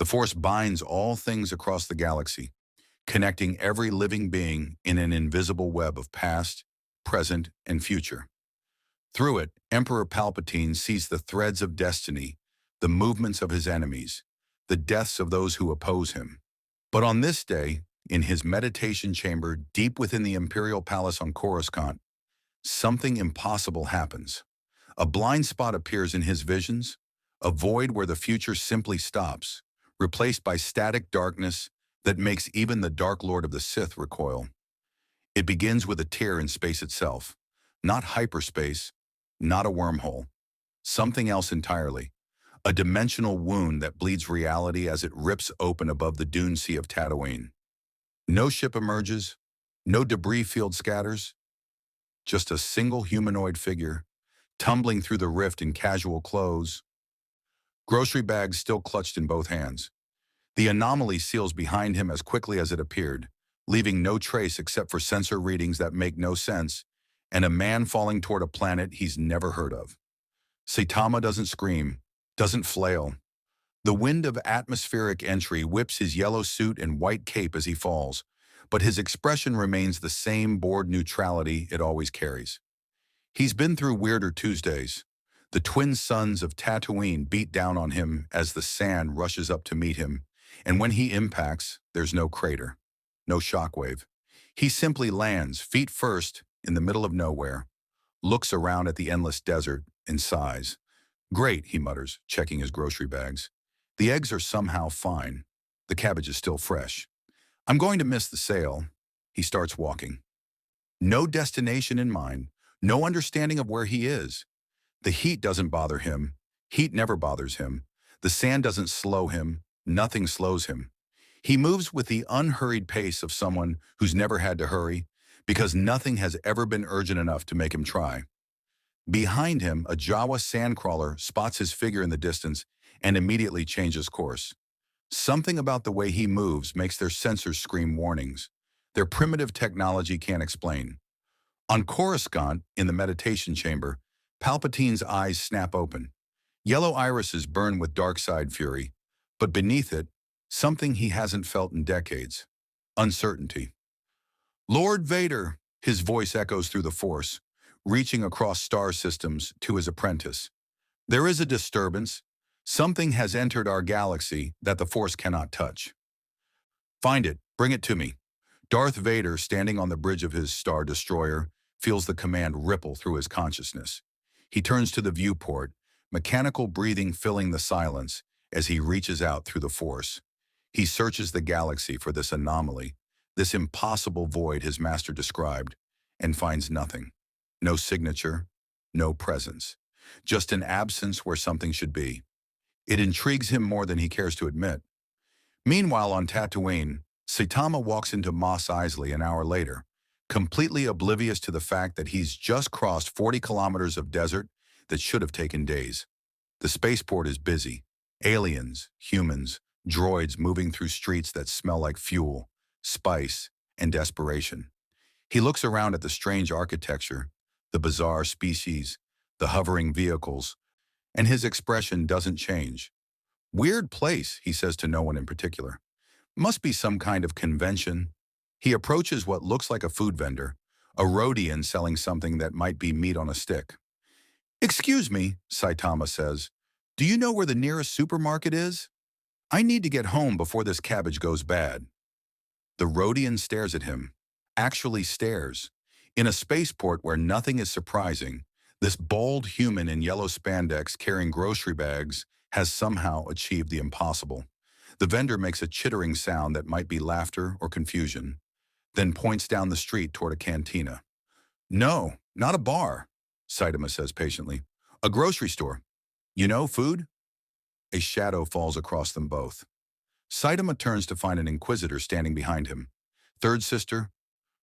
The Force binds all things across the galaxy, connecting every living being in an invisible web of past, present, and future. Through it, Emperor Palpatine sees the threads of destiny, the movements of his enemies, the deaths of those who oppose him. But on this day, in his meditation chamber deep within the Imperial Palace on Coruscant, something impossible happens. A blind spot appears in his visions, a void where the future simply stops, replaced by static darkness that makes even the Dark Lord of the Sith recoil. It begins with a tear in space itself, not hyperspace, not a wormhole, something else entirely. A dimensional wound that bleeds reality as it rips open above the dune sea of Tatooine. No ship emerges, no debris field scatters, just a single humanoid figure, tumbling through the rift in casual clothes, grocery bags still clutched in both hands. The anomaly seals behind him as quickly as it appeared, leaving no trace except for sensor readings that make no sense, and a man falling toward a planet he's never heard of. Saitama doesn't scream, doesn't flail. The wind of atmospheric entry whips his yellow suit and white cape as he falls, but his expression remains the same bored neutrality it always carries. He's been through weirder Tuesdays. The twin suns of Tatooine beat down on him as the sand rushes up to meet him, and when he impacts, there's no crater, no shockwave. He simply lands, feet first, in the middle of nowhere, looks around at the endless desert, and sighs. "Great," he mutters, checking his grocery bags. The eggs are somehow fine. The cabbage is still fresh. "I'm going to miss the sale." He starts walking. No destination in mind, no understanding of where he is. The heat doesn't bother him. Heat never bothers him. The sand doesn't slow him. Nothing slows him. He moves with the unhurried pace of someone who's never had to hurry, because nothing has ever been urgent enough to make him try. Behind him, a Jawa sandcrawler spots his figure in the distance and immediately changes course. Something about the way he moves makes their sensors scream warnings. Their primitive technology can't explain. On Coruscant, in the meditation chamber, Palpatine's eyes snap open. Yellow irises burn with dark side fury, but beneath it, something he hasn't felt in decades. Uncertainty. "Lord Vader," his voice echoes through the Force, reaching across star systems to his apprentice. "There is a disturbance. Something has entered our galaxy that the Force cannot touch. Find it, bring it to me." Darth Vader, standing on the bridge of his Star Destroyer, feels the command ripple through his consciousness. He turns to the viewport, mechanical breathing filling the silence as he reaches out through the Force. He searches the galaxy for this anomaly, this impossible void his master described, and finds nothing. No signature, no presence. Just an absence where something should be. It intrigues him more than he cares to admit. Meanwhile, on Tatooine, Saitama walks into Mos Eisley an hour later, completely oblivious to the fact that he's just crossed 40 kilometers of desert that should have taken days. The spaceport is busy. Aliens, humans, droids moving through streets that smell like fuel, spice, and desperation. He looks around at the strange architecture, the bizarre species, the hovering vehicles, and his expression doesn't change. "Weird place," he says to no one in particular. "Must be some kind of convention." He approaches what looks like a food vendor, a Rhodian selling something that might be meat on a stick. "Excuse me," Saitama says, "do you know where the nearest supermarket is? I need to get home before this cabbage goes bad." The Rhodian stares at him, actually stares. In a spaceport where nothing is surprising, this bold human in yellow spandex carrying grocery bags has somehow achieved the impossible. The vendor makes a chittering sound that might be laughter or confusion, then points down the street toward a cantina. "No, not a bar," Saitama says patiently. "A grocery store. You know, food?" A shadow falls across them both. Saitama turns to find an Inquisitor standing behind him. Third sister,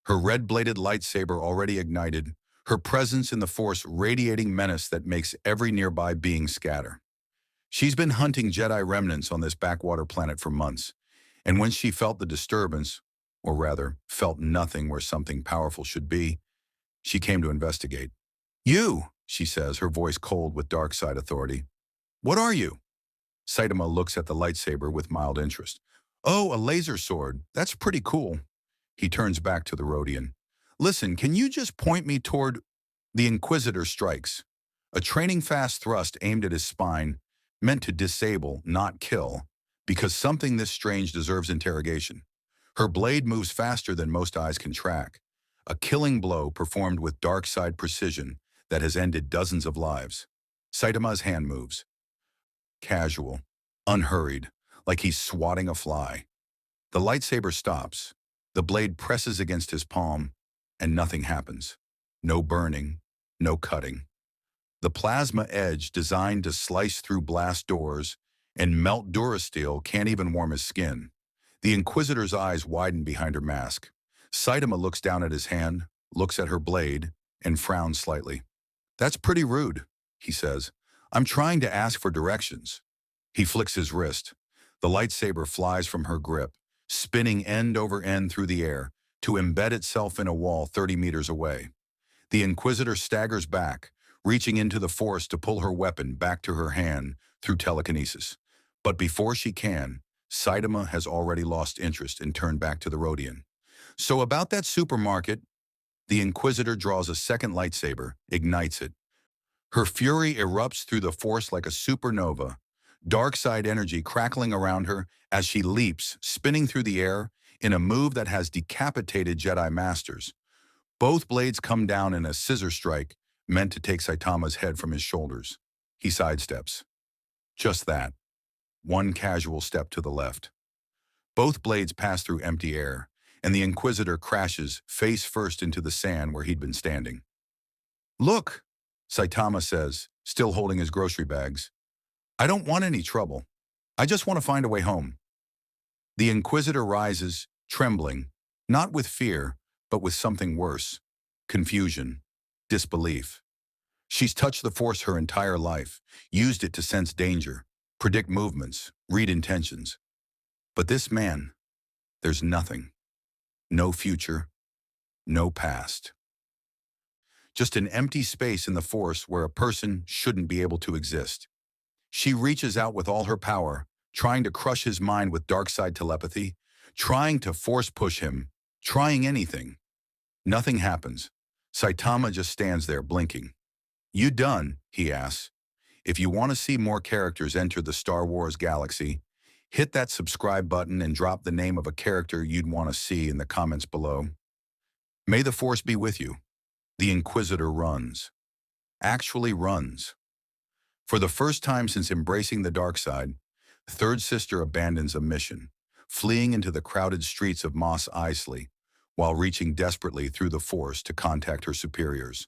her red-bladed lightsaber already ignited, her presence in the Force radiating menace that makes every nearby being scatter. She's been hunting Jedi remnants on this backwater planet for months, and when she felt the disturbance, or rather, felt nothing where something powerful should be, she came to investigate. "You," she says, her voice cold with dark side authority. "What are you?" Saitama looks at the lightsaber with mild interest. Oh, a laser sword. That's pretty cool. He turns back to the Rhodian. Listen, can you just point me toward the Inquisitor strikes? A training fast thrust aimed at his spine, meant to disable, not kill, because something this strange deserves interrogation. Her blade moves faster than most eyes can track. A killing blow performed with dark side precision that has ended dozens of lives. Saitama's hand moves. Casual, unhurried, like he's swatting a fly. The lightsaber stops. The blade presses against his palm, and nothing happens. No burning, no cutting. The plasma edge designed to slice through blast doors and melt durasteel can't even warm his skin. The Inquisitor's eyes widen behind her mask. Saitama looks down at his hand, looks at her blade, and frowns slightly. That's pretty rude, he says. I'm trying to ask for directions. He flicks his wrist. The lightsaber flies from her grip, spinning end over end through the air to embed itself in a wall 30 meters away. The Inquisitor staggers back, reaching into the Force to pull her weapon back to her hand through telekinesis. But before she can, Saitama has already lost interest and turned back to the Rhodian. So about that supermarket, the Inquisitor draws a second lightsaber, ignites it. Her fury erupts through the Force like a supernova, dark side energy crackling around her as she leaps, spinning through the air in a move that has decapitated Jedi Masters. Both blades come down in a scissor strike meant to take Saitama's head from his shoulders. He sidesteps. Just that. One casual step to the left. Both blades pass through empty air, and the Inquisitor crashes face first into the sand where he'd been standing. Look, Saitama says, still holding his grocery bags. I don't want any trouble. I just want to find a way home. The Inquisitor rises, trembling, not with fear, but with something worse. Confusion. Disbelief. She's touched the Force her entire life, used it to sense danger, predict movements, read intentions. But this man, there's nothing. No future, no past. Just an empty space in the Force where a person shouldn't be able to exist. She reaches out with all her power, trying to crush his mind with dark side telepathy, trying to force push him, trying anything. Nothing happens. Saitama just stands there blinking. You done? He asks. If you want to see more characters enter the Star Wars galaxy, hit that subscribe button and drop the name of a character you'd want to see in the comments below. May the Force be with you. The Inquisitor runs. Actually runs. For the first time since embracing the dark side, Third Sister abandons a mission, fleeing into the crowded streets of Mos Eisley, while reaching desperately through the Force to contact her superiors.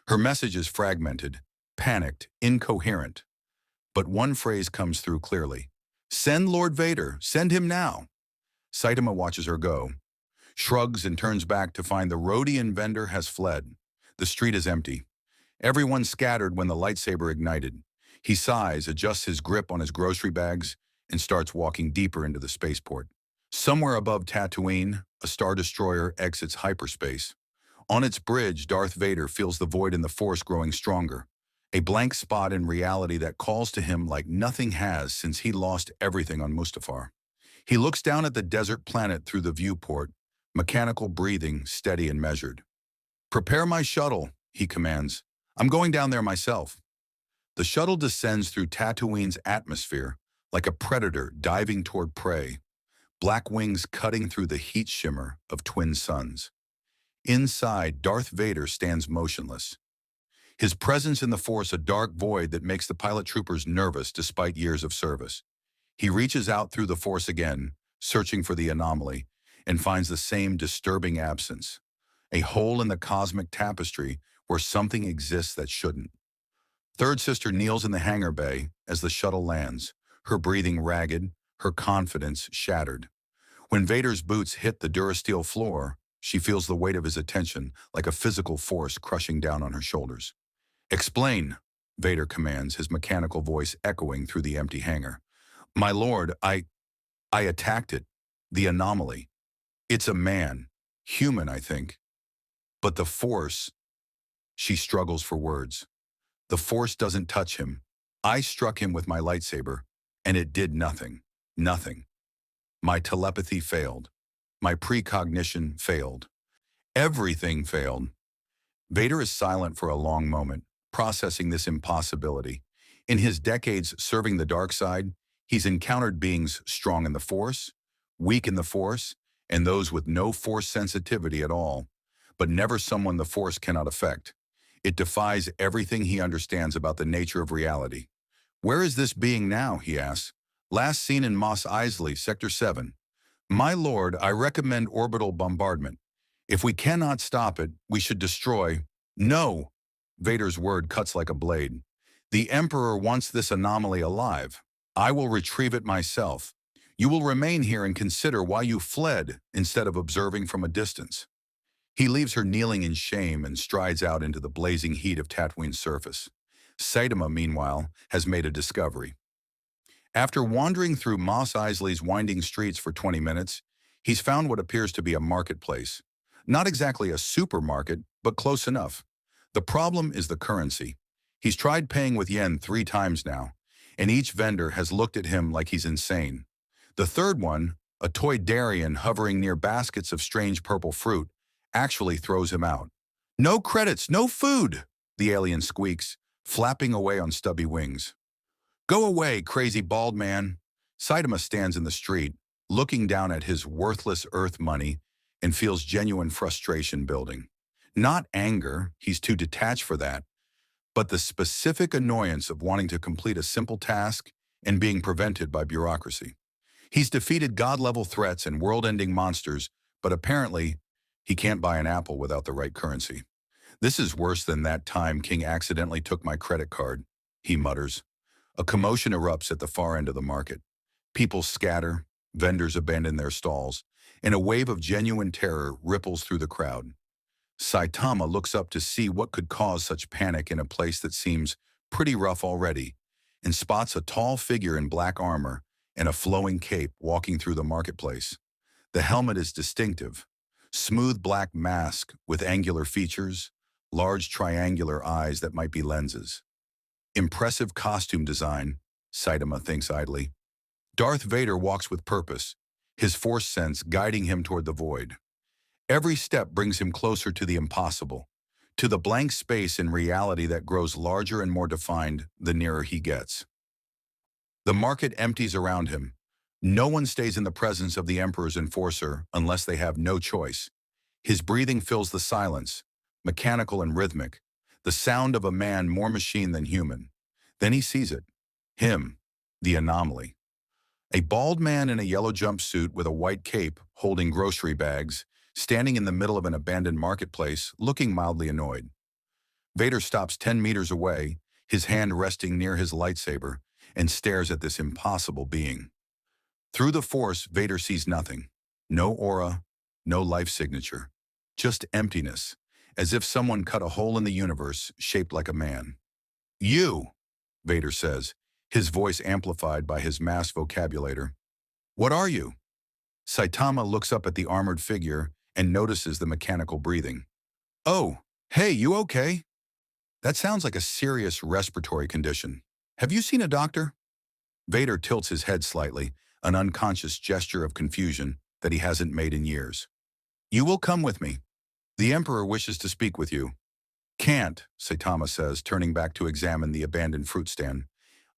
Her message is fragmented, panicked, incoherent. But one phrase comes through clearly. Send Lord Vader, send him now. Saitama watches her go, shrugs and turns back to find the Rhodian vendor has fled. The street is empty. Everyone scattered when the lightsaber ignited. He sighs, adjusts his grip on his grocery bags, and starts walking deeper into the spaceport. Somewhere above Tatooine, a Star Destroyer exits hyperspace. On its bridge, Darth Vader feels the void in the Force growing stronger, a blank spot in reality that calls to him like nothing has since he lost everything on Mustafar. He looks down at the desert planet through the viewport, mechanical breathing steady and measured. Prepare my shuttle, he commands. I'm going down there myself. The shuttle descends through Tatooine's atmosphere like a predator diving toward prey, black wings cutting through the heat shimmer of twin suns. Inside, Darth Vader stands motionless. His presence in the Force a dark void that makes the pilot troopers nervous despite years of service. He reaches out through the Force again, searching for the anomaly, and finds the same disturbing absence, a hole in the cosmic tapestry where something exists that shouldn't. Third Sister kneels in the hangar bay as the shuttle lands, her breathing ragged, her confidence shattered. When Vader's boots hit the durasteel floor, she feels the weight of his attention like a physical force crushing down on her shoulders. Explain, Vader commands, his mechanical voice echoing through the empty hangar. My lord, I attacked it. The anomaly. It's a man. Human, I think. But the Force... She struggles for words. The Force doesn't touch him. I struck him with my lightsaber, And it did nothing. Nothing. My telepathy failed. My precognition failed. Everything failed. Vader is silent for a long moment, processing this impossibility. In his decades serving the dark side, he's encountered beings strong in the Force, weak in the Force, and those with no Force sensitivity at all, but never someone the Force cannot affect. It defies everything he understands about the nature of reality. Where is this being now, he asks. Last seen in Mos Eisley, Sector 7. My lord, I recommend orbital bombardment. If we cannot stop it, we should destroy. No! Vader's word cuts like a blade. The Emperor wants this anomaly alive. I will retrieve it myself. You will remain here and consider why you fled instead of observing from a distance. He leaves her kneeling in shame and strides out into the blazing heat of Tatooine's surface. Saitama, meanwhile, has made a discovery. After wandering through Mos Eisley's winding streets for 20 minutes, he's found what appears to be a marketplace. Not exactly a supermarket, but close enough. The problem is the currency. He's tried paying with yen 3 times now, and each vendor has looked at him like he's insane. The third one, a toy Darien hovering near baskets of strange purple fruit, actually throws him out. No credits, no food, the alien squeaks, flapping away on stubby wings. Go away, crazy bald man. Saitama stands in the street, looking down at his worthless earth money, and feels genuine frustration building. Not anger, he's too detached for that, but the specific annoyance of wanting to complete a simple task and being prevented by bureaucracy. He's defeated god-level threats and world-ending monsters, but apparently, he can't buy an apple without the right currency. This is worse than that time King accidentally took my credit card, he mutters. A commotion erupts at the far end of the market. People scatter, vendors abandon their stalls, and a wave of genuine terror ripples through the crowd. Saitama looks up to see what could cause such panic in a place that seems pretty rough already, and spots a tall figure in black armor and a flowing cape walking through the marketplace. The helmet is distinctive. Smooth black mask with angular features, large triangular eyes that might be lenses. Impressive costume design, Saitama thinks idly. Darth Vader walks with purpose, his Force sense guiding him toward the void. Every step brings him closer to the impossible, to the blank space in reality that grows larger and more defined the nearer he gets. The market empties around him. No one stays in the presence of the Emperor's enforcer unless they have no choice. His breathing fills the silence, mechanical and rhythmic, the sound of a man more machine than human. Then he sees it. Him, the anomaly. A bald man in a yellow jumpsuit with a white cape holding grocery bags, standing in the middle of an abandoned marketplace, looking mildly annoyed. Vader stops 10 meters away, his hand resting near his lightsaber, and stares at this impossible being. Through the Force, Vader sees nothing. No aura, no life signature. Just emptiness, as if someone cut a hole in the universe shaped like a man. You, Vader says, his voice amplified by his mass vocabulator. What are you? Saitama looks up at the armored figure and notices the mechanical breathing. Oh, hey, you okay? That sounds like a serious respiratory condition. Have you seen a doctor? Vader tilts his head slightly, an unconscious gesture of confusion that he hasn't made in years. You will come with me. The Emperor wishes to speak with you. Can't, Saitama says, turning back to examine the abandoned fruit stand.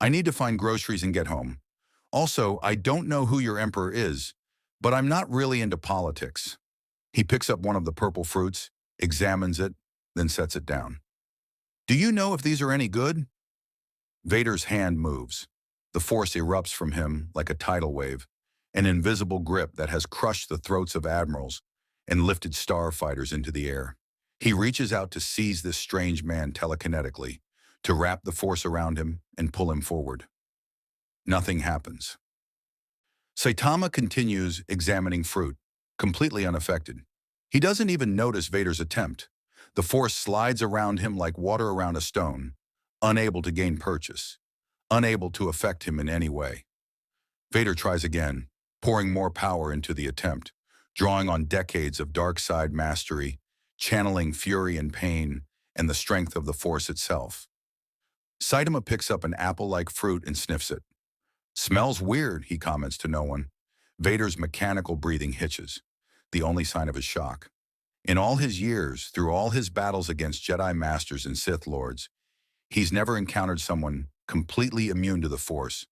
I need to find groceries and get home. Also, I don't know who your Emperor is, but I'm not really into politics. He picks up one of the purple fruits, examines it, then sets it down. Do you know if these are any good? Vader's hand moves. The Force erupts from him like a tidal wave, an invisible grip that has crushed the throats of admirals and lifted starfighters into the air. He reaches out to seize this strange man telekinetically, to wrap the Force around him and pull him forward. Nothing happens. Saitama continues examining fruit, completely unaffected. He doesn't even notice Vader's attempt. The Force slides around him like water around a stone, unable to gain purchase, unable to affect him in any way. Vader tries again, pouring more power into the attempt, drawing on decades of dark side mastery, channeling fury and pain, and the strength of the Force itself. Saitama picks up an apple-like fruit and sniffs it. Smells weird, he comments to no one. Vader's mechanical breathing hitches, the only sign of his shock. In all his years, through all his battles against Jedi Masters and Sith Lords, he's never encountered someone completely immune to the Force.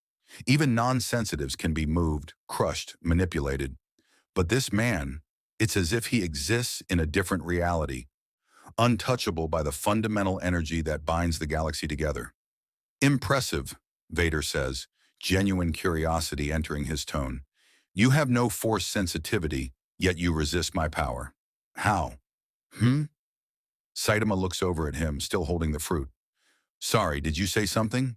Even non-sensitives can be moved, crushed, manipulated. But this man, it's as if he exists in a different reality, untouchable by the fundamental energy that binds the galaxy together. Impressive, Vader says, genuine curiosity entering his tone. You have no Force sensitivity, yet you resist my power. How? Hmm? Saitama looks over at him, still holding the fruit. Sorry, did you say something?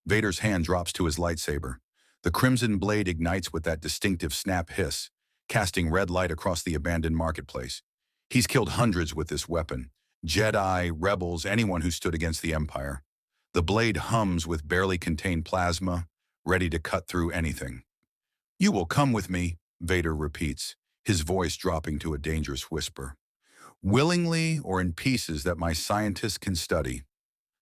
Vader's hand drops to his lightsaber. The crimson blade ignites with that distinctive snap hiss, casting red light across the abandoned marketplace. He's killed hundreds with this weapon. Jedi, rebels, anyone who stood against the Empire. The blade hums with barely contained plasma, ready to cut through anything. You will come with me, Vader repeats, his voice dropping to a dangerous whisper. Willingly or in pieces that my scientists can study.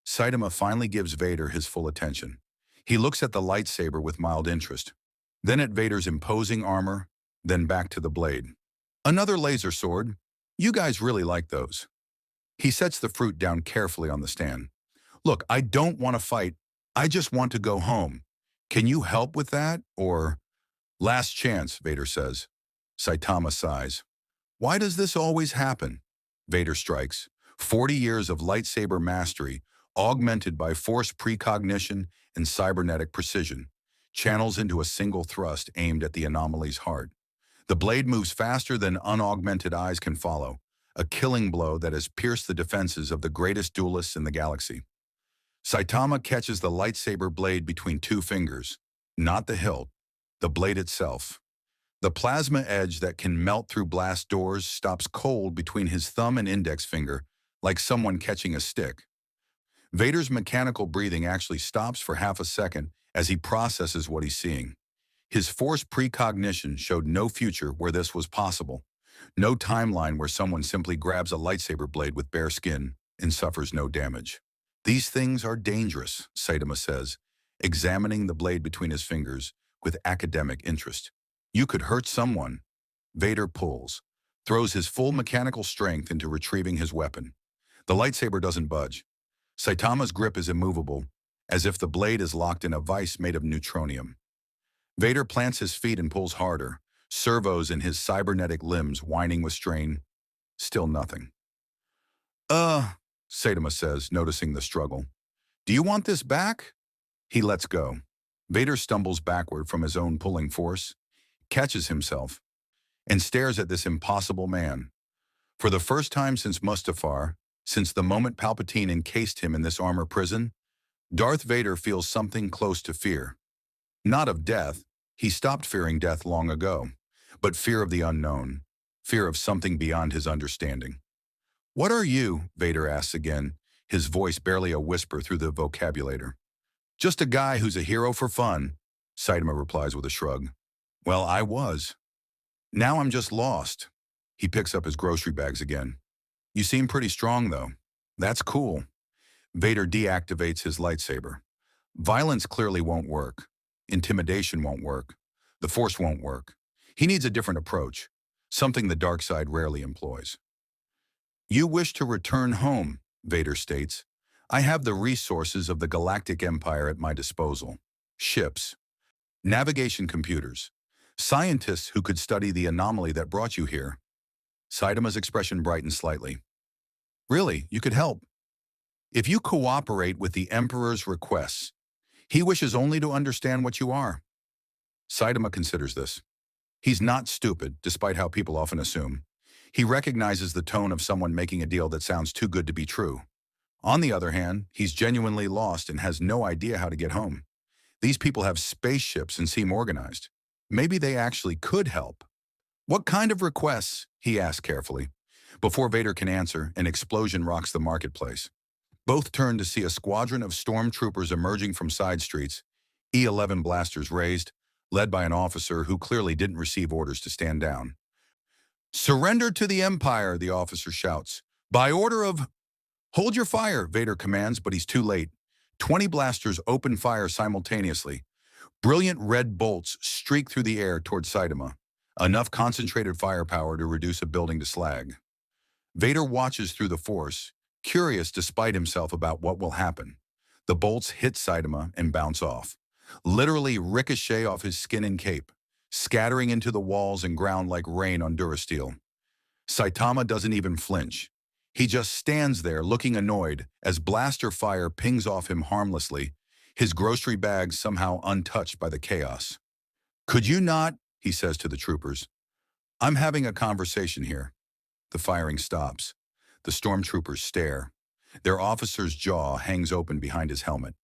Saitama finally gives Vader his full attention. He looks at the lightsaber with mild interest, then at Vader's imposing armor, then back to the blade. Another laser sword. You guys really like those. He sets the fruit down carefully on the stand. Look, I don't want to fight. I just want to go home. Can you help with that? Or, last chance, Vader says. Saitama sighs. Why does this always happen? Vader strikes. 40 years of lightsaber mastery, augmented by Force precognition and cybernetic precision, channels into a single thrust aimed at the anomaly's heart. The blade moves faster than unaugmented eyes can follow, a killing blow that has pierced the defenses of the greatest duelists in the galaxy. Saitama catches the lightsaber blade between two fingers, not the hilt, the blade itself. The plasma edge that can melt through blast doors stops cold between his thumb and index finger, like someone catching a stick. Vader's mechanical breathing actually stops for half a second as he processes what he's seeing. His Force precognition showed no future where this was possible, no timeline where someone simply grabs a lightsaber blade with bare skin and suffers no damage. These things are dangerous, Saitama says, examining the blade between his fingers with academic interest. You could hurt someone. Vader pulls, throws his full mechanical strength into retrieving his weapon. The lightsaber doesn't budge. Saitama's grip is immovable, as if the blade is locked in a vise made of neutronium. Vader plants his feet and pulls harder, servos in his cybernetic limbs whining with strain. Still nothing. Saitama says, noticing the struggle. Do you want this back? He lets go. Vader stumbles backward from his own pulling force, catches himself, and stares at this impossible man. For the first time since Mustafar, since the moment Palpatine encased him in this armor prison, Darth Vader feels something close to fear. Not of death, he stopped fearing death long ago, but fear of the unknown, fear of something beyond his understanding. What are you? Vader asks again, his voice barely a whisper through the vocabulator. Just a guy who's a hero for fun, Saitama replies with a shrug. Well, I was. Now I'm just lost. He picks up his grocery bags again. You seem pretty strong, though. That's cool. Vader deactivates his lightsaber. Violence clearly won't work. Intimidation won't work. The Force won't work. He needs a different approach, something the dark side rarely employs. You wish to return home, Vader states. I have the resources of the Galactic Empire at my disposal. Ships, navigation computers, scientists who could study the anomaly that brought you here. Saitama's expression brightened slightly. Really, you could help. If you cooperate with the Emperor's requests, he wishes only to understand what you are. Saitama considers this. He's not stupid, despite how people often assume. He recognizes the tone of someone making a deal that sounds too good to be true. On the other hand, he's genuinely lost and has no idea how to get home. These people have spaceships and seem organized. Maybe they actually could help. What kind of requests? He asks carefully. Before Vader can answer, an explosion rocks the marketplace. Both turn to see a squadron of stormtroopers emerging from side streets, E-11 blasters raised, led by an officer who clearly didn't receive orders to stand down. Surrender to the Empire, the officer shouts. By order of... Hold your fire, Vader commands, but he's too late. 20 blasters open fire simultaneously. Brilliant red bolts streak through the air toward Saitama, enough concentrated firepower to reduce a building to slag. Vader watches through the force, curious despite himself about what will happen. The bolts hit Saitama and bounce off, literally ricochet off his skin and cape, scattering into the walls and ground like rain on Durasteel. Saitama doesn't even flinch. He just stands there looking annoyed as blaster fire pings off him harmlessly, his grocery bags somehow untouched by the chaos. "Could you not?" he says to the troopers. "I'm having a conversation here." The firing stops. The stormtroopers stare. Their officer's jaw hangs open behind his helmet.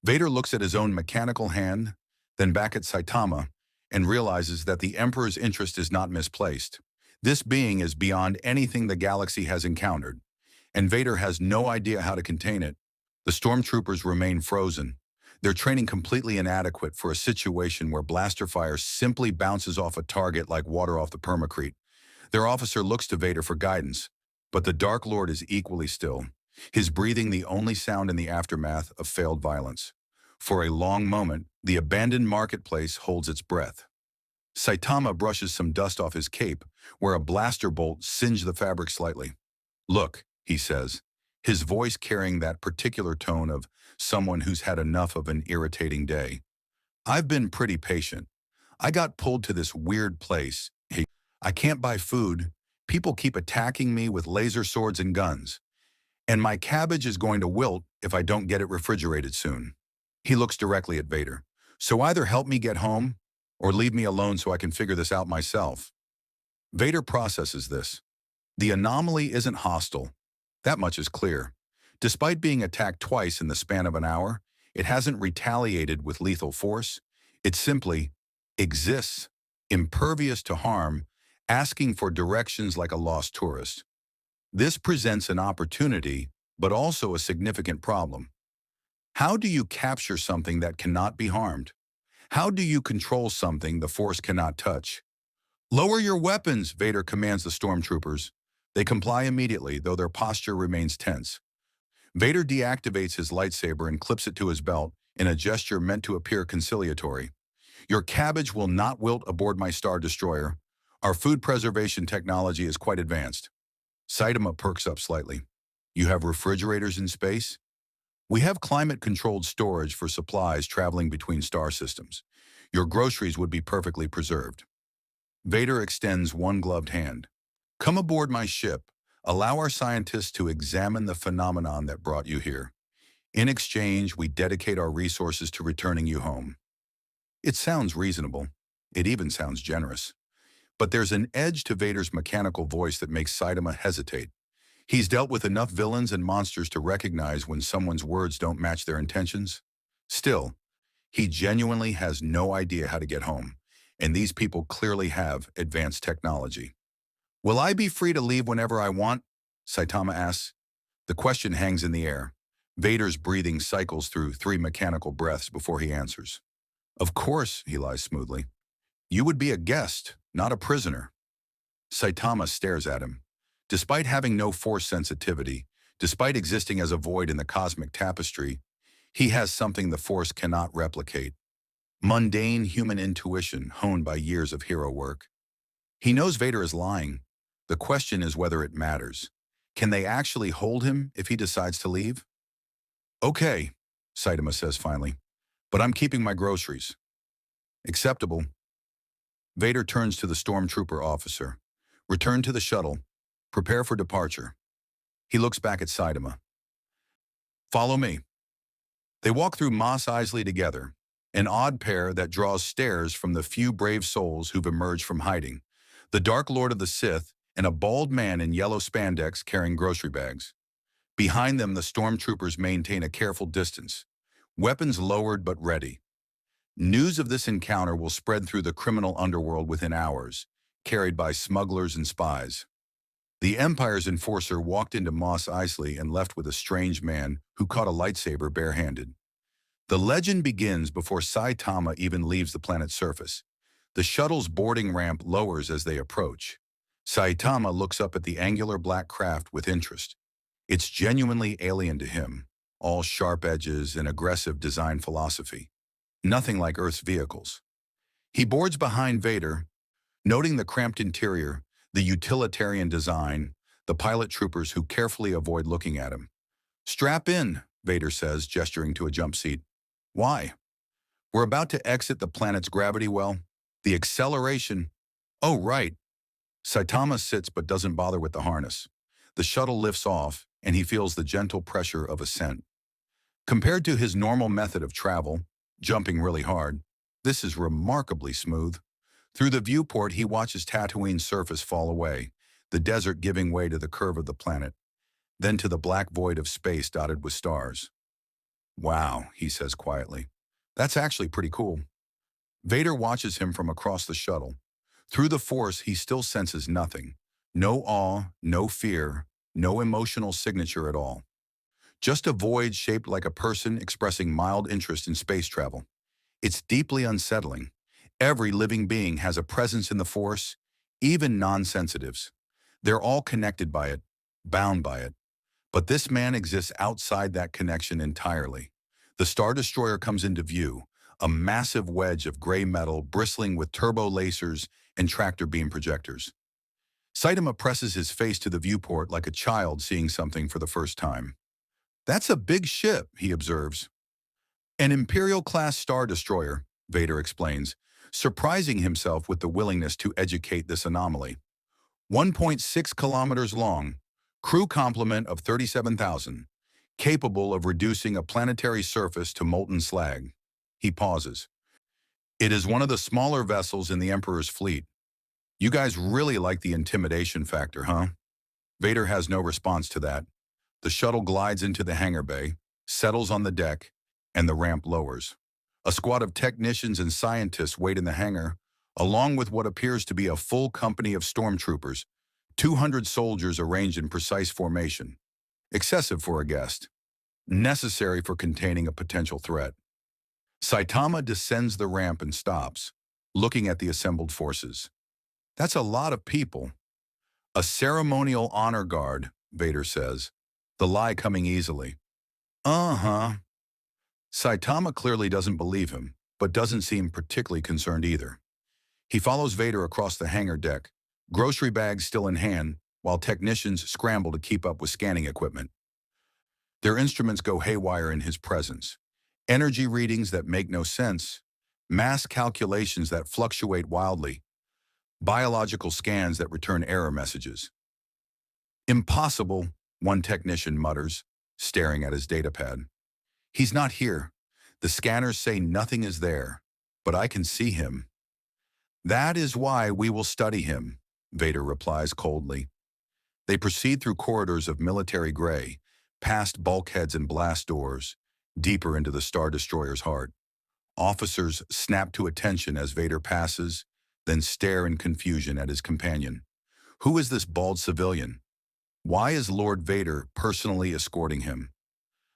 Vader looks at his own mechanical hand, then back at Saitama, and realizes that the Emperor's interest is not misplaced. This being is beyond anything the galaxy has encountered, and Vader has no idea how to contain it. The stormtroopers remain frozen, their training completely inadequate for a situation where blaster fire simply bounces off a target like water off the permacrete. Their officer looks to Vader for guidance, but the Dark Lord is equally still, his breathing the only sound in the aftermath of failed violence. For a long moment, the abandoned marketplace holds its breath. Saitama brushes some dust off his cape, where a blaster bolt singed the fabric slightly. "Look," he says, his voice carrying that particular tone of someone who's had enough of an irritating day. "I've been pretty patient. I got pulled to this weird place. I can't buy food. People keep attacking me with laser swords and guns. And my cabbage is going to wilt if I don't get it refrigerated soon." He looks directly at Vader. "So either help me get home, or leave me alone so I can figure this out myself." Vader processes this. The anomaly isn't hostile. That much is clear. Despite being attacked twice in the span of an hour, it hasn't retaliated with lethal force. It simply exists, impervious to harm, asking for directions like a lost tourist. This presents an opportunity, but also a significant problem. How do you capture something that cannot be harmed? How do you control something the Force cannot touch? "Lower your weapons," Vader commands the stormtroopers. They comply immediately, though their posture remains tense. Vader deactivates his lightsaber and clips it to his belt in a gesture meant to appear conciliatory. "Your cabbage will not wilt aboard my Star Destroyer. Our food preservation technology is quite advanced." Saitama perks up slightly. "You have refrigerators in space?" "We have climate-controlled storage for supplies traveling between star systems. Your groceries would be perfectly preserved." Vader extends one gloved hand. "Come aboard my ship. Allow our scientists to examine the phenomenon that brought you here. In exchange, we dedicate our resources to returning you home." It sounds reasonable. It even sounds generous. But there's an edge to Vader's mechanical voice that makes Saitama hesitate. He's dealt with enough villains and monsters to recognize when someone's words don't match their intentions. Still, he genuinely has no idea how to get home, and these people clearly have advanced technology. "Will I be free to leave whenever I want?" Saitama asks. The question hangs in the air. Vader's breathing cycles through 3 mechanical breaths before he answers. "Of course," he lies smoothly. "You would be a guest, not a prisoner." Saitama stares at him. Despite having no force sensitivity, despite existing as a void in the cosmic tapestry, he has something the Force cannot replicate. Mundane human intuition honed by years of hero work. He knows Vader is lying. The question is whether it matters. Can they actually hold him if he decides to leave? "Okay," Saitama says finally, "but I'm keeping my groceries." "Acceptable." Vader turns to the stormtrooper officer. "Return to the shuttle. Prepare for departure." He looks back at Saitama. "Follow me." They walk through Mos Eisley together, an odd pair that draws stares from the few brave souls who've emerged from hiding. The Dark Lord of the Sith and a bald man in yellow spandex carrying grocery bags. Behind them, the stormtroopers maintain a careful distance, weapons lowered but ready. News of this encounter will spread through the criminal underworld within hours, carried by smugglers and spies. The Empire's enforcer walked into Mos Eisley and left with a strange man who caught a lightsaber barehanded. The legend begins before Saitama even leaves the planet's surface. The shuttle's boarding ramp lowers as they approach. Saitama looks up at the angular black craft with interest. It's genuinely alien to him, all sharp edges and aggressive design philosophy. nothing like Earth's vehicles. He boards behind Vader, noting the cramped interior, the utilitarian design, the pilot troopers who carefully avoid looking at him. "Strap in," Vader says, gesturing to a jump seat. "Why?" "We're about to exit the planet's gravity well. The acceleration—" "Oh, right." Saitama sits but doesn't bother with the harness. The shuttle lifts off, and he feels the gentle pressure of ascent. Compared to his normal method of travel, jumping really hard, this is remarkably smooth. Through the viewport, he watches Tatooine's surface fall away, the desert giving way to the curve of the planet, then to the black void of space dotted with stars. "Wow," he says quietly. "That's actually pretty cool." Vader watches him from across the shuttle. Through the Force, he still senses nothing. No awe, no fear, no emotional signature at all. Just a void shaped like a person expressing mild interest in space travel. It's deeply unsettling. Every living being has a presence in the Force, even non-sensitives. They're all connected by it, bound by it. But this man exists outside that connection entirely. The Star Destroyer comes into view, a massive wedge of gray metal bristling with turbo lasers and tractor beam projectors. Saitama presses his face to the viewport like a child seeing something for the first time. "That's a big ship," he observes. "An Imperial-class Star Destroyer," Vader explains, surprising himself with the willingness to educate this anomaly. 1.6 kilometers long, crew complement of 37,000, capable of reducing a planetary surface to molten slag. He pauses. "It is one of the smaller vessels in the Emperor's fleet. You guys really like the intimidation factor, huh?" Vader has no response to that. The shuttle glides into the hangar bay, settles on the deck, and the ramp lowers. A squad of technicians and scientists wait in the hangar, along with what appears to be a full company of stormtroopers, 200 soldiers arranged in precise formation. Excessive for a guest. Necessary for containing a potential threat. Saitama descends the ramp and stops, looking at the assembled forces. "That's a lot of people." "A ceremonial honor guard," Vader says, the lie coming easily. "Uh-huh." Saitama clearly doesn't believe him, but doesn't seem particularly concerned either. He follows Vader across the hangar deck, grocery bags still in hand, while technicians scramble to keep up with scanning equipment. Their instruments go haywire in his presence. Energy readings that make no sense, mass calculations that fluctuate wildly, biological scans that return error messages. "Impossible," one technician mutters, staring at his datapad. "He's not here. The scanners say nothing is there, but I can see him." "That is why we will study him," Vader replies coldly. They proceed through corridors of military gray, past bulkheads and blast doors, deeper into the Star Destroyer's heart. Officers snap to attention as Vader passes, then stare in confusion at his companion. Who is this bald civilian? Why is Lord Vader personally escorting him?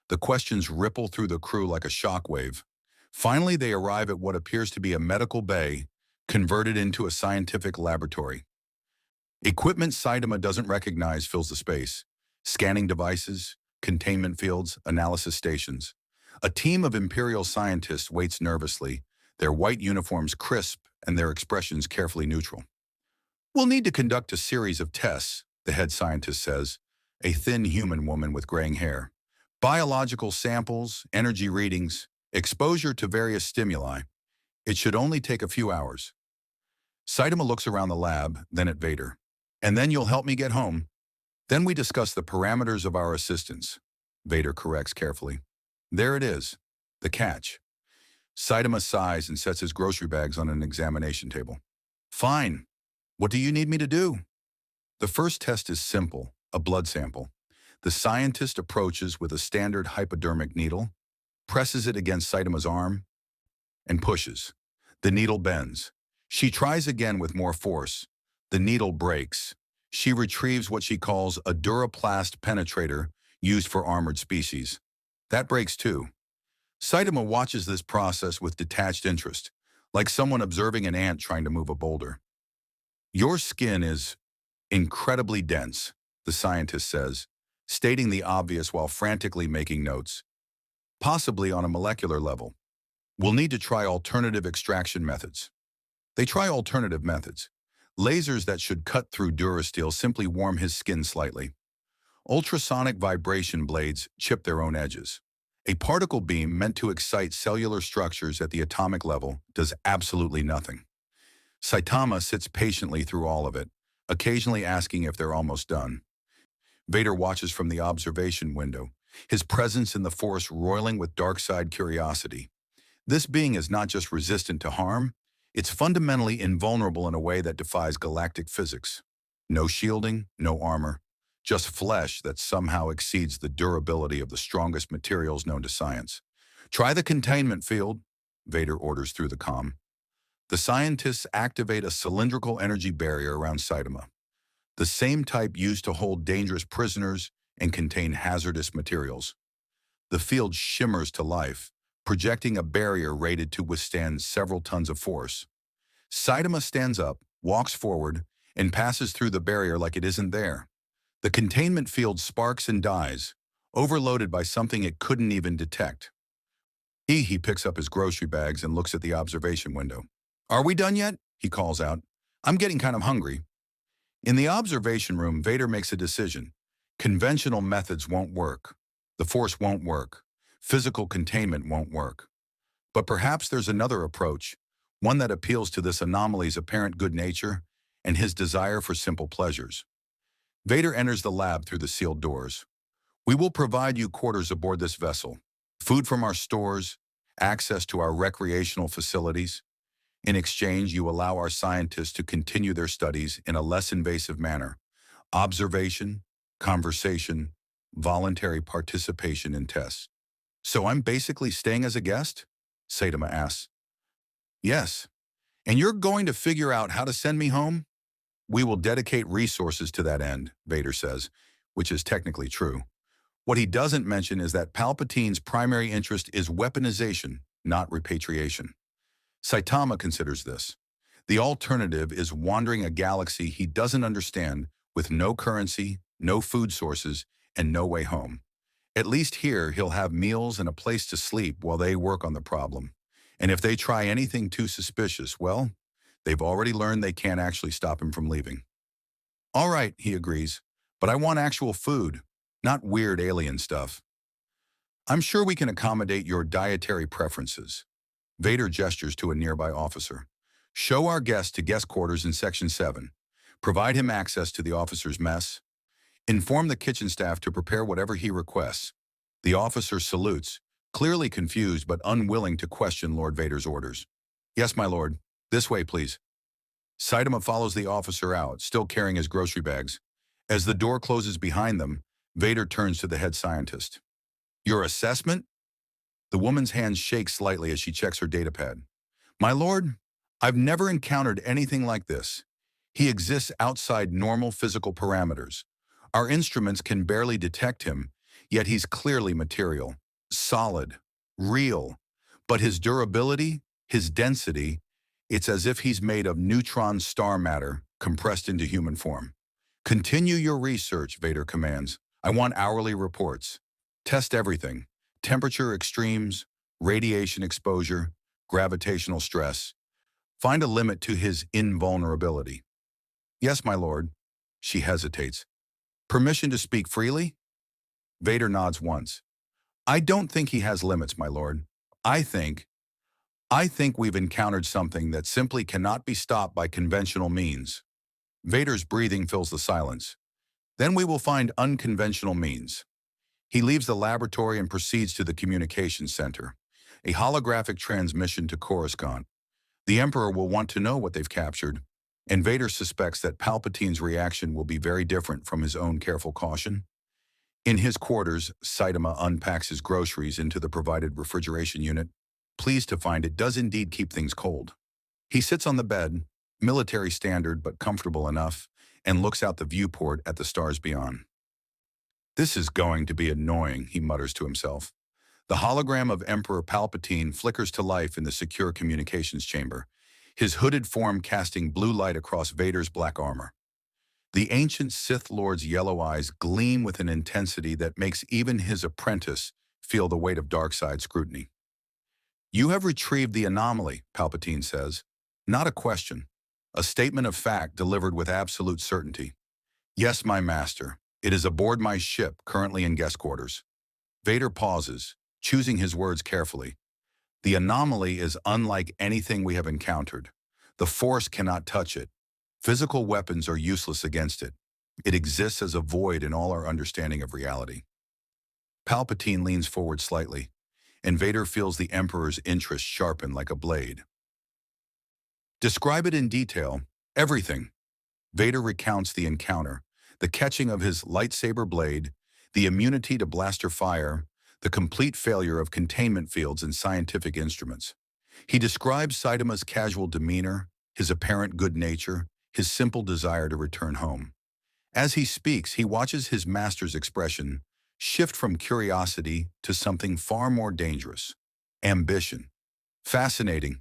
The questions ripple through the crew like a shockwave. Finally, they arrive at what appears to be a medical bay, converted into a scientific laboratory. Equipment Saitama doesn't recognize fills the space. Scanning devices, containment fields, analysis stations. A team of Imperial scientists waits nervously, their white uniforms crisp and their expressions carefully neutral. "We'll need to conduct a series of tests," the head scientist says, a thin human woman with graying hair. "Biological samples, energy readings, exposure to various stimuli. It should only take a few hours." Saitama looks around the lab, then at Vader. "And then you'll help me get home." "Then we discuss the parameters of our assistance," Vader corrects carefully. There it is, the catch. Saitama sighs and sets his grocery bags on an examination table. "Fine. What do you need me to do?" The first test is simple, a blood sample. The scientist approaches with a standard hypodermic needle, presses it against Saitama's arm, and pushes. The needle bends. She tries again with more force. The needle breaks. She retrieves what she calls a duraplast penetrator used for armored species. That breaks too. Saitama watches this process with detached interest, like someone observing an ant trying to move a boulder. "Your skin is incredibly dense," the scientist says, stating the obvious while frantically making notes. "Possibly on a molecular level." We'll need to try alternative extraction methods. They try alternative methods. Lasers that should cut through Durasteel simply warm his skin slightly. Ultrasonic vibration blades chip their own edges. A particle beam meant to excite cellular structures at the atomic level does absolutely nothing. Saitama sits patiently through all of it, occasionally asking if they're almost done. Vader watches from the observation window, his presence in the Force roiling with dark-side curiosity. This being is not just resistant to harm, it's fundamentally invulnerable in a way that defies galactic physics. No shielding, no armor, just flesh that somehow exceeds the durability of the strongest materials known to science. Try the containment field, Vader orders through the comm. The scientists activate a cylindrical energy barrier around Saitama, the same type used to hold dangerous prisoners and contain hazardous materials. The field shimmers to life, projecting a barrier rated to withstand several tons of force. Saitama stands up, walks forward, and passes through the barrier like it isn't there. The containment field sparks and dies, overloaded by something it couldn't even detect. He picks up his grocery bags and looks at the observation window. "Are we done yet?" he calls out. "I'm getting kind of hungry." In the observation room, Vader makes a decision. Conventional methods won't work. The Force won't work. Physical containment won't work. But perhaps there's another approach, one that appeals to this anomaly's apparent good nature and his desire for simple pleasures. Vader enters the lab through the sealed doors. "We will provide you quarters aboard this vessel, food from our stores, access to our recreational facilities. In exchange, you allow our scientists to continue their studies in a less invasive manner. Observation, conversation, voluntary participation in tests." "So I'm basically staying as a guest?" Saitama asks. "Yes. And you're going to figure out how to send me home?" "We will dedicate resources to that end," Vader says, which is technically true. What he doesn't mention is that Palpatine's primary interest is weaponization, not repatriation. Saitama considers this. The alternative is wandering a galaxy he doesn't understand with no currency, no food sources, and no way home. At least here, he'll have meals and a place to sleep while they work on the problem. And if they try anything too suspicious, well, they've already learned they can't actually stop him from leaving. "All right," he agrees, "but I want actual food, not weird alien stuff." "I'm sure we can accommodate your dietary preferences." Vader gestures to a nearby officer. "Show our guest to guest quarters in Section 7. Provide him access to the officer's mess. Inform the kitchen staff to prepare whatever he requests." The officer salutes, clearly confused but unwilling to question Lord Vader's orders. "Yes, my lord. This way, please." Saitama follows the officer out, still carrying his grocery bags. As the door closes behind them, Vader turns to the head scientist. "Your assessment?" The woman's hand shakes slightly as she checks her datapad. "My lord, I've never encountered anything like this. He exists outside normal physical parameters. Our instruments can barely detect him, yet he's clearly material, solid, real. But his durability, his density, it's as if he's made of neutron star matter compressed into human form." "Continue your research," Vader commands. "I want hourly reports. Test everything. Temperature extremes, radiation exposure, gravitational stress. Find a limit to his invulnerability." "Yes, my lord." She hesitates. "Permission to speak freely?" Vader nods once. "I don't think he has limits, my lord. I think we've encountered something that simply cannot be stopped by conventional means." Vader's breathing fills the silence. "Then we will find unconventional means." He leaves the laboratory and proceeds to the communications center, a holographic transmission to Coruscant. The Emperor will want to know what they've captured, and Vader suspects that Palpatine's reaction will be very different from his own careful caution. In his quarters, Saitama unpacks his groceries into the provided refrigeration unit, pleased to find it does indeed keep things cold. He sits on the bed, military standard but comfortable enough, and looks out the viewport at the stars beyond. "This is going to be annoying," he mutters to himself. The hologram of Emperor Palpatine flickers to life in the secure communications chamber, his hooded form casting blue light across Vader's black armor. The ancient Sith Lord's yellow eyes gleam with an intensity that makes even his apprentice feel the weight of dark side scrutiny. You have retrieved the anomaly, Palpatine says. Not a question. A statement of fact delivered with absolute certainty. Yes, my master. It is aboard my ship, currently in guest quarters. Vader pauses, choosing his words carefully. The anomaly is unlike anything we have encountered. The Force cannot touch it. Physical weapons are useless against it. It exists as a void in all our understanding of reality. Palpatine leans forward slightly, and Vader feels the Emperor's interest sharpen like a blade. Describe it in detail. Everything. Vader recounts the encounter, the catching of his lightsaber blade, the immunity to blaster fire, the complete failure of containment fields and scientific instruments. He describes Saitama's casual demeanor, his apparent good nature, his simple desire to return home. As he speaks, he watches his master's expression shift from curiosity to something far more dangerous: ambition. Fascinating,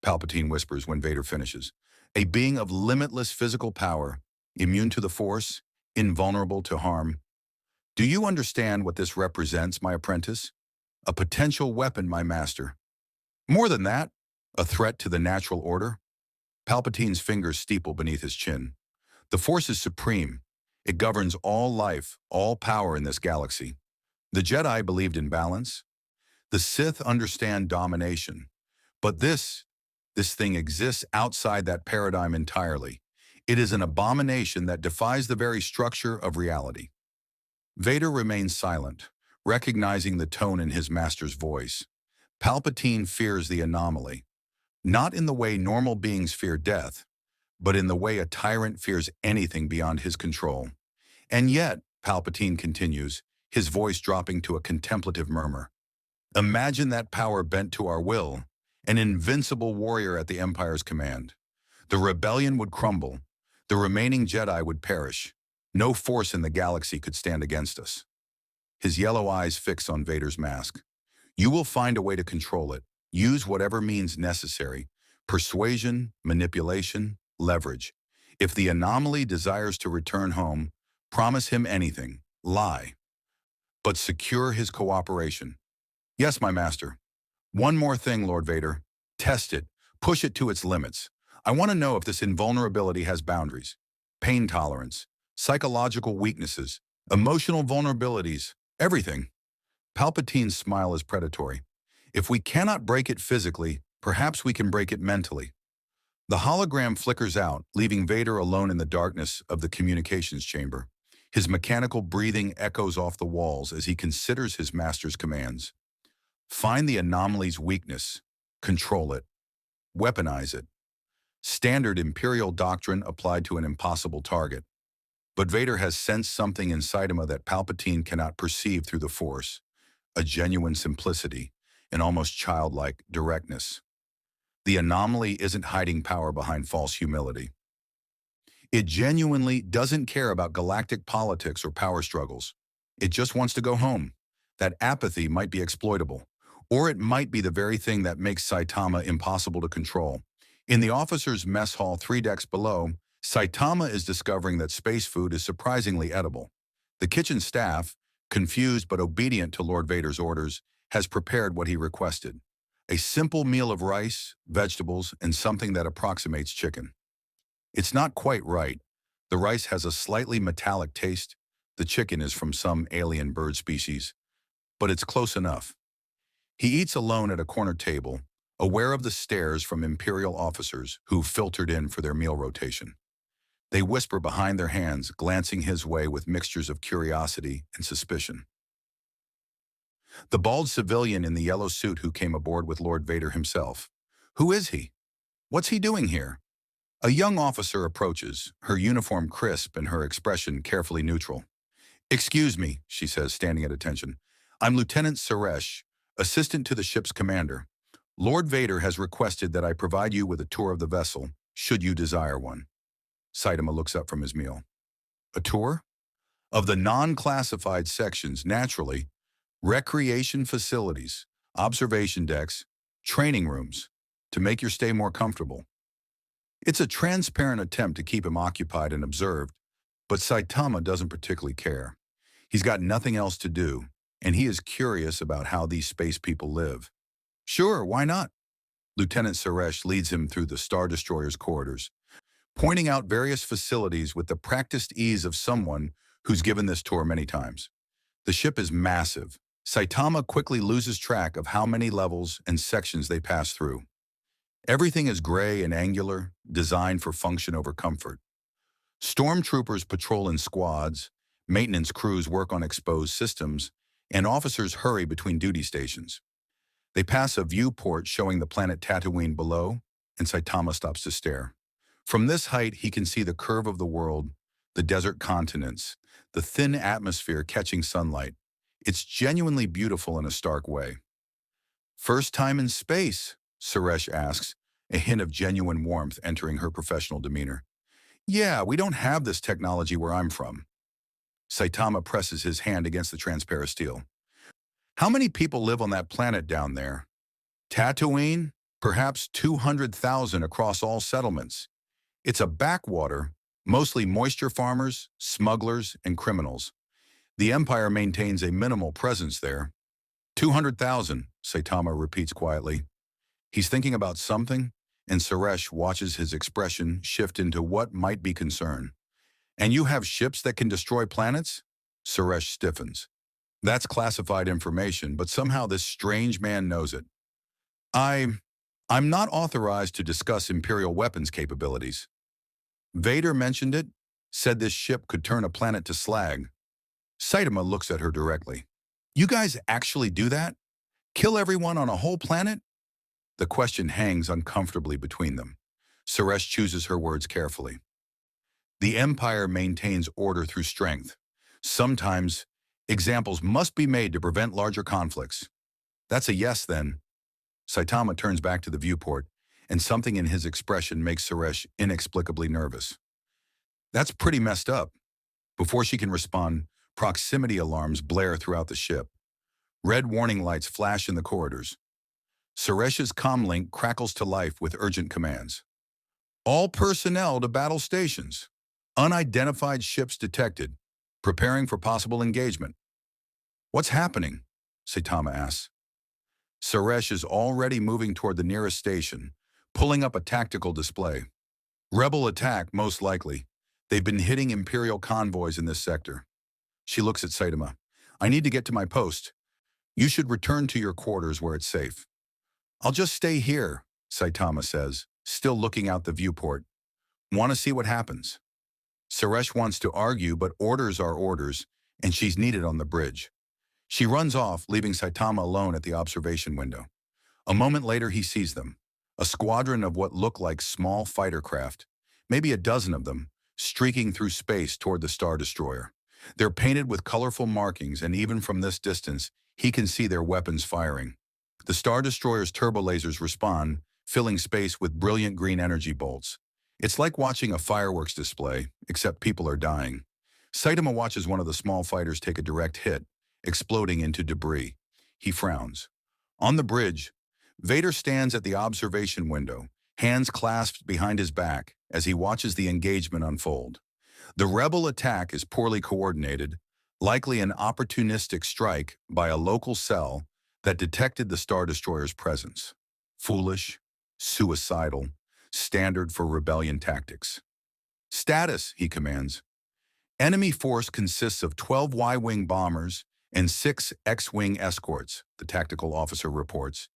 Palpatine whispers when Vader finishes. A being of limitless physical power, immune to the Force, invulnerable to harm. Do you understand what this represents, my apprentice? A potential weapon, my master. More than that, a threat to the natural order? Palpatine's fingers steeple beneath his chin. The Force is supreme. It governs all life, all power in this galaxy. The Jedi believed in balance. The Sith understand domination. But this thing exists outside that paradigm entirely. It is an abomination that defies the very structure of reality. Vader remains silent, recognizing the tone in his master's voice. Palpatine fears the anomaly, not in the way normal beings fear death, but in the way a tyrant fears anything beyond his control. And yet, Palpatine continues, his voice dropping to a contemplative murmur. Imagine that power bent to our will, an invincible warrior at the Empire's command. The rebellion would crumble. The remaining Jedi would perish. No force in the galaxy could stand against us. His yellow eyes fix on Vader's mask. You will find a way to control it. Use whatever means necessary. Persuasion, manipulation, leverage. If the anomaly desires to return home, promise him anything. Lie. But secure his cooperation. Yes, my master. One more thing, Lord Vader. Test it. Push it to its limits. I want to know if this invulnerability has boundaries. Pain tolerance, psychological weaknesses, emotional vulnerabilities, everything. Palpatine's smile is predatory. If we cannot break it physically, perhaps we can break it mentally. The hologram flickers out, leaving Vader alone in the darkness of the communications chamber. His mechanical breathing echoes off the walls as he considers his master's commands. Find the anomaly's weakness, control it, weaponize it. Standard Imperial doctrine applied to an impossible target. But Vader has sensed something in Saitama that Palpatine cannot perceive through the Force, a genuine simplicity, an almost childlike directness. The anomaly isn't hiding power behind false humility. It genuinely doesn't care about galactic politics or power struggles. It just wants to go home. That apathy might be exploitable, or it might be the very thing that makes Saitama impossible to control. In the officers' mess hall 3 decks below, Saitama is discovering that space food is surprisingly edible. The kitchen staff, confused but obedient to Lord Vader's orders, has prepared what he requested: a simple meal of rice, vegetables, and something that approximates chicken. It's not quite right. The rice has a slightly metallic taste. The chicken is from some alien bird species. But it's close enough. He eats alone at a corner table, aware of the stares from Imperial officers who filtered in for their meal rotation. They whisper behind their hands, glancing his way with mixtures of curiosity and suspicion. The bald civilian in the yellow suit who came aboard with Lord Vader himself. Who is he? What's he doing here? A young officer approaches, her uniform crisp and her expression carefully neutral. Excuse me, she says, standing at attention. I'm Lieutenant Suresh, assistant to the ship's commander. Lord Vader has requested that I provide you with a tour of the vessel, should you desire one. Saitama looks up from his meal. A tour? Of the non-classified sections, naturally. Recreation facilities, observation decks, training rooms, to make your stay more comfortable. It's a transparent attempt to keep him occupied and observed, but Saitama doesn't particularly care. He's got nothing else to do, and he is curious about how these space people live. Sure, why not? Lieutenant Suresh leads him through the Star Destroyer's corridors, pointing out various facilities with the practiced ease of someone who's given this tour many times. The ship is massive. Saitama quickly loses track of how many levels and sections they pass through. Everything is gray and angular, designed for function over comfort. Stormtroopers patrol in squads, maintenance crews work on exposed systems, and officers hurry between duty stations. They pass a viewport showing the planet Tatooine below, and Saitama stops to stare. From this height, he can see the curve of the world, the desert continents, the thin atmosphere catching sunlight. It's genuinely beautiful in a stark way. First time in space? Suresh asks, a hint of genuine warmth entering her professional demeanor. Yeah, we don't have this technology where I'm from. Saitama presses his hand against the transparent steel. How many people live on that planet down there? Tatooine? Perhaps 200,000 across all settlements. It's a backwater, mostly moisture farmers, smugglers, and criminals. The Empire maintains a minimal presence there. 200,000, Saitama repeats quietly. He's thinking about something, and Suresh watches his expression shift into what might be concern. And you have ships that can destroy planets? Suresh stiffens. That's classified information, but somehow this strange man knows it. I'm not authorized to discuss Imperial weapons capabilities. Vader mentioned it, said this ship could turn a planet to slag. Saitama looks at her directly. You guys actually do that? Kill everyone on a whole planet? The question hangs uncomfortably between them. Suresh chooses her words carefully. The Empire maintains order through strength. Sometimes, examples must be made to prevent larger conflicts. That's a yes, then. Saitama turns back to the viewport, and something in his expression makes Suresh inexplicably nervous. That's pretty messed up. Before she can respond, proximity alarms blare throughout the ship. Red warning lights flash in the corridors. Suresh's comlink crackles to life with urgent commands. All personnel to battle stations. Unidentified ships detected. Preparing for possible engagement. What's happening? Saitama asks. Suresh is already moving toward the nearest station, pulling up a tactical display. Rebel attack, most likely. They've been hitting Imperial convoys in this sector. She looks at Saitama. I need to get to my post. You should return to your quarters where it's safe. I'll just stay here, Saitama says, still looking out the viewport. Want to see what happens. Suresh wants to argue, but orders are orders, and she's needed on the bridge. She runs off, leaving Saitama alone at the observation window. A moment later, he sees them. A squadron of what look like small fighter craft, maybe a dozen of them, streaking through space toward the Star Destroyer. They're painted with colorful markings, and even from this distance, he can see their weapons firing. The Star Destroyer's turbolasers respond, filling space with brilliant green energy bolts. It's like watching a fireworks display, except people are dying. Saitama watches one of the small fighters take a direct hit, exploding into debris. He frowns. On the bridge, Vader stands at the observation window, hands clasped behind his back as he watches the engagement unfold. The rebel attack is poorly coordinated, likely an opportunistic strike by a local cell that detected the Star Destroyer's presence. Foolish, suicidal, standard for rebellion tactics. Status, he commands. Enemy force consists of 12 Y-wing bombers and 6 X-wing escorts, the tactical officer reports.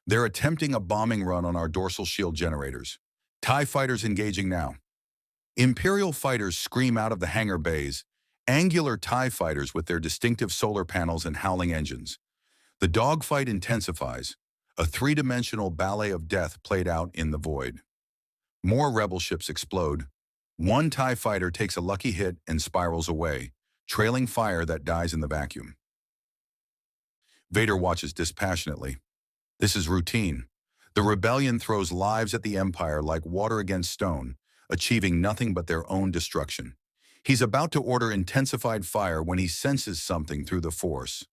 They're attempting a bombing run on our dorsal shield generators. TIE fighters engaging now. Imperial fighters scream out of the hangar bays, angular TIE fighters with their distinctive solar panels and howling engines. The dogfight intensifies, a three-dimensional ballet of death played out in the void. More rebel ships explode. One TIE fighter takes a lucky hit and spirals away, trailing fire that dies in the vacuum. Vader watches dispassionately. This is routine. The rebellion throws lives at the Empire like water against stone, achieving nothing but their own destruction. He's about to order intensified fire when he senses something through the Force.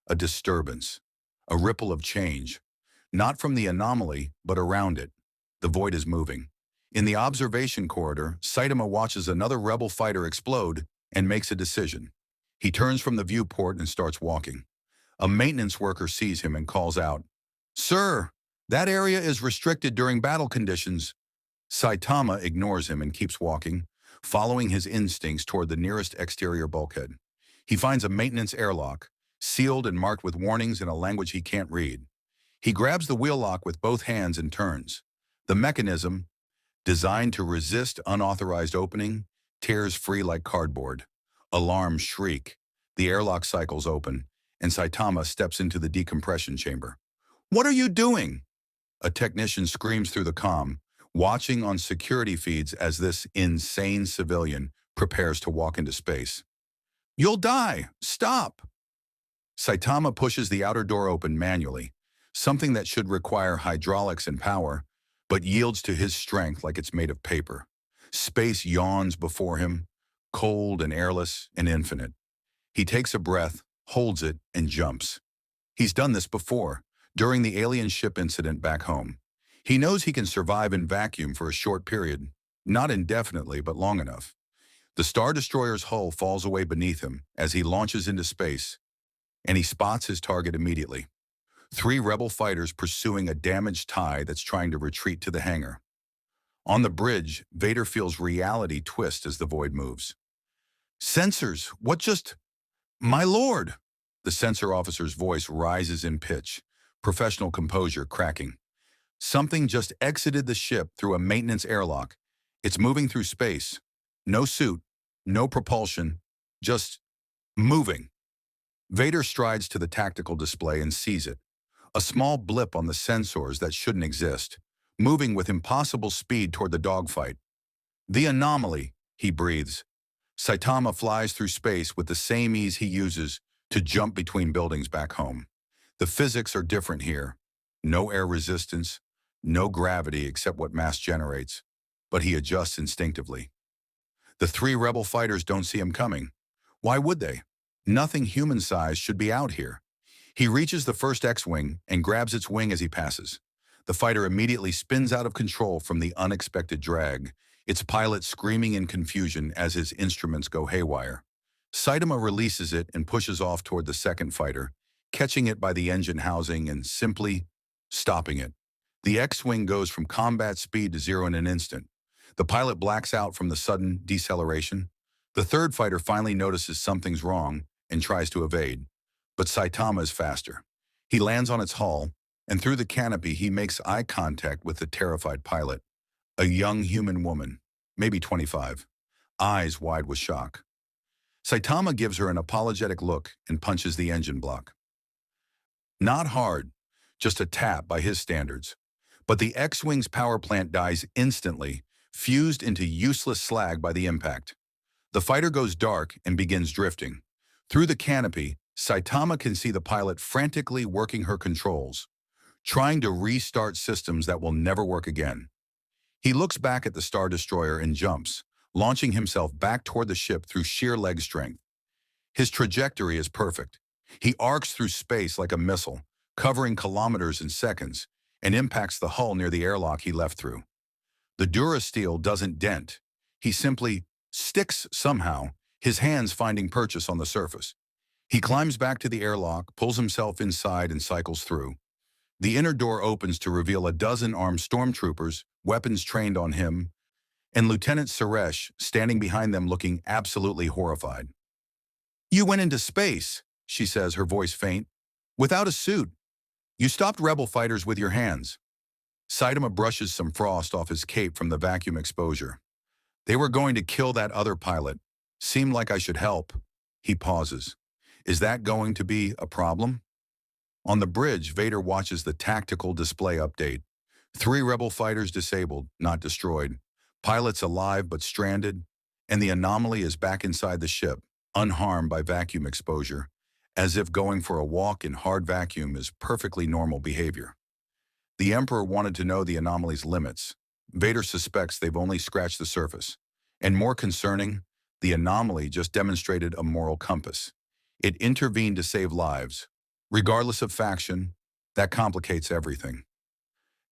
A disturbance. A ripple of change. Not from the anomaly, but around it. The void is moving. In the observation corridor, Saitama watches another rebel fighter explode and makes a decision. He turns from the viewport and starts walking. A maintenance worker sees him and calls out, Sir, that area is restricted during battle conditions. Saitama ignores him and keeps walking, following his instincts toward the nearest exterior bulkhead. He finds a maintenance airlock, sealed and marked with warnings in a language he can't read. He grabs the wheel lock with both hands and turns. The mechanism, designed to resist unauthorized opening, tears free like cardboard. Alarms shriek. The airlock cycles open, and Saitama steps into the decompression chamber. "What are you doing?" A technician screams through the comm, watching on security feeds as this insane civilian prepares to walk into space. "You'll die! Stop!" Saitama pushes the outer door open manually, something that should require hydraulics and power, but yields to his strength like it's made of paper. Space yawns before him, cold and airless and infinite. He takes a breath, holds it, and jumps. He's done this before, during the alien ship incident back home. He knows he can survive in vacuum for a short period, not indefinitely, but long enough. The Star Destroyer's hull falls away beneath him as he launches into space, and he spots his target immediately. 3 rebel fighters pursuing a damaged TIE that's trying to retreat to the hangar. On the bridge, Vader feels reality twist as the void moves. "Sensors, what just... My lord!" The sensor officer's voice rises in pitch, professional composure cracking. "Something just exited the ship through a maintenance airlock. It's moving through space. No suit, no propulsion, just moving." Vader strides to the tactical display and sees it. A small blip on the sensors that shouldn't exist, moving with impossible speed toward the dogfight. "The anomaly," he breathes. Saitama flies through space with the same ease he uses to jump between buildings back home. The physics are different here. No air resistance, no gravity except what mass generates, but he adjusts instinctively. The 3 rebel fighters don't see him coming. Why would they? Nothing human-sized should be out here. He reaches the first X-Wing and grabs its wing as he passes. The fighter immediately spins out of control from the unexpected drag, its pilot screaming in confusion as his instruments go haywire. Saitama releases it and pushes off toward the second fighter, catching it by the engine housing and simply stopping it. The X-Wing goes from combat speed to 0 in an instant. The pilot blacks out from the sudden deceleration. The third fighter finally notices something's wrong and tries to evade. But Saitama is faster. He lands on its hull, and through the canopy he makes eye contact with the terrified pilot, a young human woman, maybe 25, eyes wide with shock. Saitama gives her an apologetic look and punches the engine block. Not hard, just a tap by his standards. But the X-Wing's power plant dies instantly, fused into useless slag by the impact. The fighter goes dark and begins drifting. Through the canopy, Saitama can see the pilot frantically working her controls, trying to restart systems that will never work again. He looks back at the Star Destroyer and jumps, launching himself back toward the ship through sheer leg strength. His trajectory is perfect. He arcs through space like a missile, covering kilometers in seconds, and impacts the hull near the airlock he left through. The Durasteel doesn't dent. He simply sticks somehow, his hands finding purchase on the surface. He climbs back to the airlock, pulls himself inside, and cycles through. The inner door opens to reveal a dozen armed stormtroopers, weapons trained on him, and Lieutenant Suresh standing behind them looking absolutely horrified. "You went into space," she says, her voice faint, "without a suit. You stopped rebel fighters with your hands." Saitama brushes some frost off his cape from the vacuum exposure. "They were going to kill that other pilot. Seemed like I should help." He pauses. "Is that going to be a problem?" On the bridge, Vader watches the tactical display update. 3 rebel fighters disabled, not destroyed. Pilots alive but stranded. And the anomaly is back inside the ship, unharmed by vacuum exposure, as if going for a walk in hard vacuum is perfectly normal behavior. The Emperor wanted to know the anomaly's limits. Vader suspects they've only scratched the surface. And more concerning, the anomaly just demonstrated a moral compass. It intervened to save lives. Regardless of faction, that complicates everything.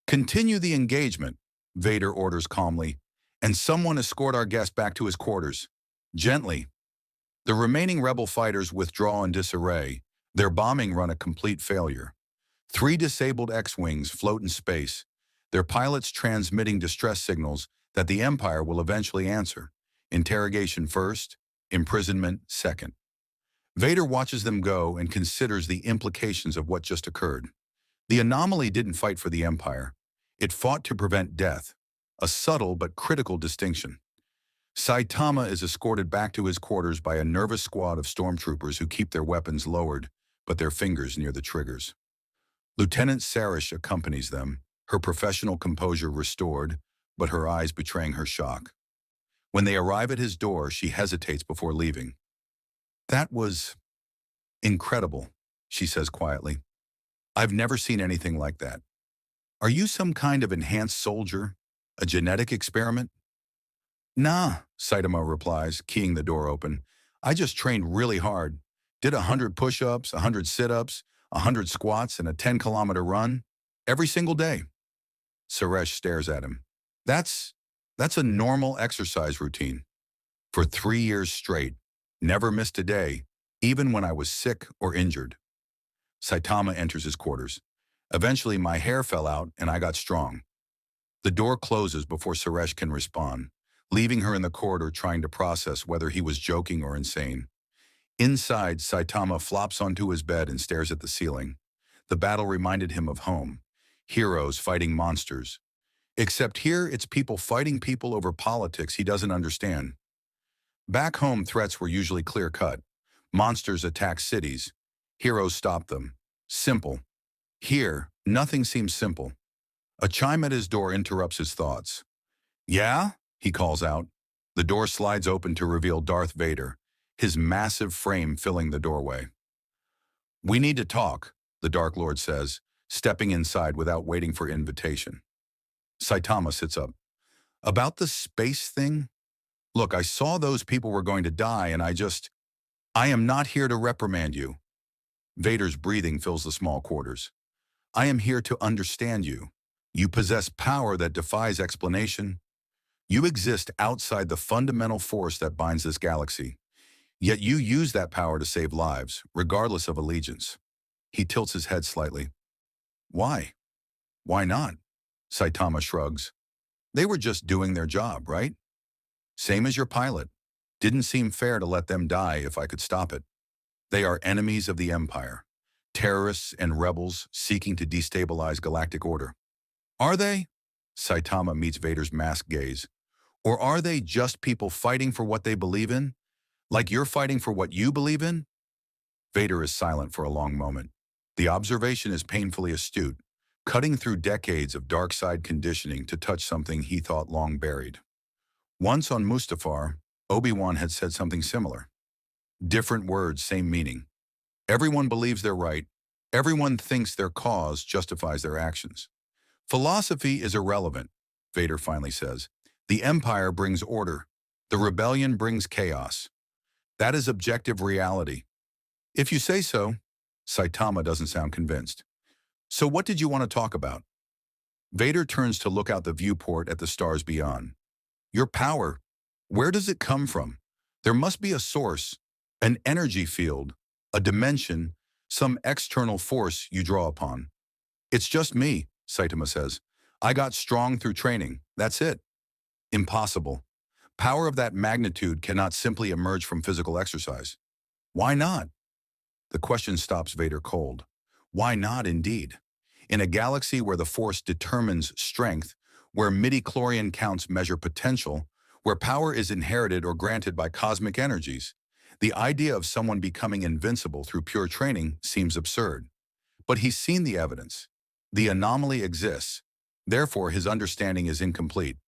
"Continue the engagement," Vader orders calmly, "and someone escort our guest back to his quarters. Gently." The remaining rebel fighters withdraw in disarray, their bombing run a complete failure. 3 disabled X-wings float in space, their pilots transmitting distress signals that the Empire will eventually answer. Interrogation first, imprisonment second. Vader watches them go and considers the implications of what just occurred. The anomaly didn't fight for the Empire. It fought to prevent death, a subtle but critical distinction. Saitama is escorted back to his quarters by a nervous squad of stormtroopers who keep their weapons lowered, but their fingers near the triggers. Lieutenant Sarish accompanies them, her professional composure restored, but her eyes betraying her shock. When they arrive at his door, she hesitates before leaving. "That was incredible," she says quietly. "I've never seen anything like that. Are you some kind of enhanced soldier? A genetic experiment?" "Nah," Saitama replies, keying the door open. "I just trained really hard. Did 100 push-ups, 100 sit-ups, 100 squats, and a 10-kilometer run. Every single day." Suresh stares at him. That's a normal exercise routine. For 3 years straight. Never missed a day, even when I was sick or injured. Saitama enters his quarters. "Eventually, my hair fell out and I got strong." The door closes before Suresh can respond, leaving her in the corridor trying to process whether he was joking or insane. Inside, Saitama flops onto his bed and stares at the ceiling. The battle reminded him of home. Heroes fighting monsters. Except here, it's people fighting people over politics he doesn't understand. Back home, threats were usually clear-cut. Monsters attack cities. Heroes stop them. Simple. Here, nothing seems simple. A chime at his door interrupts his thoughts. "Yeah?" he calls out. The door slides open to reveal Darth Vader, his massive frame filling the doorway. "We need to talk," the Dark Lord says, stepping inside without waiting for invitation. Saitama sits up. "About the space thing? Look, I saw those people were going to die and I am not here to reprimand you." Vader's breathing fills the small quarters. "I am here to understand you. You possess power that defies explanation. You exist outside the fundamental force that binds this galaxy. Yet you use that power to save lives, regardless of allegiance." He tilts his head slightly. "Why? Why not?" Saitama shrugs. "They were just doing their job, right? Same as your pilot. Didn't seem fair to let them die if I could stop it. They are enemies of the Empire, terrorists and rebels seeking to destabilize galactic order." "Are they?" Saitama meets Vader's masked gaze. "Or are they just people fighting for what they believe in? Like you're fighting for what you believe in?" Vader is silent for a long moment. The observation is painfully astute, cutting through decades of dark side conditioning to touch something he thought long buried. Once on Mustafar, Obi-Wan had said something similar. Different words, same meaning. Everyone believes they're right. Everyone thinks their cause justifies their actions. "Philosophy is irrelevant," Vader finally says. "The Empire brings order. The rebellion brings chaos. That is objective reality." "If you say so." Saitama doesn't sound convinced. "So what did you want to talk about?" Vader turns to look out the viewport at the stars beyond. "Your power, where does it come from? There must be a source, an energy field, a dimension, some external force you draw upon." "It's just me," Saitama says. "I got strong through training. That's it." "Impossible. Power of that magnitude cannot simply emerge from physical exercise." "Why not?" The question stops Vader cold. Why not, indeed? In a galaxy where the Force determines strength, where midi-chlorian counts measure potential, where power is inherited or granted by cosmic energies, the idea of someone becoming invincible through pure training seems absurd. But he's seen the evidence. The anomaly exists. Therefore, his understanding is incomplete.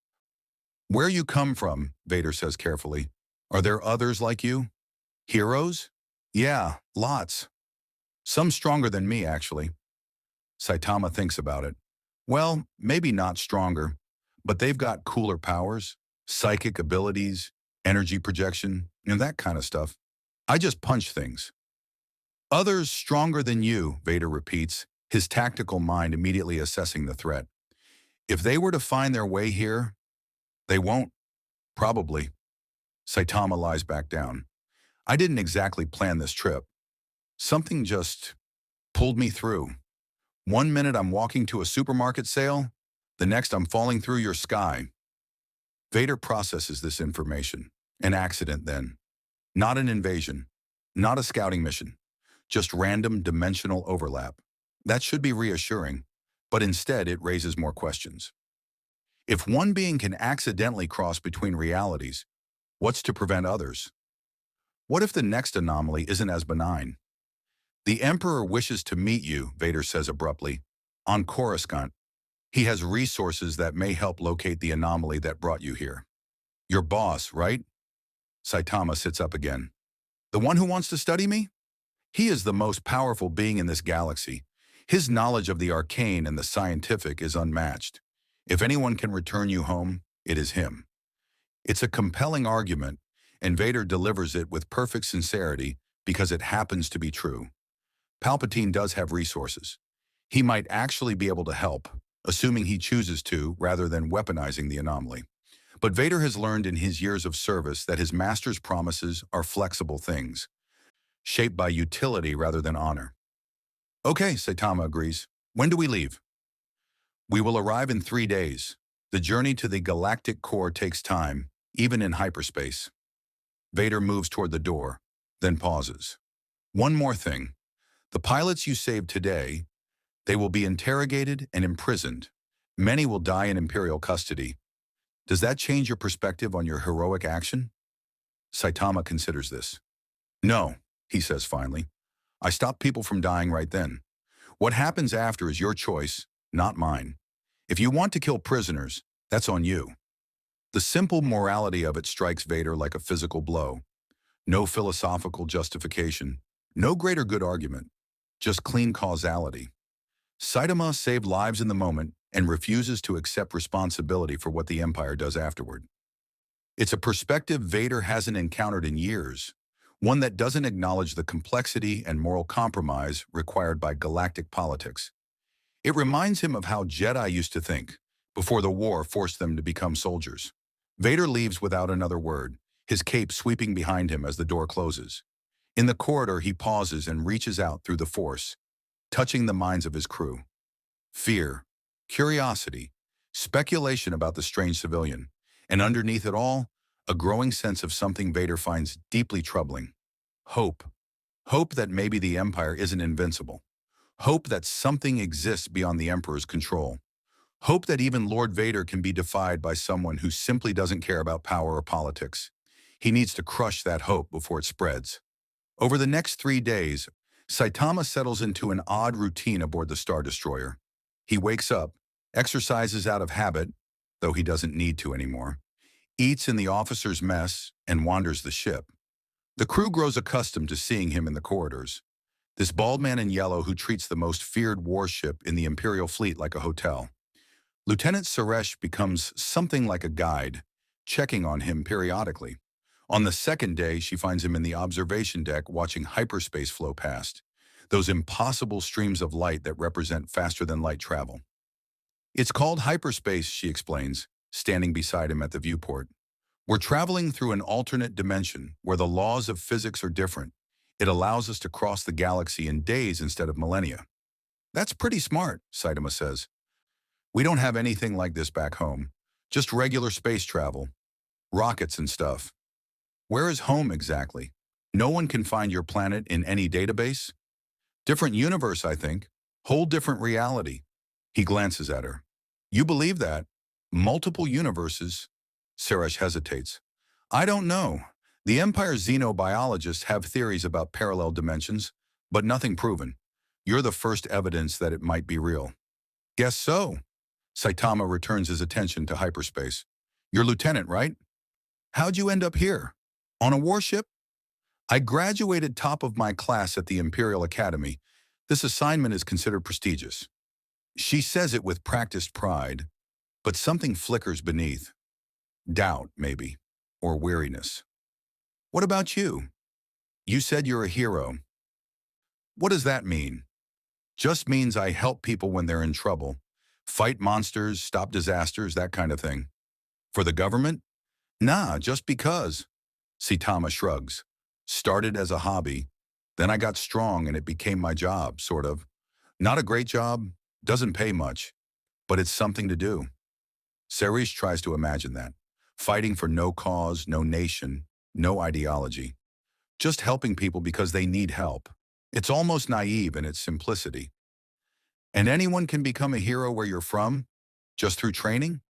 "Where you come from," Vader says carefully, "are there others like you? Heroes?" "Yeah, lots. Some stronger than me, actually." Saitama thinks about it. "Well, maybe not stronger, but they've got cooler powers, psychic abilities, energy projection, that kind of stuff. I just punch things." "Others stronger than you," Vader repeats, his tactical mind immediately assessing the threat. "If they were to find their way here, they won't. Probably." Saitama lies back down. "I didn't exactly plan this trip. Something just pulled me through. One minute I'm walking to a supermarket sale, the next I'm falling through your sky. Vader processes this information. An accident then. Not an invasion. Not a scouting mission. Just random dimensional overlap. That should be reassuring, but instead it raises more questions. If one being can accidentally cross between realities, what's to prevent others? What if the next anomaly isn't as benign? The Emperor wishes to meet you, Vader says abruptly. On Coruscant, he has resources that may help locate the anomaly that brought you here. Your boss, right? Saitama sits up again. The one who wants to study me? He is the most powerful being in this galaxy. His knowledge of the arcane and the scientific is unmatched. If anyone can return you home, it is him. It's a compelling argument, and Vader delivers it with perfect sincerity because it happens to be true. Palpatine does have resources. He might actually be able to help, assuming he chooses to rather than weaponizing the anomaly. But Vader has learned in his years of service that his master's promises are flexible things, shaped by utility rather than honor. Okay, Saitama agrees. When do we leave? We will arrive in 3 days. The journey to the galactic core takes time, even in hyperspace. Vader moves toward the door, then pauses. One more thing. The pilots you saved today, they will be interrogated and imprisoned. Many will die in Imperial custody. Does that change your perspective on your heroic action? Saitama considers this. No, he says finally. I stopped people from dying right then. What happens after is your choice, not mine. If you want to kill prisoners, that's on you. The simple morality of it strikes Vader like a physical blow. No philosophical justification, no greater good argument, just clean causality. Saitama saved lives in the moment and refuses to accept responsibility for what the Empire does afterward. It's a perspective Vader hasn't encountered in years, one that doesn't acknowledge the complexity and moral compromise required by galactic politics. It reminds him of how Jedi used to think, before the war forced them to become soldiers. Vader leaves without another word, his cape sweeping behind him as the door closes. In the corridor, he pauses and reaches out through the Force, touching the minds of his crew. Fear, curiosity, speculation about the strange civilian, and underneath it all, a growing sense of something Vader finds deeply troubling. Hope. Hope that maybe the Empire isn't invincible. Hope that something exists beyond the Emperor's control. Hope that even Lord Vader can be defied by someone who simply doesn't care about power or politics. He needs to crush that hope before it spreads. Over the next 3 days, Saitama settles into an odd routine aboard the Star Destroyer. He wakes up, exercises out of habit, though he doesn't need to anymore, eats in the officer's mess, and wanders the ship. The crew grows accustomed to seeing him in the corridors. This bald man in yellow who treats the most feared warship in the Imperial fleet like a hotel. Lieutenant Suresh becomes something like a guide, checking on him periodically. On the second day, she finds him in the observation deck watching hyperspace flow past, those impossible streams of light that represent faster-than-light travel. It's called hyperspace, she explains, standing beside him at the viewport. We're traveling through an alternate dimension where the laws of physics are different. It allows us to cross the galaxy in days instead of millennia. That's pretty smart, Saitama says. We don't have anything like this back home. Just regular space travel. Rockets and stuff. Where is home exactly? No one can find your planet in any database? Different universe, I think. Whole different reality. He glances at her. You believe that? Multiple universes? Suresh hesitates. I don't know. The Empire's xenobiologists have theories about parallel dimensions, but nothing proven. You're the first evidence that it might be real. Guess so. Saitama returns his attention to hyperspace. You're lieutenant, right? How'd you end up here? On a warship? I graduated top of my class at the Imperial Academy. This assignment is considered prestigious. She says it with practiced pride, but something flickers beneath. Doubt, maybe, or weariness. What about you? You said you're a hero. What does that mean? Just means I help people when they're in trouble. Fight monsters, stop disasters, that kind of thing. For the government? Nah, just because. Saitama shrugs. Started as a hobby. Then I got strong and it became my job, sort of. Not a great job, doesn't pay much, but it's something to do. Sarish tries to imagine that, fighting for no cause, no nation, no ideology, just helping people because they need help. It's almost naive in its simplicity. And anyone can become a hero where you're from, just through training?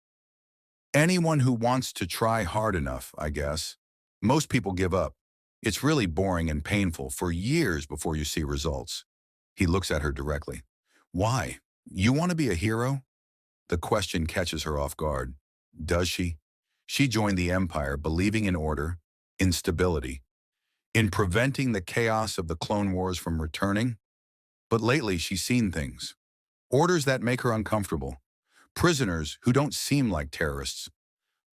Anyone who wants to try hard enough, I guess. Most people give up. It's really boring and painful for years before you see results. He looks at her directly. Why? You want to be a hero? The question catches her off guard. Does she? She joined the Empire believing in order, in stability, in preventing the chaos of the Clone Wars from returning. But lately she's seen things. Orders that make her uncomfortable. Prisoners who don't seem like terrorists.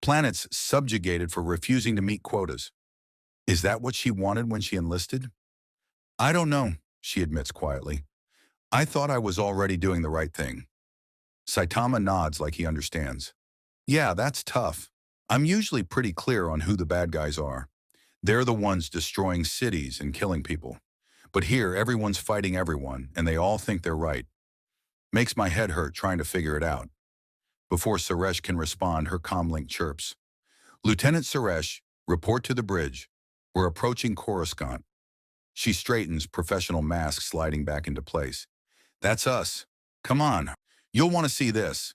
Planets subjugated for refusing to meet quotas. Is that what she wanted when she enlisted? I don't know, she admits quietly. I thought I was already doing the right thing. Saitama nods like he understands. Yeah, that's tough. I'm usually pretty clear on who the bad guys are. They're the ones destroying cities and killing people. But here, everyone's fighting everyone, and they all think they're right. Makes my head hurt trying to figure it out. Before Suresh can respond, her comlink chirps. Lieutenant Suresh, report to the bridge. We're approaching Coruscant. She straightens, professional mask sliding back into place. That's us. Come on. You'll want to see this.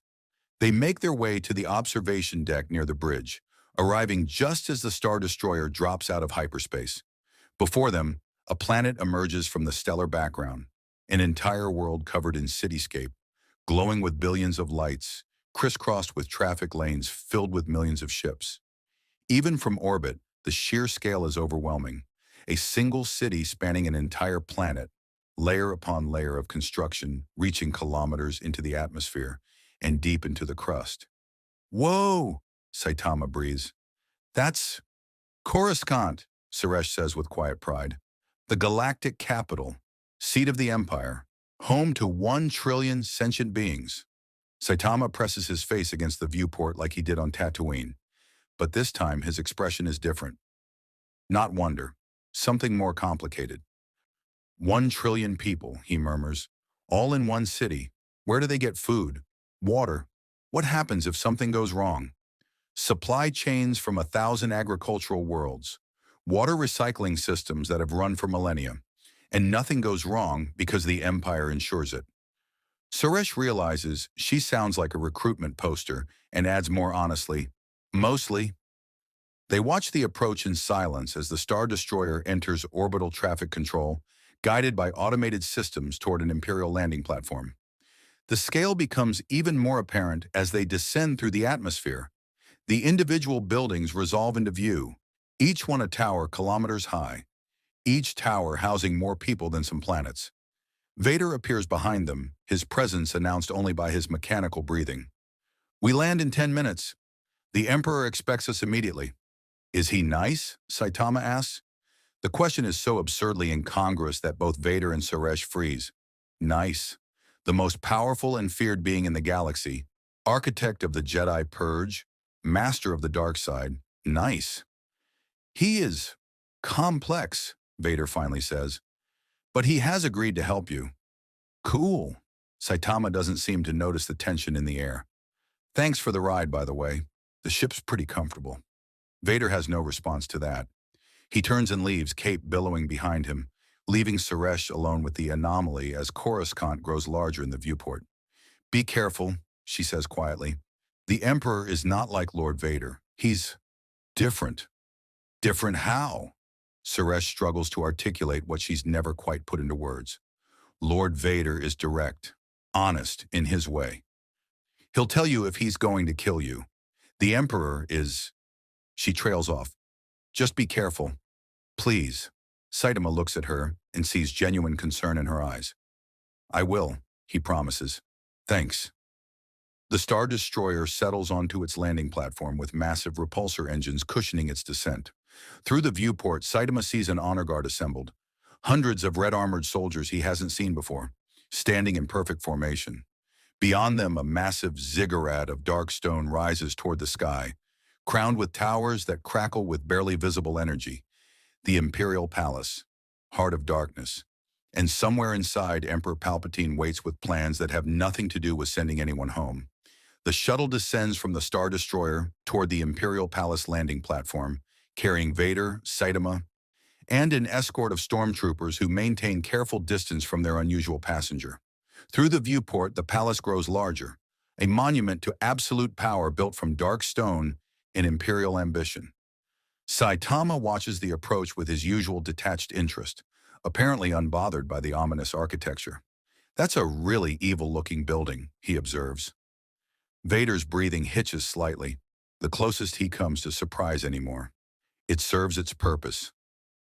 They make their way to the observation deck near the bridge, arriving just as the Star Destroyer drops out of hyperspace. Before them, a planet emerges from the stellar background, an entire world covered in cityscape, glowing with billions of lights, crisscrossed with traffic lanes filled with millions of ships. Even from orbit, the sheer scale is overwhelming. A single city spanning an entire planet, layer upon layer of construction, reaching kilometers into the atmosphere and deep into the crust. Whoa, Saitama breathes. That's Coruscant, Suresh says with quiet pride. The galactic capital, seat of the Empire, home to 1 trillion sentient beings. Saitama presses his face against the viewport like he did on Tatooine, but this time his expression is different. Not wonder, something more complicated. 1 trillion people, he murmurs, all in one city. Where do they get food? Water? What happens if something goes wrong? Supply chains from 1,000 agricultural worlds. Water recycling systems that have run for millennia. And nothing goes wrong because the Empire ensures it. Suresh realizes she sounds like a recruitment poster and adds more honestly, mostly. They watch the approach in silence as the Star Destroyer enters orbital traffic control, guided by automated systems toward an Imperial landing platform. The scale becomes even more apparent as they descend through the atmosphere. The individual buildings resolve into view, each one a tower kilometers high, each tower housing more people than some planets. Vader appears behind them, his presence announced only by his mechanical breathing. We land in 10 minutes. The Emperor expects us immediately. Is he nice? Saitama asks. The question is so absurdly incongruous that both Vader and Suresh freeze. Nice. The most powerful and feared being in the galaxy, architect of the Jedi Purge, master of the dark side. Nice. He is complex, Vader finally says. But he has agreed to help you. Cool. Saitama doesn't seem to notice the tension in the air. Thanks for the ride, by the way. The ship's pretty comfortable. Vader has no response to that. He turns and leaves, cape billowing behind him, leaving Suresh alone with the anomaly as Coruscant grows larger in the viewport. Be careful, she says quietly. The Emperor is not like Lord Vader. He's different. Different how? Suresh struggles to articulate what she's never quite put into words. Lord Vader is direct, honest in his way. He'll tell you if he's going to kill you. The Emperor is... She trails off. Just be careful. Please. Saitama looks at her and sees genuine concern in her eyes. I will, he promises. Thanks. The Star Destroyer settles onto its landing platform with massive repulsor engines cushioning its descent. Through the viewport, Saitama sees an honor guard assembled. Hundreds of red-armored soldiers he hasn't seen before, standing in perfect formation. Beyond them, a massive ziggurat of dark stone rises toward the sky, crowned with towers that crackle with barely visible energy. The Imperial Palace, heart of darkness. And somewhere inside, Emperor Palpatine waits with plans that have nothing to do with sending anyone home. The shuttle descends from the Star Destroyer toward the Imperial Palace landing platform, carrying Vader, Saitama, and an escort of stormtroopers who maintain careful distance from their unusual passenger. Through the viewport, the palace grows larger, a monument to absolute power built from dark stone and imperial ambition. Saitama watches the approach with his usual detached interest, apparently unbothered by the ominous architecture. That's a really evil-looking building, he observes. Vader's breathing hitches slightly, the closest he comes to surprise anymore. It serves its purpose,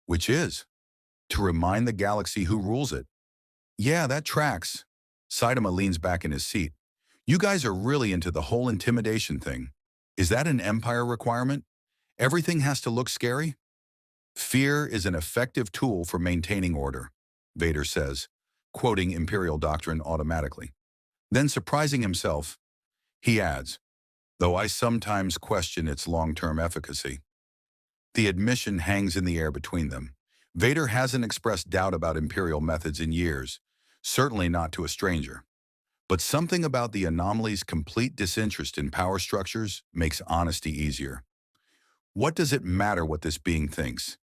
which is to remind the galaxy who rules it. Yeah, that tracks. Saitama leans back in his seat. You guys are really into the whole intimidation thing. Is that an Empire requirement? Everything has to look scary? Fear is an effective tool for maintaining order, Vader says, quoting Imperial doctrine automatically. Then, surprising himself, he adds, though I sometimes question its long-term efficacy. The admission hangs in the air between them. Vader hasn't expressed doubt about Imperial methods in years, certainly not to a stranger. But something about the anomaly's complete disinterest in power structures makes honesty easier. What does it matter what this being thinks?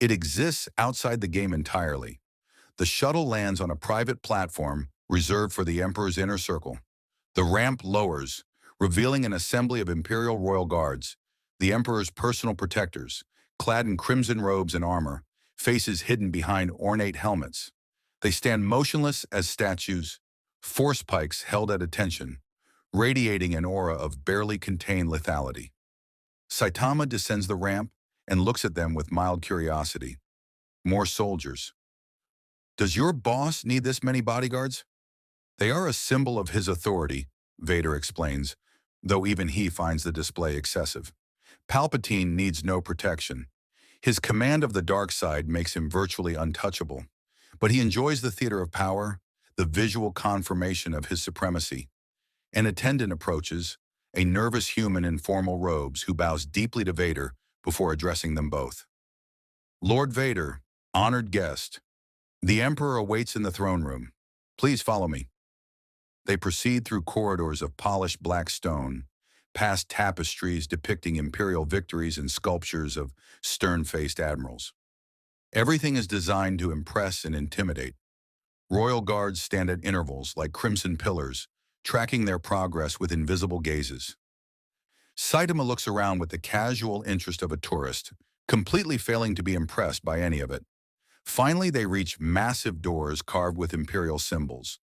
It exists outside the game entirely. The shuttle lands on a private platform reserved for the Emperor's inner circle. The ramp lowers, revealing an assembly of Imperial Royal Guards, the Emperor's personal protectors, clad in crimson robes and armor, faces hidden behind ornate helmets. They stand motionless as statues, force pikes held at attention, radiating an aura of barely contained lethality. Saitama descends the ramp and looks at them with mild curiosity. More soldiers. Does your boss need this many bodyguards? They are a symbol of his authority, Vader explains, though even he finds the display excessive. Palpatine needs no protection. His command of the dark side makes him virtually untouchable, but he enjoys the theater of power, the visual confirmation of his supremacy. An attendant approaches, a nervous human in formal robes who bows deeply to Vader before addressing them both. Lord Vader, honored guest, the Emperor awaits in the throne room. Please follow me. They proceed through corridors of polished black stone, past tapestries depicting imperial victories and sculptures of stern-faced admirals. Everything is designed to impress and intimidate. Royal guards stand at intervals like crimson pillars, tracking their progress with invisible gazes. Saitama looks around with the casual interest of a tourist, completely failing to be impressed by any of it. Finally, they reach massive doors carved with imperial symbols.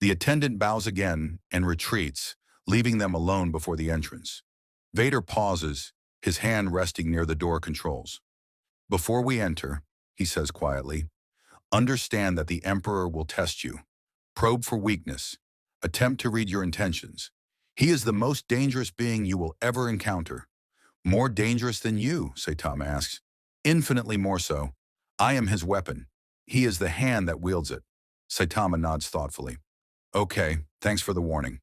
The attendant bows again and retreats, leaving them alone before the entrance. Vader pauses, his hand resting near the door controls. Before we enter, he says quietly, understand that the Emperor will test you, probe for weakness, attempt to read your intentions. He is the most dangerous being you will ever encounter. More dangerous than you, Saitama asks. Infinitely more so. I am his weapon. He is the hand that wields it. Saitama nods thoughtfully. Okay, thanks for the warning.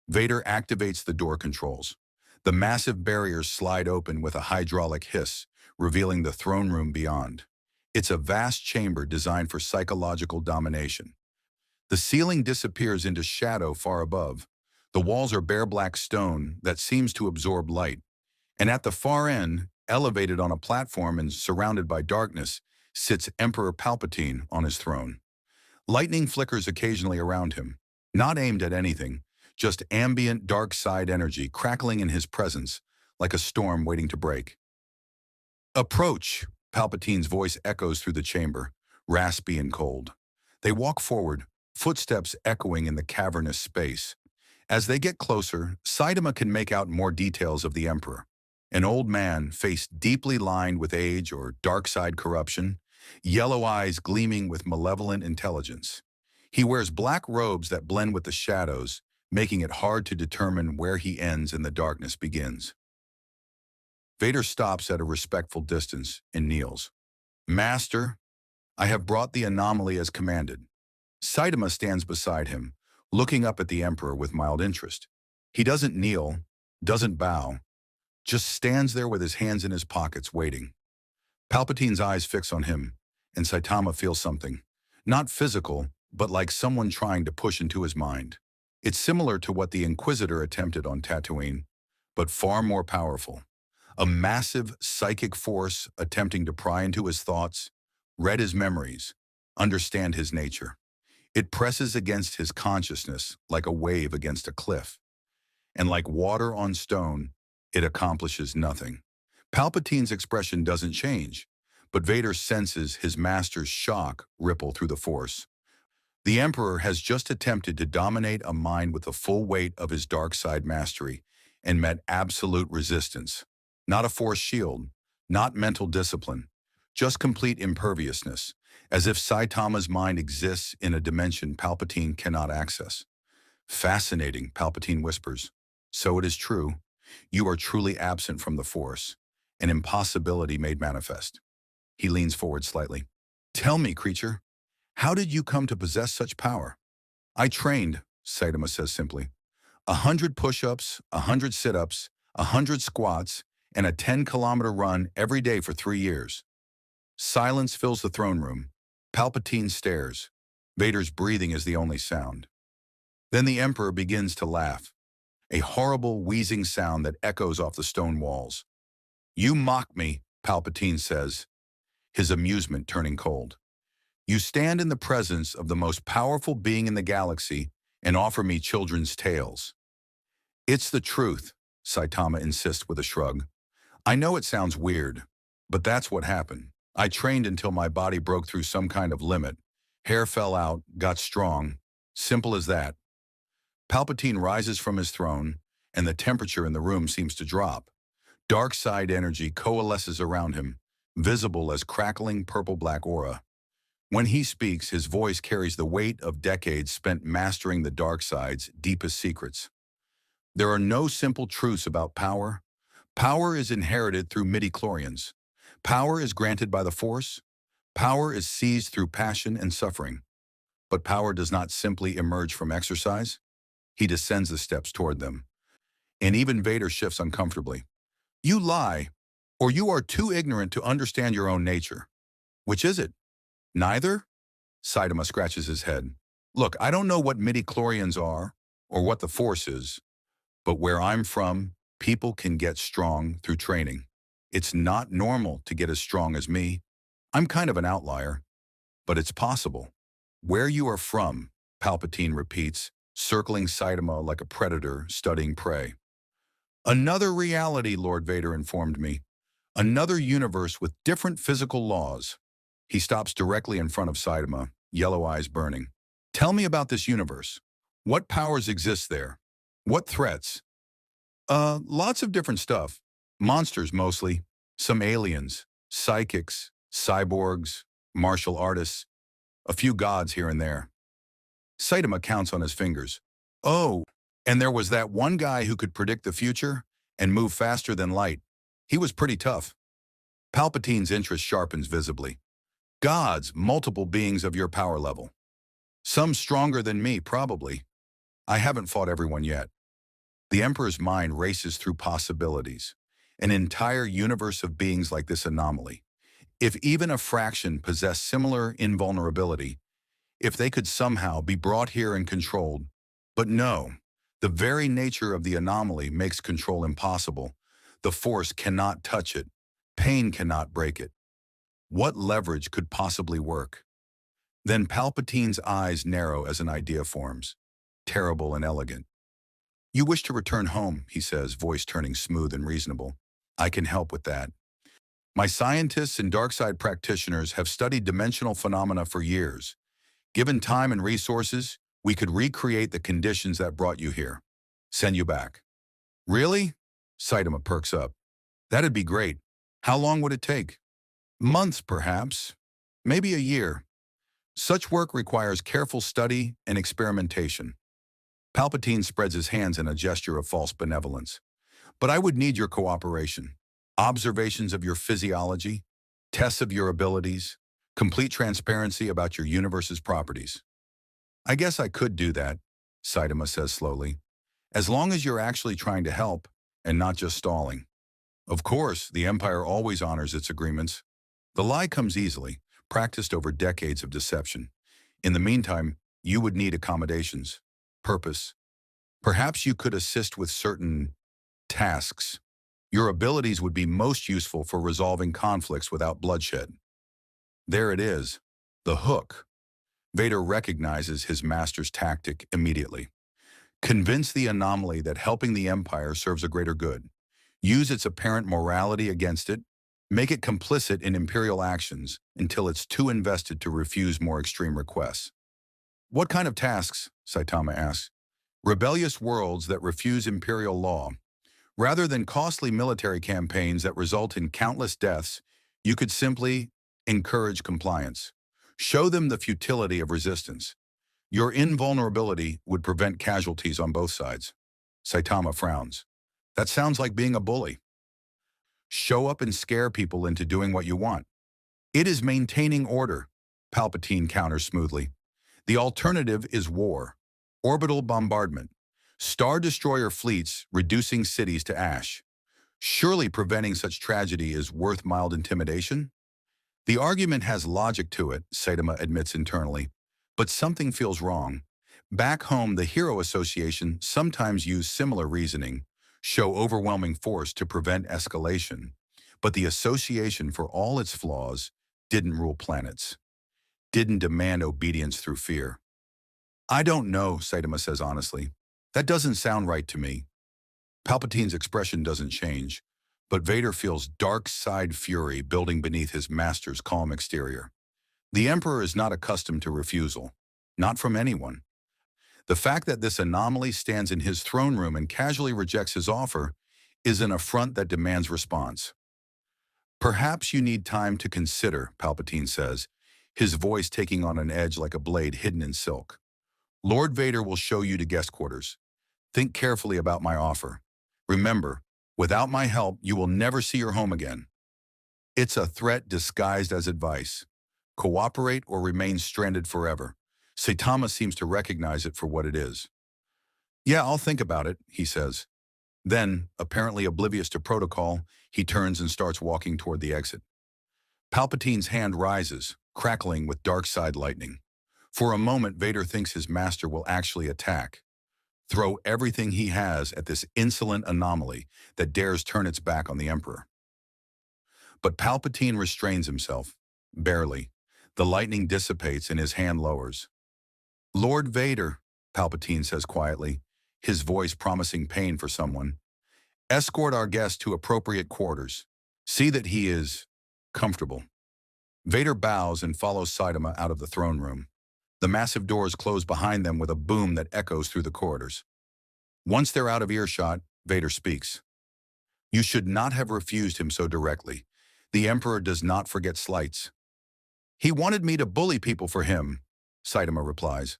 Vader activates the door controls. The massive barriers slide open with a hydraulic hiss, revealing the throne room beyond. It's a vast chamber designed for psychological domination. The ceiling disappears into shadow far above. The walls are bare black stone that seems to absorb light. And at the far end, elevated on a platform and surrounded by darkness, sits Emperor Palpatine on his throne. Lightning flickers occasionally around him, not aimed at anything, just ambient dark side energy crackling in his presence like a storm waiting to break. Approach, Palpatine's voice echoes through the chamber, raspy and cold. They walk forward, footsteps echoing in the cavernous space. As they get closer, Saitama can make out more details of the Emperor. An old man, face deeply lined with age or dark side corruption, yellow eyes gleaming with malevolent intelligence. He wears black robes that blend with the shadows, making it hard to determine where he ends and the darkness begins. Vader stops at a respectful distance and kneels. Master, I have brought the anomaly as commanded. Saitama stands beside him, looking up at the Emperor with mild interest. He doesn't kneel, doesn't bow, just stands there with his hands in his pockets waiting. Palpatine's eyes fix on him, and Saitama feels something, Not physical, but like someone trying to push into his mind. It's similar to what the Inquisitor attempted on Tatooine, but far more powerful. A massive psychic force attempting to pry into his thoughts, read his memories, understand his nature. It presses against his consciousness like a wave against a cliff. And like water on stone, it accomplishes nothing. Palpatine's expression doesn't change, but Vader senses his master's shock ripple through the Force. The Emperor has just attempted to dominate a mind with the full weight of his dark side mastery and met absolute resistance. Not a Force shield, not mental discipline, just complete imperviousness, as if Saitama's mind exists in a dimension Palpatine cannot access. Fascinating, Palpatine whispers. So it is true. You are truly absent from the Force, an impossibility made manifest. He leans forward slightly. Tell me, creature, how did you come to possess such power? I trained, Saitama says simply. 100 push-ups, 100 sit-ups, 100 squats, and a 10-kilometer run every day for 3 years. Silence fills the throne room. Palpatine stares. Vader's breathing is the only sound. Then the Emperor begins to laugh, a horrible wheezing sound that echoes off the stone walls. You mock me, Palpatine says, his amusement turning cold. You stand in the presence of the most powerful being in the galaxy and offer me children's tales. It's the truth, Saitama insists with a shrug. I know it sounds weird, but that's what happened. I trained until my body broke through some kind of limit. Hair fell out, got strong. Simple as that. Palpatine rises from his throne, and the temperature in the room seems to drop. Dark side energy coalesces around him, visible as crackling purple-black aura. When he speaks, his voice carries the weight of decades spent mastering the dark side's deepest secrets. There are no simple truths about power. Power is inherited through midi-chlorians. Power is granted by the Force. Power is seized through passion and suffering. But power does not simply emerge from exercise. He descends the steps toward them. And even Vader shifts uncomfortably. You lie, or you are too ignorant to understand your own nature. Which is it? Neither? Saitama scratches his head. Look, I don't know what midi-chlorians are, or what the Force is, but where I'm from, people can get strong through training. It's not normal to get as strong as me. I'm kind of an outlier, but it's possible. Where you are from, Palpatine repeats, circling Saitama like a predator studying prey. Another reality, Lord Vader informed me. Another universe with different physical laws. He stops directly in front of Saitama, yellow eyes burning. Tell me about this universe. What powers exist there? What threats? Lots of different stuff. Monsters mostly. Some aliens. Psychics. Cyborgs. Martial artists. A few gods here and there. Saitama counts on his fingers. Oh, and there was that one guy who could predict the future and move faster than light. He was pretty tough. Palpatine's interest sharpens visibly. Gods, multiple beings of your power level. Some stronger than me, probably. I haven't fought everyone yet. The Emperor's mind races through possibilities. An entire universe of beings like this anomaly. If even a fraction possessed similar invulnerability, if they could somehow be brought here and controlled. But no, the very nature of the anomaly makes control impossible. The Force cannot touch it. Pain cannot break it. What leverage could possibly work? Then Palpatine's eyes narrow as an idea forms, terrible and elegant. You wish to return home, he says, voice turning smooth and reasonable. I can help with that. My scientists and dark-side practitioners have studied dimensional phenomena for years. Given time and resources, we could recreate the conditions that brought you here. Send you back. Really? Saitama perks up. That'd be great. How long would it take? Months, perhaps. Maybe a year. Such work requires careful study and experimentation. Palpatine spreads his hands in a gesture of false benevolence. But I would need your cooperation. Observations of your physiology, tests of your abilities, complete transparency about your universe's properties. I guess I could do that, Saitama says slowly, as long as you're actually trying to help and not just stalling. Of course, the Empire always honors its agreements. The lie comes easily, practiced over decades of deception. In the meantime, you would need accommodations, purpose. Perhaps you could assist with certain tasks. Your abilities would be most useful for resolving conflicts without bloodshed. There it is, the hook. Vader recognizes his master's tactic immediately. Convince the anomaly that helping the Empire serves a greater good. Use its apparent morality against it. Make it complicit in Imperial actions until it's too invested to refuse more extreme requests. What kind of tasks? Saitama asks. Rebellious worlds that refuse Imperial law. Rather than costly military campaigns that result in countless deaths, you could simply encourage compliance. Show them the futility of resistance. Your invulnerability would prevent casualties on both sides. Saitama frowns. That sounds like being a bully. Show up and scare people into doing what you want. It is maintaining order, Palpatine counters smoothly. The alternative is war, orbital bombardment, Star Destroyer fleets reducing cities to ash. Surely preventing such tragedy is worth mild intimidation? The argument has logic to it, Saitama admits internally, but something feels wrong. Back home, the Hero Association sometimes use similar reasoning, show overwhelming force to prevent escalation. But the association, for all its flaws, didn't rule planets, didn't demand obedience through fear. I don't know, Saitama says honestly. That doesn't sound right to me. Palpatine's expression doesn't change, but Vader feels dark-side fury building beneath his master's calm exterior. The Emperor is not accustomed to refusal, not from anyone. The fact that this anomaly stands in his throne room and casually rejects his offer is an affront that demands response. Perhaps you need time to consider, Palpatine says, his voice taking on an edge like a blade hidden in silk. Lord Vader will show you to guest quarters. Think carefully about my offer. Remember, without my help, you will never see your home again. It's a threat disguised as advice. Cooperate or remain stranded forever. Saitama seems to recognize it for what it is. Yeah, I'll think about it, he says. Then, apparently oblivious to protocol, he turns and starts walking toward the exit. Palpatine's hand rises, crackling with dark side lightning. For a moment, Vader thinks his master will actually attack. Throw everything he has at this insolent anomaly that dares turn its back on the Emperor. But Palpatine restrains himself, barely. The lightning dissipates and his hand lowers. Lord Vader, Palpatine says quietly, his voice promising pain for someone. Escort our guest to appropriate quarters. See that he is comfortable. Vader bows and follows Saitama out of the throne room. The massive doors close behind them with a boom that echoes through the corridors. Once they're out of earshot, Vader speaks. You should not have refused him so directly. The Emperor does not forget slights. He wanted me to bully people for him, Saitama replies.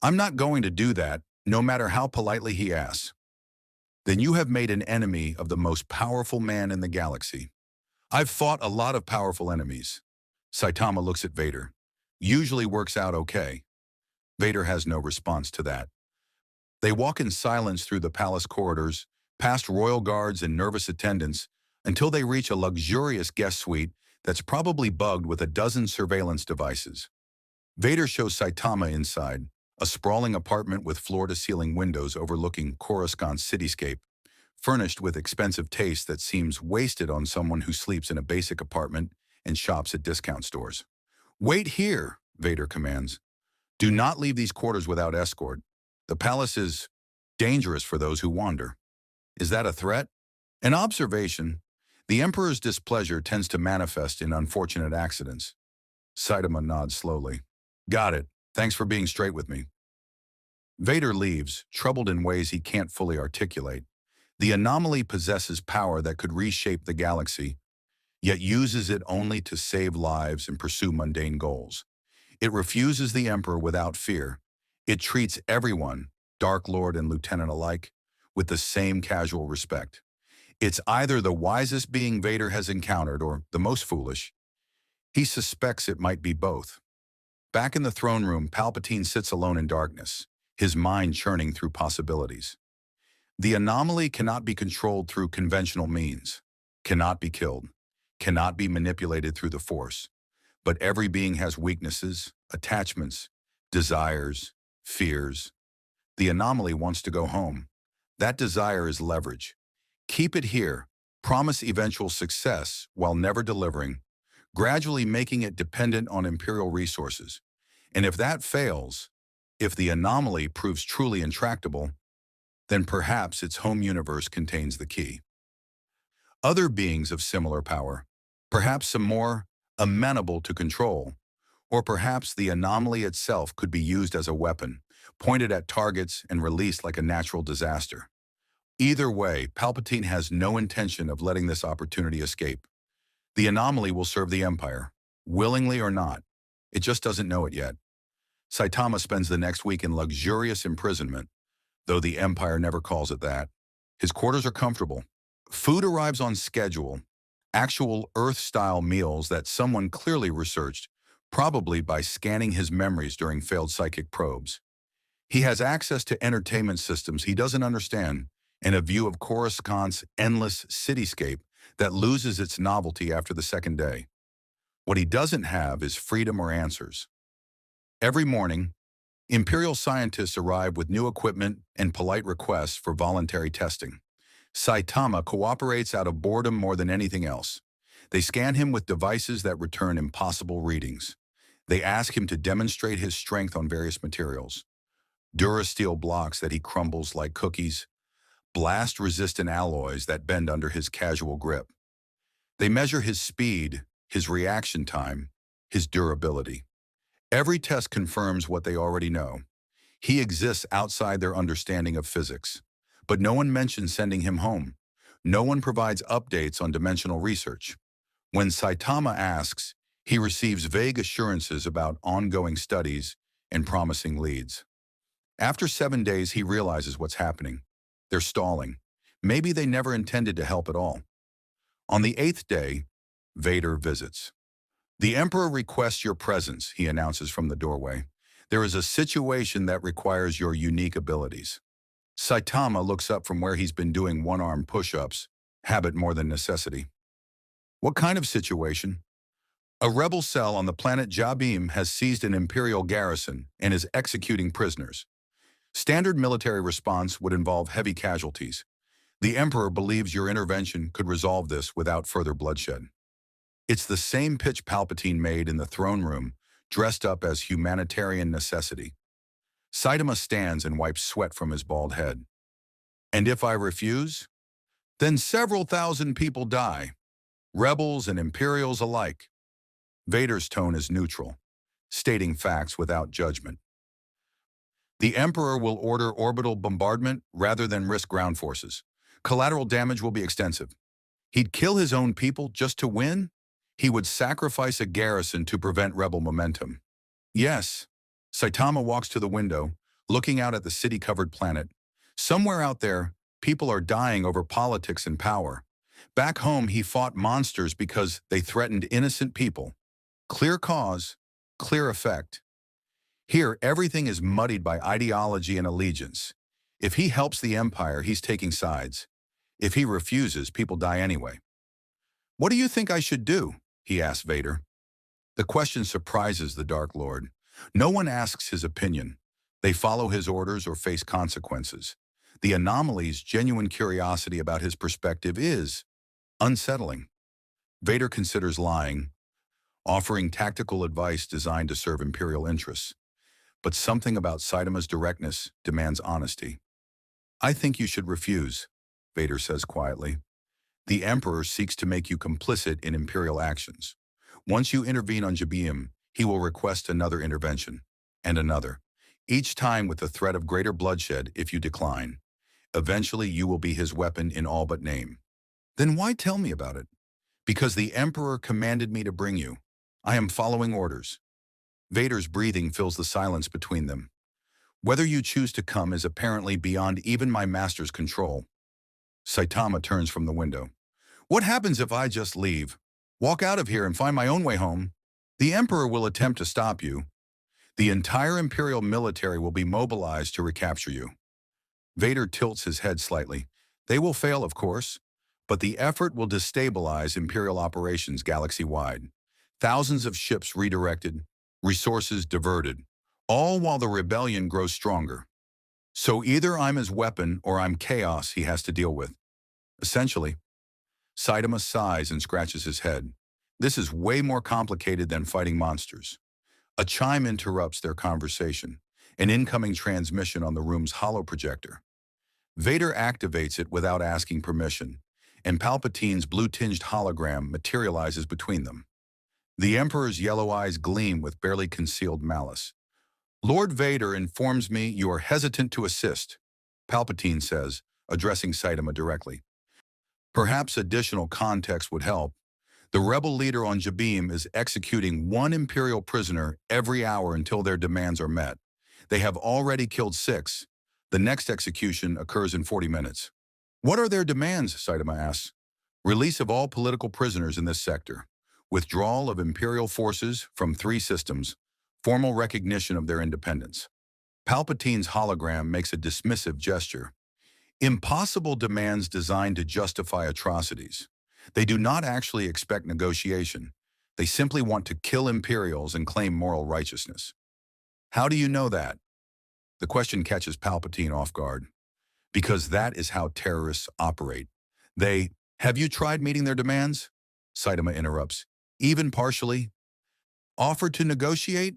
I'm not going to do that, no matter how politely he asks. Then you have made an enemy of the most powerful man in the galaxy. I've fought a lot of powerful enemies. Saitama looks at Vader. Usually works out okay. Vader has no response to that. They walk in silence through the palace corridors, past royal guards and nervous attendants, until they reach a luxurious guest suite that's probably bugged with a dozen surveillance devices. Vader shows Saitama inside, a sprawling apartment with floor-to-ceiling windows overlooking Coruscant's cityscape, furnished with expensive taste that seems wasted on someone who sleeps in a basic apartment and shops at discount stores. Wait here, Vader commands. Do not leave these quarters without escort. The palace is dangerous for those who wander. Is that a threat? An observation. The Emperor's displeasure tends to manifest in unfortunate accidents. Saitama nods slowly. Got it. Thanks for being straight with me. Vader leaves, troubled in ways he can't fully articulate. The anomaly possesses power that could reshape the galaxy, yet uses it only to save lives and pursue mundane goals. It refuses the Emperor without fear. It treats everyone, Dark Lord and Lieutenant alike, with the same casual respect. It's either the wisest being Vader has encountered or the most foolish. He suspects it might be both. Back in the throne room, Palpatine sits alone in darkness, his mind churning through possibilities. The anomaly cannot be controlled through conventional means, cannot be killed, cannot be manipulated through the Force. But every being has weaknesses, attachments, desires, fears. The anomaly wants to go home. That desire is leverage. Keep it here. Promise eventual success while never delivering, gradually making it dependent on imperial resources. And if that fails, if the anomaly proves truly intractable, then perhaps its home universe contains the key. Other beings of similar power, perhaps some more amenable to control, or perhaps the anomaly itself could be used as a weapon, pointed at targets and released like a natural disaster. Either way, Palpatine has no intention of letting this opportunity escape. The anomaly will serve the Empire, willingly or not. It just doesn't know it yet. Saitama spends the next week in luxurious imprisonment, though the Empire never calls it that. His quarters are comfortable. Food arrives on schedule, actual Earth-style meals that someone clearly researched, probably by scanning his memories during failed psychic probes. He has access to entertainment systems he doesn't understand and a view of Coruscant's endless cityscape that loses its novelty after the second day. What he doesn't have is freedom or answers. Every morning, Imperial scientists arrive with new equipment and polite requests for voluntary testing. Saitama cooperates out of boredom more than anything else. They scan him with devices that return impossible readings. They ask him to demonstrate his strength on various materials. Durasteel blocks that he crumbles like cookies, blast-resistant alloys that bend under his casual grip. They measure his speed, his reaction time, his durability. Every test confirms what they already know. He exists outside their understanding of physics. But no one mentions sending him home. No one provides updates on dimensional research. When Saitama asks, he receives vague assurances about ongoing studies and promising leads. After 7 days, he realizes what's happening. They're stalling. Maybe they never intended to help at all. On the 8th day, Vader visits. "The Emperor requests your presence," he announces from the doorway. "There is a situation that requires your unique abilities." Saitama looks up from where he's been doing one-arm push-ups, habit more than necessity. "What kind of situation?" "A rebel cell on the planet Jabim has seized an Imperial garrison and is executing prisoners. Standard military response would involve heavy casualties. The Emperor believes your intervention could resolve this without further bloodshed." It's the same pitch Palpatine made in the throne room, dressed up as humanitarian necessity. Saitama stands and wipes sweat from his bald head. "And if I refuse? Then several thousand people die, rebels and Imperials alike." Vader's tone is neutral, stating facts without judgment. "The Emperor will order orbital bombardment rather than risk ground forces. Collateral damage will be extensive. He'd kill his own people just to win? He would sacrifice a garrison to prevent rebel momentum." "Yes." Saitama walks to the window, looking out at the city-covered planet. Somewhere out there, people are dying over politics and power. Back home, he fought monsters because they threatened innocent people. Clear cause, clear effect. Here, everything is muddied by ideology and allegiance. If he helps the Empire, he's taking sides. If he refuses, people die anyway. "What do you think I should do?" he asks Vader. The question surprises the Dark Lord. No one asks his opinion. They follow his orders or face consequences. The anomaly's genuine curiosity about his perspective is unsettling. Vader considers lying, offering tactical advice designed to serve Imperial interests. But something about Saitama's directness demands honesty. "I think you should refuse," Vader says quietly. "The Emperor seeks to make you complicit in Imperial actions. Once you intervene on Jabim, he will request another intervention, and another, each time with the threat of greater bloodshed if you decline. Eventually, you will be his weapon in all but name." "Then why tell me about it?" "Because the Emperor commanded me to bring you. I am following orders." Vader's breathing fills the silence between them. "Whether you choose to come is apparently beyond even my master's control." Saitama turns from the window. "What happens if I just leave? Walk out of here and find my own way home? The Emperor will attempt to stop you. The entire Imperial military will be mobilized to recapture you." Vader tilts his head slightly. "They will fail, of course, but the effort will destabilize Imperial operations galaxy-wide. Thousands of ships redirected, resources diverted, all while the rebellion grows stronger. So either I'm his weapon or I'm chaos he has to deal with. Essentially, Saitama sighs and scratches his head. This is way more complicated than fighting monsters. A chime interrupts their conversation, an incoming transmission on the room's hollow projector. Vader activates it without asking permission, and Palpatine's blue-tinged hologram materializes between them. The Emperor's yellow eyes gleam with barely concealed malice. Lord Vader informs me you are hesitant to assist, Palpatine says, addressing Saitama directly. Perhaps additional context would help. The rebel leader on Jabim is executing one Imperial prisoner every hour until their demands are met. They have already killed 6. The next execution occurs in 40 minutes. What are their demands, Saitama asks. Release of all political prisoners in this sector, withdrawal of Imperial forces from 3 systems, formal recognition of their independence. Palpatine's hologram makes a dismissive gesture. Impossible demands designed to justify atrocities. They do not actually expect negotiation. They simply want to kill Imperials and claim moral righteousness. How do you know that? The question catches Palpatine off guard. Because that is how terrorists operate. Have you tried meeting their demands? Saitama interrupts. Even partially? Offered to negotiate?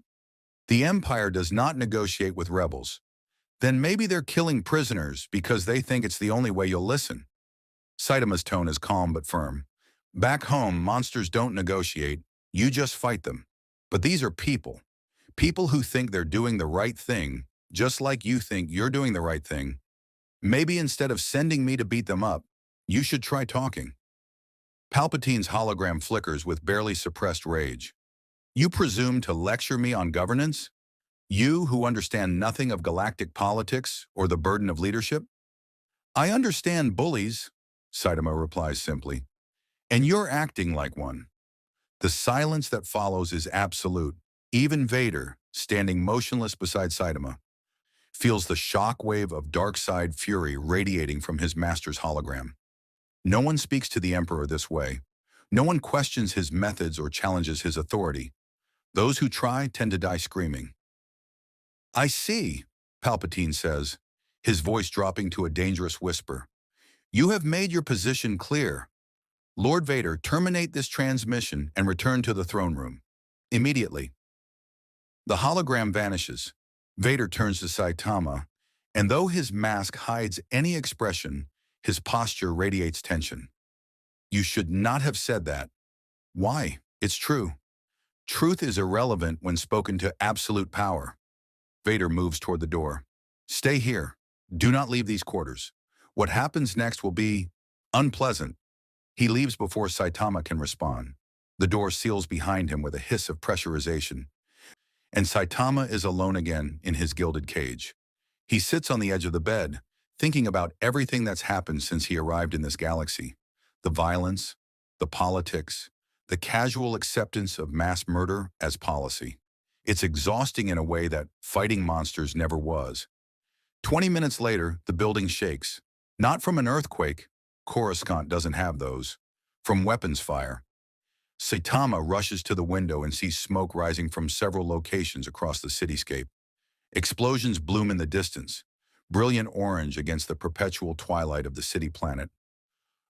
The Empire does not negotiate with rebels. Then maybe they're killing prisoners because they think it's the only way you'll listen. Saitama's tone is calm but firm. Back home, monsters don't negotiate. You just fight them. But these are people. People who think they're doing the right thing, just like you think you're doing the right thing. Maybe instead of sending me to beat them up, you should try talking. Palpatine's hologram flickers with barely suppressed rage. You presume to lecture me on governance? You who understand nothing of galactic politics or the burden of leadership? I understand bullies, Saitama replies simply, and you're acting like one. The silence that follows is absolute. Even Vader, standing motionless beside Saitama, feels the shock wave of dark side fury radiating from his master's hologram. No one speaks to the Emperor this way. No one questions his methods or challenges his authority. Those who try tend to die screaming. I see, Palpatine says, his voice dropping to a dangerous whisper. You have made your position clear. Lord Vader, terminate this transmission and return to the throne room. Immediately. The hologram vanishes. Vader turns to Saitama, and though his mask hides any expression, his posture radiates tension. You should not have said that. Why? It's true. Truth is irrelevant when spoken to absolute power. Vader moves toward the door. Stay here. Do not leave these quarters. What happens next will be unpleasant. He leaves before Saitama can respond. The door seals behind him with a hiss of pressurization. And Saitama is alone again in his gilded cage. He sits on the edge of the bed, thinking about everything that's happened since he arrived in this galaxy. The violence, the politics, the casual acceptance of mass murder as policy. It's exhausting in a way that fighting monsters never was. 20 minutes later, the building shakes. Not from an earthquake, Coruscant doesn't have those. From weapons fire. Saitama rushes to the window and sees smoke rising from several locations across the cityscape. Explosions bloom in the distance, brilliant orange against the perpetual twilight of the city planet.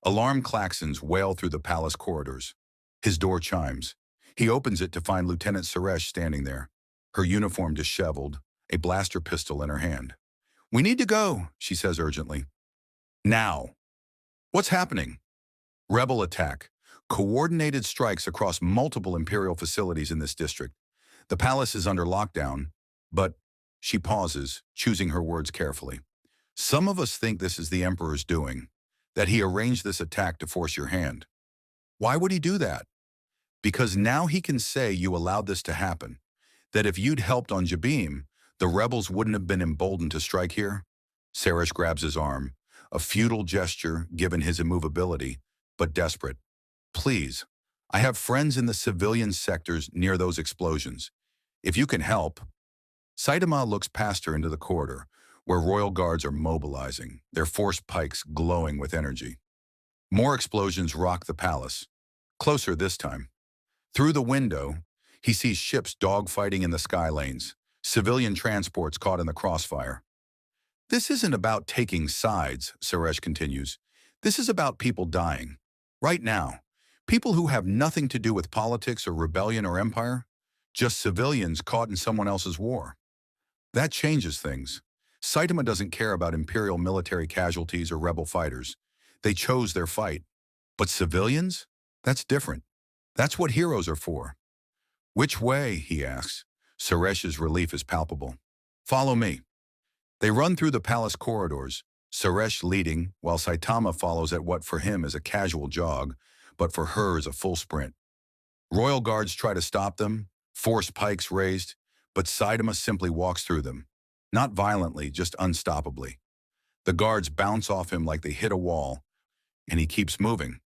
Alarm klaxons wail through the palace corridors. His door chimes. He opens it to find Lieutenant Suresh standing there, her uniform disheveled, a blaster pistol in her hand. We need to go, she says urgently. Now. What's happening? Rebel attack. Coordinated strikes across multiple Imperial facilities in this district. The palace is under lockdown, but she pauses, choosing her words carefully. Some of us think this is the Emperor's doing, that he arranged this attack to force your hand. Why would he do that? Because now he can say you allowed this to happen, that if you'd helped on Jabim, the rebels wouldn't have been emboldened to strike here. Saresh grabs his arm, a futile gesture given his immovability, but desperate. Please, I have friends in the civilian sectors near those explosions. If you can help. Saitama looks past her into the corridor, where royal guards are mobilizing, their force pikes glowing with energy. More explosions rock the palace. Closer this time. Through the window, he sees ships dogfighting in the sky lanes, Civilian transports caught in the crossfire. This isn't about taking sides, Suresh continues. This is about people dying. Right now. People who have nothing to do with politics or rebellion or empire. Just civilians caught in someone else's war. That changes things. Saitama doesn't care about imperial military casualties or rebel fighters. They chose their fight. But civilians? That's different. That's what heroes are for. Which way, he asks. Suresh's relief is palpable. Follow me. They run through the palace corridors, Suresh leading, while Saitama follows at what for him is a casual jog, but for her is a full sprint. Royal guards try to stop them, force pikes raised, but Saitama simply walks through them. Not violently, just unstoppably. The guards bounce off him like they hit a wall, and he keeps moving.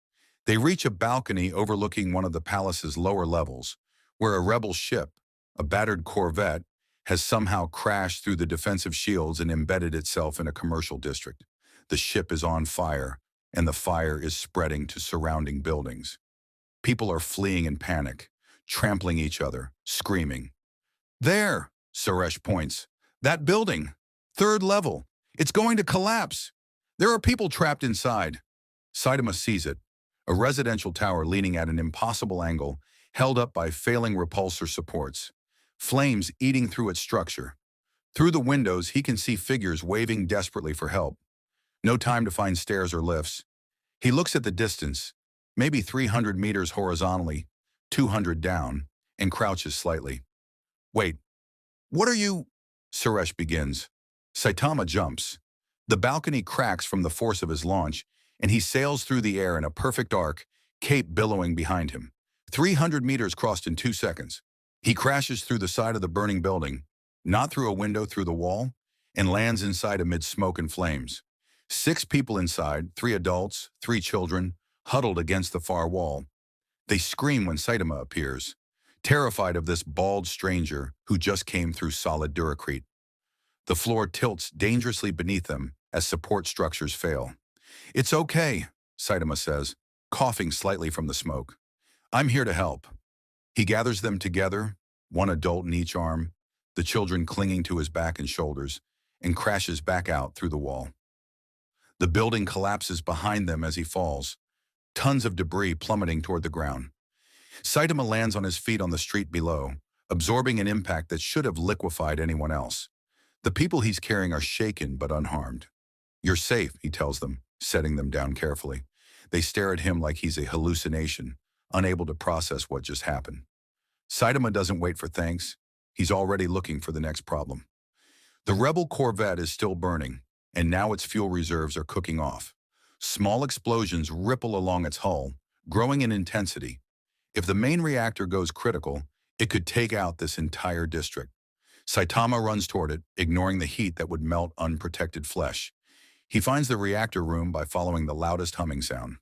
They reach a balcony overlooking one of the palace's lower levels, where a rebel ship, a battered corvette, has somehow crashed through the defensive shields and embedded itself in a commercial district. The ship is on fire, and the fire is spreading to surrounding buildings. People are fleeing in panic, trampling each other, screaming. There, Suresh points. That building. 3rd level. It's going to collapse. There are people trapped inside. Saitama sees it. A residential tower leaning at an impossible angle, held up by failing repulsor supports. Flames eating through its structure. Through the windows, he can see figures waving desperately for help. No time to find stairs or lifts. He looks at the distance, maybe 300 meters horizontally, 200 down, and crouches slightly. Wait, what are you? Suresh begins. Saitama jumps. The balcony cracks from the force of his launch, and he sails through the air in a perfect arc, cape billowing behind him. 300 meters crossed in 2 seconds. He crashes through the side of the burning building, not through a window, through the wall, and lands inside amid smoke and flames. 6 people inside, 3 adults, 3 children, huddled against the far wall. They scream when Saitama appears, terrified of this bald stranger who just came through solid duracrete. The floor tilts dangerously beneath them as support structures fail. It's okay, Saitama says, coughing slightly from the smoke. I'm here to help. He gathers them together, 1 adult in each arm, the children clinging to his back and shoulders, and crashes back out through the wall. The building collapses behind them as he falls, tons of debris plummeting toward the ground. Saitama lands on his feet on the street below, absorbing an impact that should have liquefied anyone else. The people he's carrying are shaken but unharmed. You're safe, he tells them, setting them down carefully. They stare at him like he's a hallucination, unable to process what just happened. Saitama doesn't wait for thanks. He's already looking for the next problem. The rebel corvette is still burning, and now its fuel reserves are cooking off. Small explosions ripple along its hull, growing in intensity. If the main reactor goes critical, it could take out this entire district. Saitama runs toward it, ignoring the heat that would melt unprotected flesh. He finds the reactor room by following the loudest humming sound.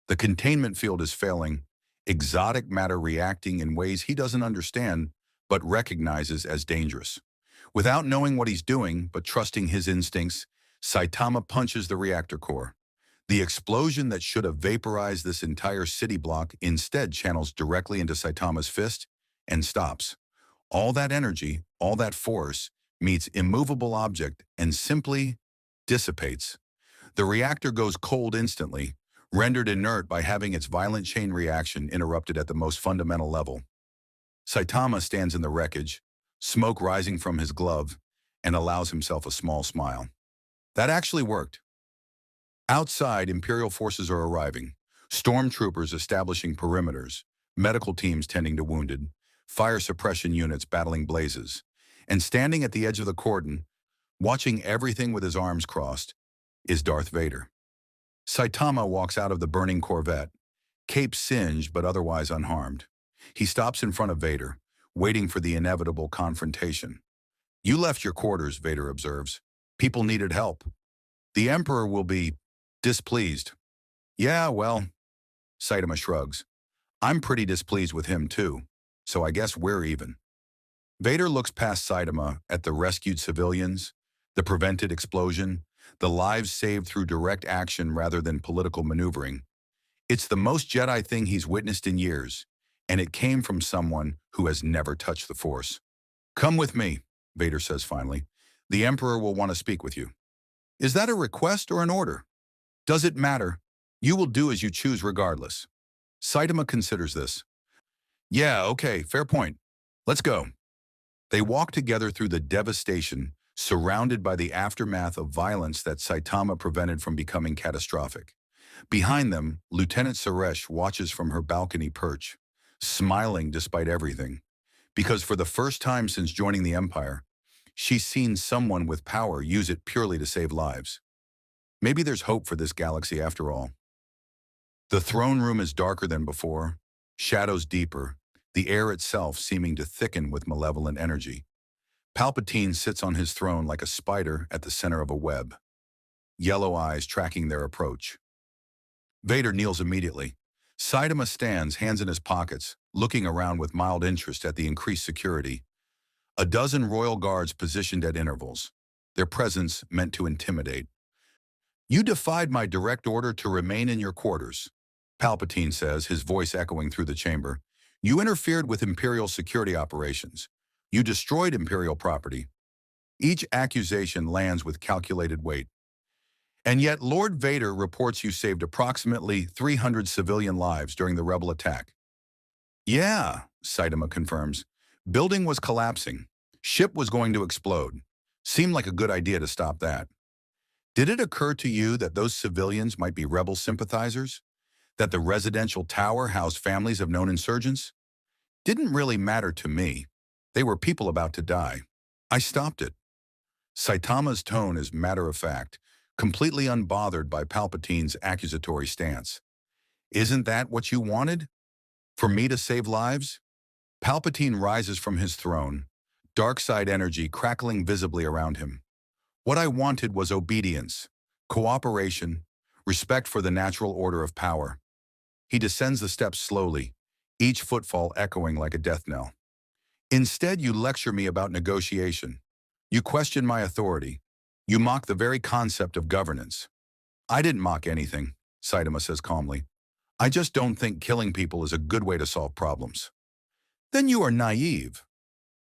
The containment field is failing, exotic matter reacting in ways he doesn't understand, but recognizes as dangerous. Without knowing what he's doing, but trusting his instincts, Saitama punches the reactor core. The explosion that should have vaporized this entire city block instead channels directly into Saitama's fist and stops. All that energy, all that force, meets immovable object and simply dissipates. The reactor goes cold instantly, rendered inert by having its violent chain reaction interrupted at the most fundamental level. Saitama stands in the wreckage, smoke rising from his glove, and allows himself a small smile. That actually worked. Outside, Imperial forces are arriving, stormtroopers establishing perimeters, medical teams tending to wounded, fire suppression units battling blazes, and standing at the edge of the cordon, watching everything with his arms crossed, is Darth Vader. Saitama walks out of the burning Corvette, cape singed but otherwise unharmed. He stops in front of Vader, waiting for the inevitable confrontation. "You left your quarters," Vader observes. "People needed help. The Emperor will be displeased." "Yeah, well," Saitama shrugs. "I'm pretty displeased with him too, so I guess we're even." Vader looks past Saitama at the rescued civilians, the prevented explosion, the lives saved through direct action rather than political maneuvering. It's the most Jedi thing he's witnessed in years, and it came from someone who has never touched the Force. Come with me, Vader says finally. The Emperor will want to speak with you. Is that a request or an order? Does it matter? You will do as you choose regardless. Saitama considers this. Yeah, okay, fair point. Let's go. They walk together through the devastation, surrounded by the aftermath of violence that Saitama prevented from becoming catastrophic. Behind them, Lieutenant Suresh watches from her balcony perch, smiling despite everything, because for the first time since joining the Empire, she's seen someone with power use it purely to save lives. Maybe there's hope for this galaxy after all. The throne room is darker than before, shadows deeper, the air itself seeming to thicken with malevolent energy. Palpatine sits on his throne like a spider at the center of a web, yellow eyes tracking their approach. Vader kneels immediately. Saitama stands, hands in his pockets, looking around with mild interest at the increased security. A dozen royal guards positioned at intervals, their presence meant to intimidate. You defied my direct order to remain in your quarters, Palpatine says, his voice echoing through the chamber. You interfered with Imperial security operations. You destroyed Imperial property. Each accusation lands with calculated weight. And yet Lord Vader reports you saved approximately 300 civilian lives during the rebel attack. Yeah, Saitama confirms. Building was collapsing. Ship was going to explode. Seemed like a good idea to stop that. Did it occur to you that those civilians might be rebel sympathizers? That the residential tower housed families of known insurgents? Didn't really matter to me. They were people about to die. I stopped it. Saitama's tone is matter-of-fact, completely unbothered by Palpatine's accusatory stance. Isn't that what you wanted? For me to save lives? Palpatine rises from his throne, dark side energy crackling visibly around him. What I wanted was obedience, cooperation, respect for the natural order of power. He descends the steps slowly, each footfall echoing like a death knell. Instead, you lecture me about negotiation. You question my authority. You mock the very concept of governance. I didn't mock anything, Saitama says calmly. I just don't think killing people is a good way to solve problems. Then you are naive.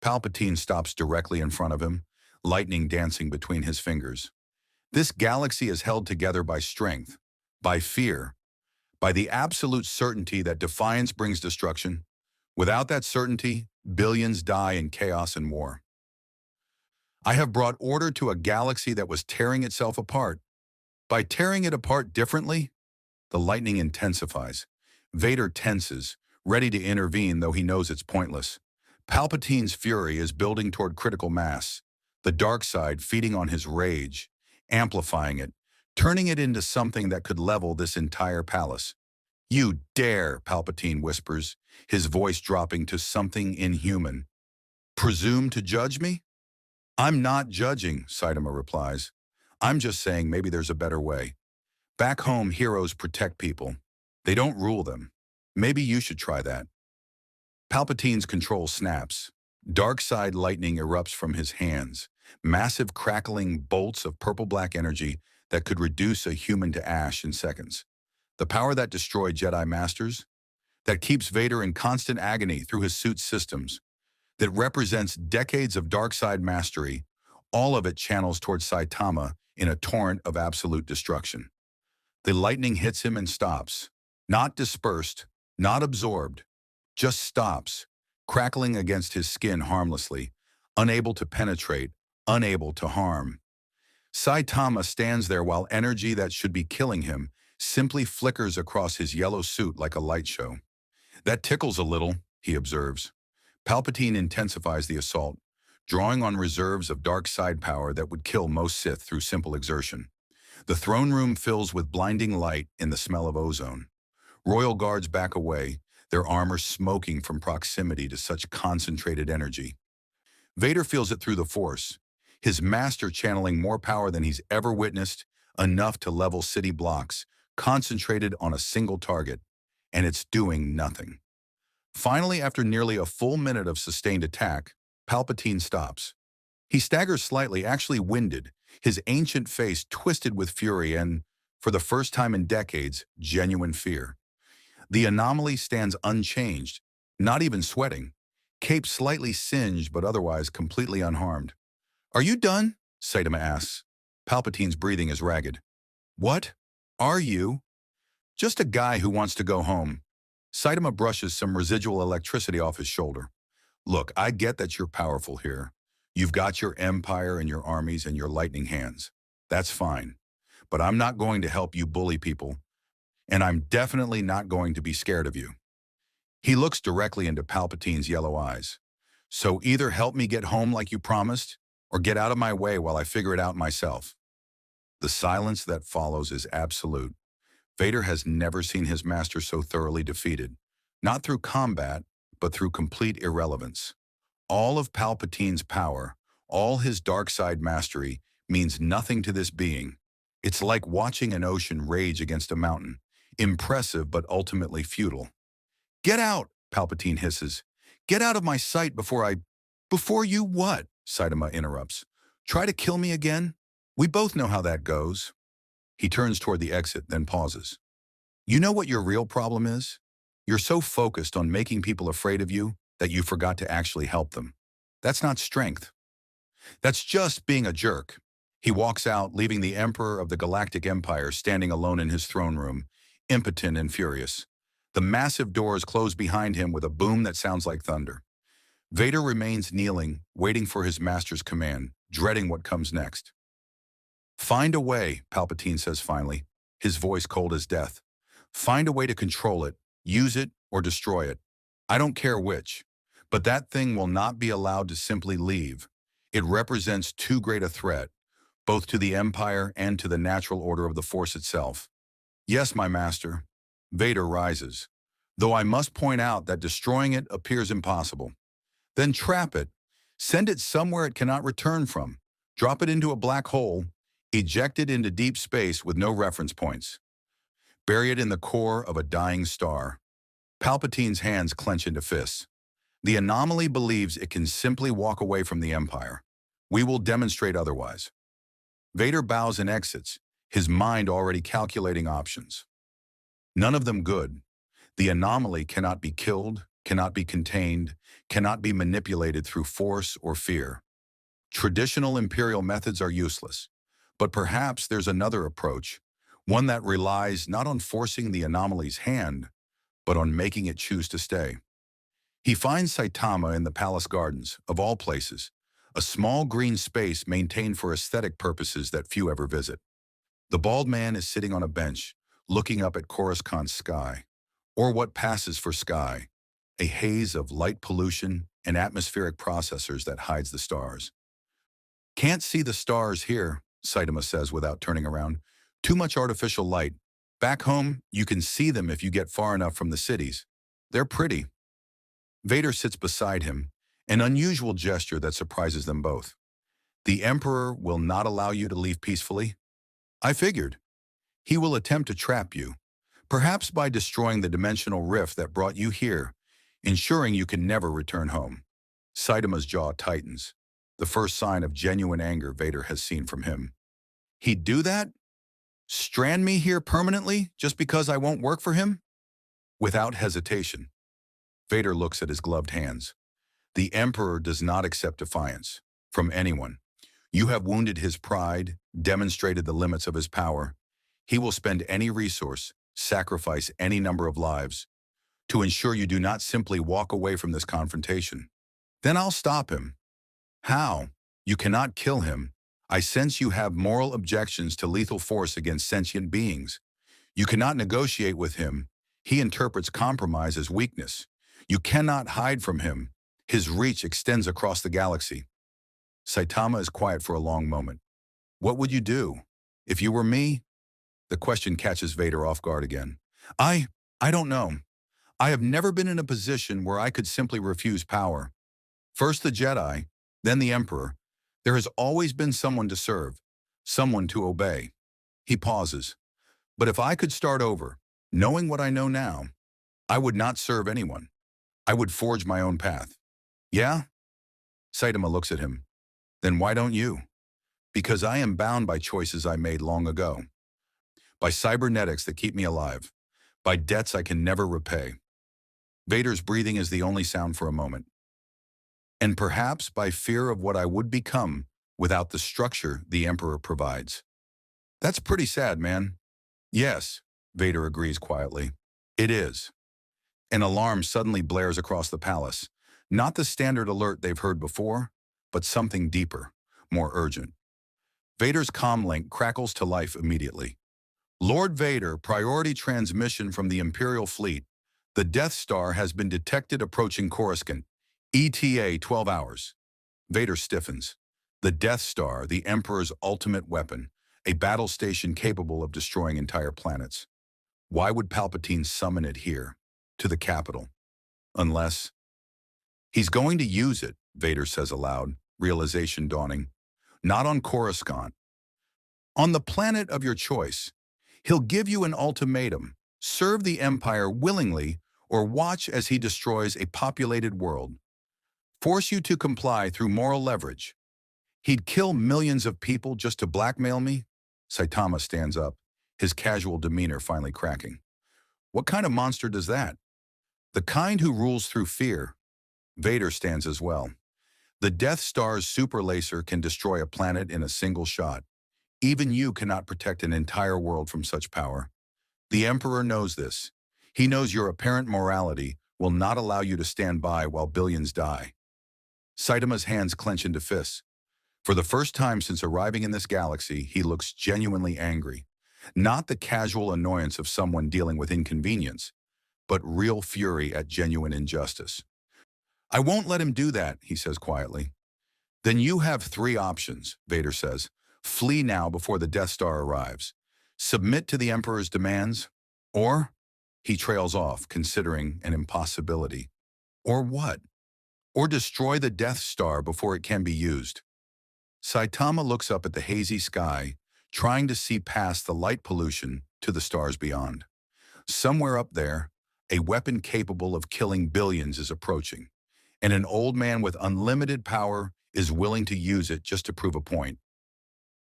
Palpatine stops directly in front of him, lightning dancing between his fingers. This galaxy is held together by strength, by fear, by the absolute certainty that defiance brings destruction. Without that certainty, billions die in chaos and war. I have brought order to a galaxy that was tearing itself apart. By tearing it apart differently, the lightning intensifies. Vader tenses, ready to intervene though he knows it's pointless. Palpatine's fury is building toward critical mass, the dark side feeding on his rage, amplifying it, turning it into something that could level this entire palace. You dare, Palpatine whispers, his voice dropping to something inhuman. Presume to judge me? I'm not judging, Saitama replies. I'm just saying maybe there's a better way. Back home, heroes protect people. They don't rule them. Maybe you should try that. Palpatine's control snaps. Dark side lightning erupts from his hands, massive crackling bolts of purple-black energy that could reduce a human to ash in seconds. The power that destroyed Jedi Masters, that keeps Vader in constant agony through his suit's systems, that represents decades of dark side mastery, all of it channels towards Saitama in a torrent of absolute destruction. The lightning hits him and stops, not dispersed, not absorbed, just stops, crackling against his skin harmlessly, unable to penetrate, unable to harm. Saitama stands there while energy that should be killing him simply flickers across his yellow suit like a light show. That tickles a little, he observes. Palpatine intensifies the assault, drawing on reserves of dark side power that would kill most Sith through simple exertion. The throne room fills with blinding light and the smell of ozone. Royal guards back away, their armor smoking from proximity to such concentrated energy. Vader feels it through the Force, his master channeling more power than he's ever witnessed, enough to level city blocks, concentrated on a single target, and it's doing nothing. Finally, after nearly a full minute of sustained attack, Palpatine stops. He staggers slightly, actually winded, his ancient face twisted with fury and, for the first time in decades, genuine fear. The anomaly stands unchanged, not even sweating. cape slightly singed but otherwise completely unharmed. "Are you done?" Saitama asks. Palpatine's breathing is ragged. "What? Are you?" "Just a guy who wants to go home." Saitama brushes some residual electricity off his shoulder. "Look, I get that you're powerful here. You've got your empire and your armies and your lightning hands. That's fine. But I'm not going to help you bully people, and I'm definitely not going to be scared of you." He looks directly into Palpatine's yellow eyes. "So either help me get home like you promised, or get out of my way while I figure it out myself." The silence that follows is absolute. Vader has never seen his master so thoroughly defeated, not through combat, but through complete irrelevance. All of Palpatine's power, all his dark side mastery, means nothing to this being. It's like watching an ocean rage against a mountain, impressive but ultimately futile. "Get out!" Palpatine hisses. "Get out of my sight before I—" "Before you what?" Saitama interrupts. "Try to kill me again? We both know how that goes." He turns toward the exit, then pauses. "You know what your real problem is? You're so focused on making people afraid of you that you forgot to actually help them. That's not strength. That's just being a jerk." He walks out, leaving the Emperor of the Galactic Empire standing alone in his throne room, impotent and furious. The massive doors close behind him with a boom that sounds like thunder. Vader remains kneeling, waiting for his master's command, dreading what comes next. "Find a way," Palpatine says finally, his voice cold as death. "Find a way to control it, use it, or destroy it. I don't care which. But that thing will not be allowed to simply leave. It represents too great a threat, both to the Empire and to the natural order of the Force itself." "Yes, my master." Vader rises. "Though I must point out that destroying it appears impossible." "Then trap it. Send it somewhere it cannot return from. Drop it into a black hole. Eject it into deep space with no reference points. Bury it in the core of a dying star." Palpatine's hands clench into fists. "The anomaly believes it can simply walk away from the Empire. We will demonstrate otherwise." Vader bows and exits, his mind already calculating options. None of them good. The anomaly cannot be killed, cannot be contained, cannot be manipulated through force or fear. Traditional Imperial methods are useless. But perhaps there's another approach, one that relies not on forcing the anomaly's hand, but on making it choose to stay. He finds Saitama in the palace gardens, of all places, a small green space maintained for aesthetic purposes that few ever visit. The bald man is sitting on a bench, looking up at Coruscant's sky, or what passes for sky, a haze of light pollution and atmospheric processors that hides the stars. "Can't see the stars here," Saitama says without turning around. "Too much artificial light. Back home, you can see them if you get far enough from the cities. They're pretty." Vader sits beside him, an unusual gesture that surprises them both. "The Emperor will not allow you to leave peacefully?" "I figured. He will attempt to trap you, perhaps by destroying the dimensional rift that brought you here, ensuring you can never return home." Saitama's jaw tightens, the first sign of genuine anger Vader has seen from him. "He'd do that? Strand me here permanently just because I won't work for him?" Without hesitation, Vader looks at his gloved hands. "The Emperor does not accept defiance from anyone. You have wounded his pride, demonstrated the limits of his power. He will spend any resource, sacrifice any number of lives, to ensure you do not simply walk away from this confrontation. Then I'll stop him." "How? You cannot kill him. I sense you have moral objections to lethal force against sentient beings. You cannot negotiate with him. He interprets compromise as weakness. You cannot hide from him. His reach extends across the galaxy." Saitama is quiet for a long moment. "What would you do? If you were me?" The question catches Vader off guard again. I don't know. I have never been in a position where I could simply refuse power. First the Jedi, then the Emperor. There has always been someone to serve, someone to obey." He pauses. "But if I could start over, knowing what I know now, I would not serve anyone. I would forge my own path." "Yeah?" Saitama looks at him. "Then why don't you?" "Because I am bound by choices I made long ago. By cybernetics that keep me alive. By debts I can never repay." Vader's breathing is the only sound for a moment. and perhaps by fear of what I would become without the structure the Emperor provides. That's pretty sad, man. Yes, Vader agrees quietly. It is. An alarm suddenly blares across the palace. Not the standard alert they've heard before, but something deeper, more urgent. Vader's comm link crackles to life immediately. Lord Vader, priority transmission from the Imperial fleet. The Death Star has been detected approaching Coruscant. ETA 12 hours. Vader stiffens. The Death Star, the Emperor's ultimate weapon, a battle station capable of destroying entire planets. Why would Palpatine summon it here, to the capital? Unless he's going to use it, Vader says aloud, realization dawning. Not on Coruscant. On the planet of your choice. He'll give you an ultimatum. Serve the Empire willingly or watch as he destroys a populated world. Force you to comply through moral leverage. He'd kill millions of people just to blackmail me? Saitama stands up, his casual demeanor finally cracking. What kind of monster does that? The kind who rules through fear. Vader stands as well. The Death Star's super laser can destroy a planet in a single shot. Even you cannot protect an entire world from such power. The Emperor knows this. He knows your apparent morality will not allow you to stand by while billions die. Saitama's hands clench into fists. For the first time since arriving in this galaxy, he looks genuinely angry. Not the casual annoyance of someone dealing with inconvenience, but real fury at genuine injustice. I won't let him do that, he says quietly. Then you have three options, Vader says. Flee now before the Death Star arrives. Submit to the Emperor's demands. Or, he trails off, considering an impossibility. Or what? Or destroy the Death Star before it can be used. Saitama looks up at the hazy sky, trying to see past the light pollution to the stars beyond. Somewhere up there, a weapon capable of killing billions is approaching, and an old man with unlimited power is willing to use it just to prove a point.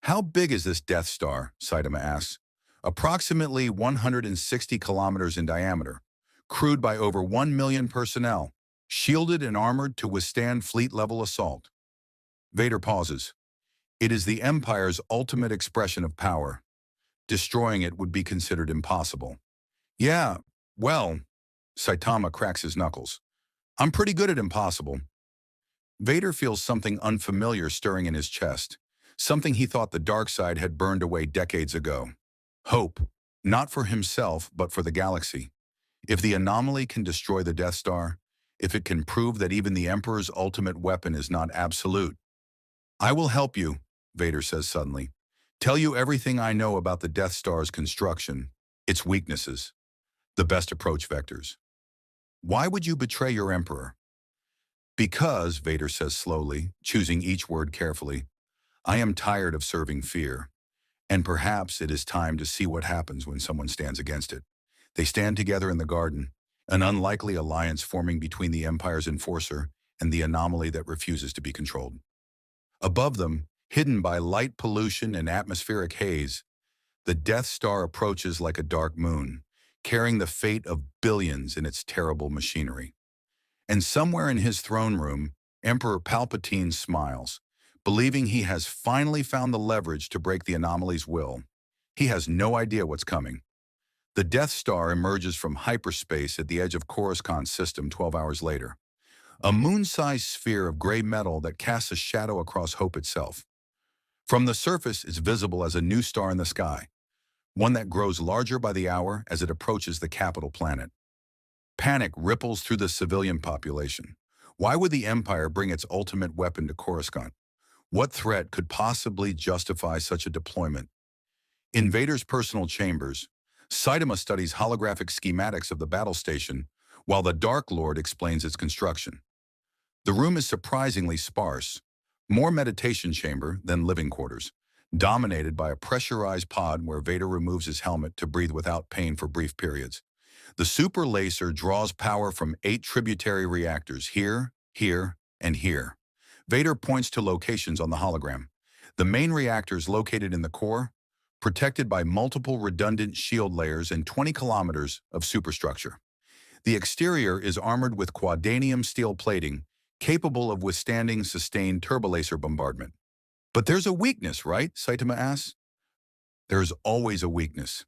How big is this Death Star? Saitama asks. Approximately 160 kilometers in diameter, crewed by over 1 million personnel, shielded and armored to withstand fleet-level assault. Vader pauses. It is the Empire's ultimate expression of power. Destroying it would be considered impossible. Yeah, well, Saitama cracks his knuckles. I'm pretty good at impossible. Vader feels something unfamiliar stirring in his chest, something he thought the dark side had burned away decades ago. Hope, not for himself, but for the galaxy. If the anomaly can destroy the Death Star, if it can prove that even the Emperor's ultimate weapon is not absolute. I will help you, Vader says suddenly. Tell you everything I know about the Death Star's construction, its weaknesses, the best approach vectors. Why would you betray your Emperor? Because, Vader says slowly, choosing each word carefully, I am tired of serving fear, and perhaps it is time to see what happens when someone stands against it. They stand together in the garden, an unlikely alliance forming between the Empire's enforcer and the anomaly that refuses to be controlled. Above them, hidden by light pollution and atmospheric haze, the Death Star approaches like a dark moon, carrying the fate of billions in its terrible machinery. And somewhere in his throne room, Emperor Palpatine smiles, believing he has finally found the leverage to break the anomaly's will. He has no idea what's coming. The Death Star emerges from hyperspace at the edge of Coruscant's system 12 hours later, a moon-sized sphere of gray metal that casts a shadow across hope itself. From the surface, it's visible as a new star in the sky, one that grows larger by the hour as it approaches the capital planet. Panic ripples through the civilian population. Why would the Empire bring its ultimate weapon to Coruscant? What threat could possibly justify such a deployment? In Vader's personal chambers, Saitama studies holographic schematics of the battle station, while the Dark Lord explains its construction. The room is surprisingly sparse, more meditation chamber than living quarters, dominated by a pressurized pod where Vader removes his helmet to breathe without pain for brief periods. The super laser draws power from 8 tributary reactors here, here, and here. Vader points to locations on the hologram. The main reactors located in the core, protected by multiple redundant shield layers and 20 kilometers of superstructure. The exterior is armored with quadanium steel plating, capable of withstanding sustained turbolaser bombardment. But there's a weakness, right? Saitama asks. There's always a weakness.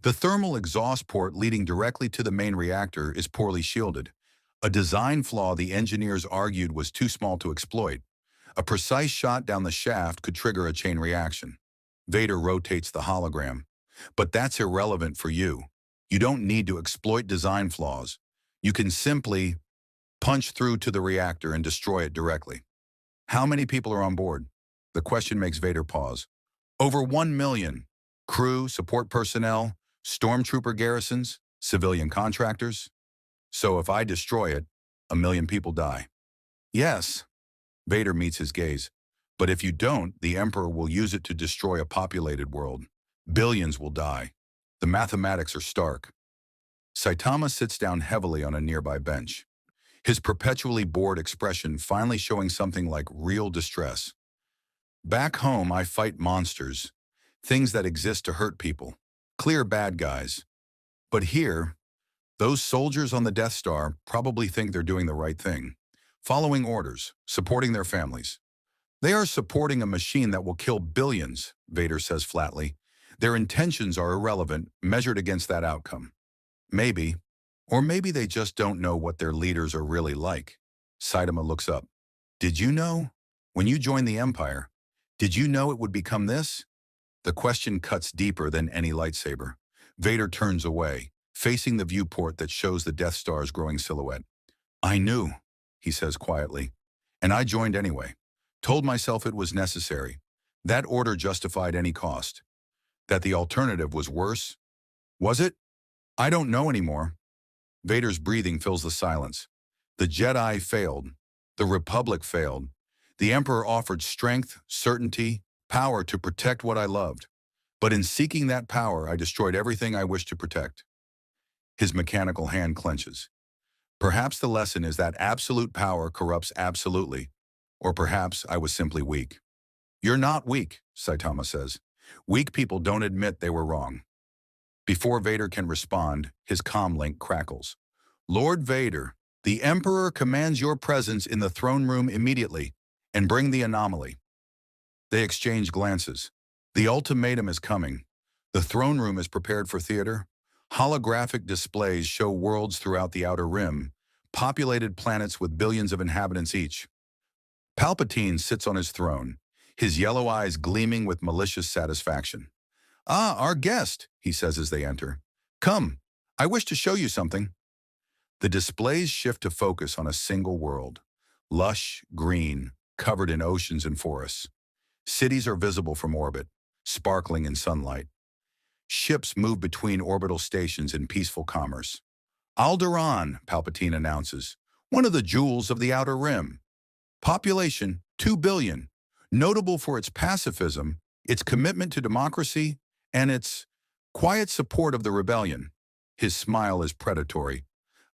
The thermal exhaust port leading directly to the main reactor is poorly shielded, a design flaw the engineers argued was too small to exploit. A precise shot down the shaft could trigger a chain reaction. Vader rotates the hologram. But that's irrelevant for you. You don't need to exploit design flaws. You can simply punch through to the reactor and destroy it directly. How many people are on board? The question makes Vader pause. Over 1 million. Crew, support personnel, stormtrooper garrisons, civilian contractors. So if I destroy it, 1 million people die. Yes, Vader meets his gaze. But if you don't, the Emperor will use it to destroy a populated world. Billions will die. The mathematics are stark. Saitama sits down heavily on a nearby bench, his perpetually bored expression finally showing something like real distress. Back home, I fight monsters, things that exist to hurt people, clear bad guys. But here, those soldiers on the Death Star probably think they're doing the right thing, following orders, supporting their families. They are supporting a machine that will kill billions, Vader says flatly. Their intentions are irrelevant, measured against that outcome. Maybe, or maybe they just don't know what their leaders are really like. Saitama looks up. Did you know? When you joined the Empire, did you know it would become this? The question cuts deeper than any lightsaber. Vader turns away, facing the viewport that shows the Death Star's growing silhouette. I knew, he says quietly, and I joined anyway. Told myself it was necessary. That order justified any cost. That the alternative was worse? Was it? I don't know anymore. Vader's breathing fills the silence. The Jedi failed. The Republic failed. The Emperor offered strength, certainty, power to protect what I loved. But in seeking that power, I destroyed everything I wished to protect. His mechanical hand clenches. Perhaps the lesson is that absolute power corrupts absolutely. Or perhaps I was simply weak. You're not weak, Saitama says. Weak people don't admit they were wrong. Before Vader can respond, his comm link crackles. Lord Vader, the Emperor commands your presence in the throne room immediately, and bring the anomaly. They exchange glances. The ultimatum is coming. The throne room is prepared for theater. Holographic displays show worlds throughout the Outer Rim, populated planets with billions of inhabitants each. Palpatine sits on his throne, his yellow eyes gleaming with malicious satisfaction. Ah, our guest, he says as they enter. Come, I wish to show you something. The displays shift to focus on a single world. Lush, green, covered in oceans and forests. Cities are visible from orbit, sparkling in sunlight. Ships move between orbital stations in peaceful commerce. Alderaan, Palpatine announces, one of the jewels of the Outer Rim. Population, 2 billion. Notable for its pacifism, its commitment to democracy, and its quiet support of the rebellion. His smile is predatory.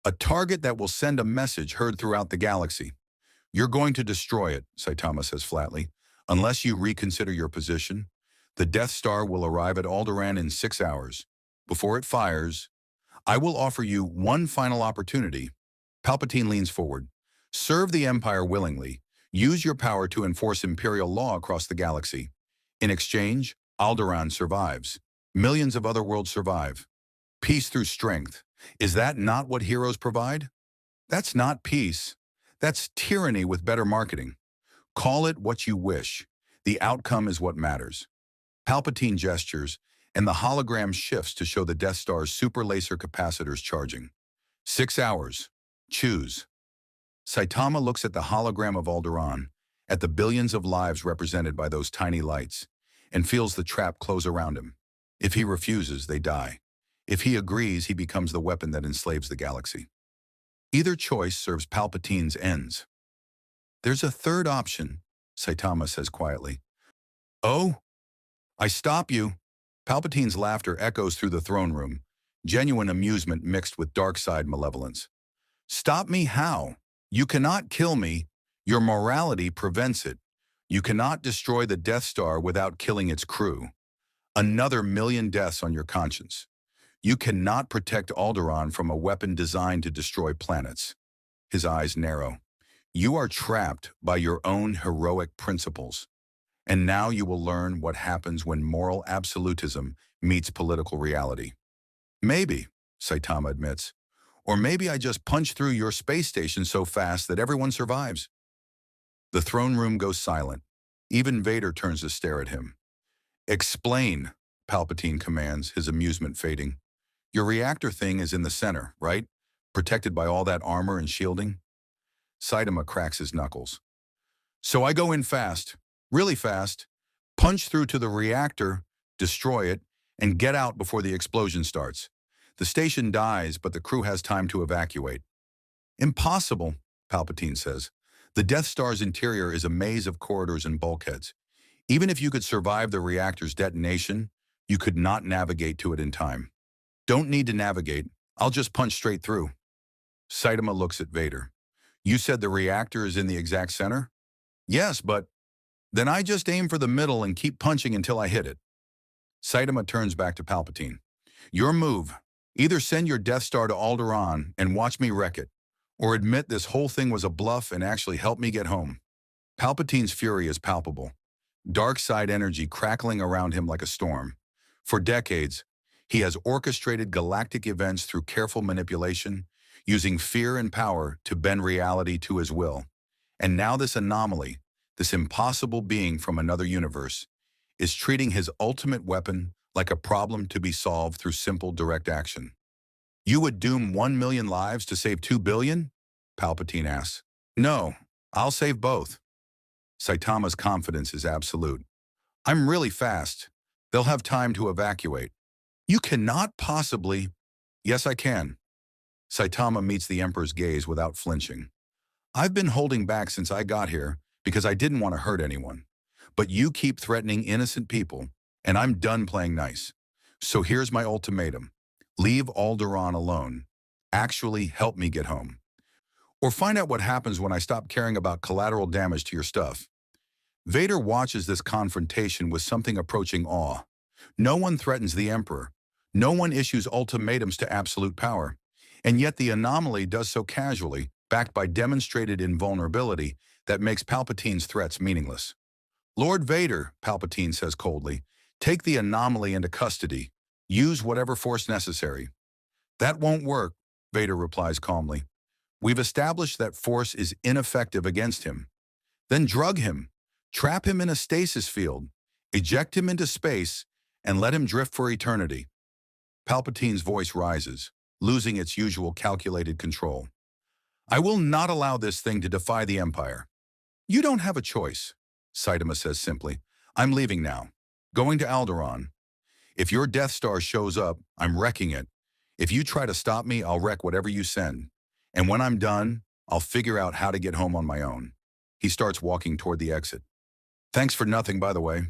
A target that will send a message heard throughout the galaxy. You're going to destroy it, Saitama says flatly. Unless you reconsider your position, the Death Star will arrive at Alderaan in 6 hours. Before it fires, I will offer you one final opportunity. Palpatine leans forward. Serve the Empire willingly. Use your power to enforce Imperial law across the galaxy. In exchange, Alderaan survives. Millions of other worlds survive. Peace through strength. Is that not what heroes provide? That's not peace. That's tyranny with better marketing. Call it what you wish. The outcome is what matters. Palpatine gestures, and the hologram shifts to show the Death Star's super laser capacitors charging. 6 hours. Choose. Saitama looks at the hologram of Alderaan, at the billions of lives represented by those tiny lights, and feels the trap close around him. If he refuses, they die. If he agrees, he becomes the weapon that enslaves the galaxy. Either choice serves Palpatine's ends. There's a third option, Saitama says quietly. Oh? I stop you. Palpatine's laughter echoes through the throne room, genuine amusement mixed with dark-side malevolence. Stop me how? You cannot kill me. Your morality prevents it. You cannot destroy the Death Star without killing its crew. Another 1 million deaths on your conscience. You cannot protect Alderaan from a weapon designed to destroy planets. His eyes narrow. You are trapped by your own heroic principles. And now you will learn what happens when moral absolutism meets political reality. Maybe, Saitama admits. Or maybe I just punch through your space station so fast that everyone survives. The throne room goes silent. Even Vader turns to stare at him. Explain, Palpatine commands, his amusement fading. Your reactor thing is in the center, right? Protected by all that armor and shielding? Saitama cracks his knuckles. So I go in fast, really fast, punch through to the reactor, destroy it, and get out before the explosion starts. The station dies, but the crew has time to evacuate. Impossible, Palpatine says. The Death Star's interior is a maze of corridors and bulkheads. Even if you could survive the reactor's detonation, you could not navigate to it in time. Don't need to navigate. I'll just punch straight through. Saitama looks at Vader. You said the reactor is in the exact center? Yes, but then I just aim for the middle and keep punching until I hit it. Saitama turns back to Palpatine. Your move. Either send your Death Star to Alderaan and watch me wreck it, or admit this whole thing was a bluff and actually help me get home. Palpatine's fury is palpable. Dark side energy crackling around him like a storm. For decades, he has orchestrated galactic events through careful manipulation, using fear and power to bend reality to his will. And now this anomaly, this impossible being from another universe, is treating his ultimate weapon like a problem to be solved through simple direct action. You would doom 1 million lives to save 2 billion? Palpatine asks. No, I'll save both. Saitama's confidence is absolute. I'm really fast. They'll have time to evacuate. You cannot possibly... Yes, I can. Saitama meets the Emperor's gaze without flinching. I've been holding back since I got here because I didn't want to hurt anyone. But you keep threatening innocent people, and I'm done playing nice. So here's my ultimatum. Leave Alderaan alone. Actually help me get home. Or find out what happens when I stop caring about collateral damage to your stuff. Vader watches this confrontation with something approaching awe. No one threatens the Emperor. No one issues ultimatums to absolute power. And yet the anomaly does so casually, backed by demonstrated invulnerability, that makes Palpatine's threats meaningless. Lord Vader, Palpatine says coldly, take the anomaly into custody. Use whatever force necessary. That won't work, Vader replies calmly. We've established that force is ineffective against him. Then drug him. Trap him in a stasis field, eject him into space, and let him drift for eternity. Palpatine's voice rises, losing its usual calculated control. I will not allow this thing to defy the Empire. You don't have a choice, Saitama says simply. I'm leaving now, going to Alderaan. If your Death Star shows up, I'm wrecking it. If you try to stop me, I'll wreck whatever you send. And when I'm done, I'll figure out how to get home on my own. He starts walking toward the exit. Thanks for nothing, by the way.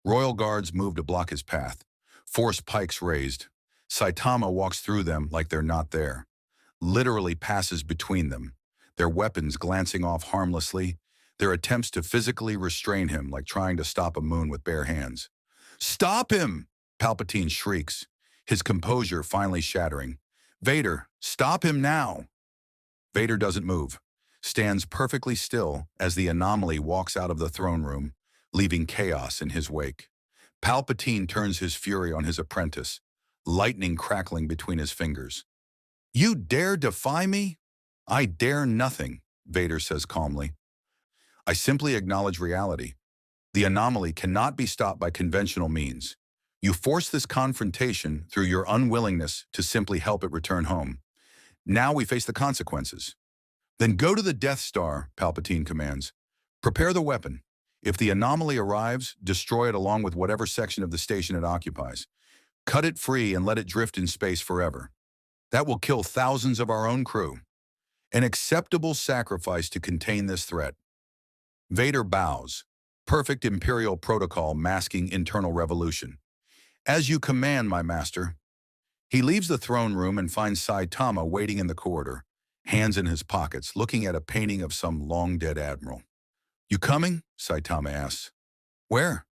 Royal guards move to block his path. Force pikes raised. Saitama walks through them like they're not there. Literally passes between them. Their weapons glancing off harmlessly. Their attempts to physically restrain him like trying to stop a moon with bare hands. Stop him! Palpatine shrieks, his composure finally shattering. Vader, stop him now! Vader doesn't move. Stands perfectly still as the anomaly walks out of the throne room, leaving chaos in his wake. Palpatine turns his fury on his apprentice, lightning crackling between his fingers. You dare defy me? I dare nothing, Vader says calmly. I simply acknowledge reality. The anomaly cannot be stopped by conventional means. You force this confrontation through your unwillingness to simply help it return home. Now we face the consequences. Then go to the Death Star, Palpatine commands. Prepare the weapon. If the anomaly arrives, destroy it along with whatever section of the station it occupies. Cut it free and let it drift in space forever. That will kill thousands of our own crew. An acceptable sacrifice to contain this threat. Vader bows. Perfect Imperial protocol masking internal revolution. As you command, my master. He leaves the throne room and finds Saitama waiting in the corridor, hands in his pockets, looking at a painting of some long-dead admiral. You coming? Saitama asks. Where?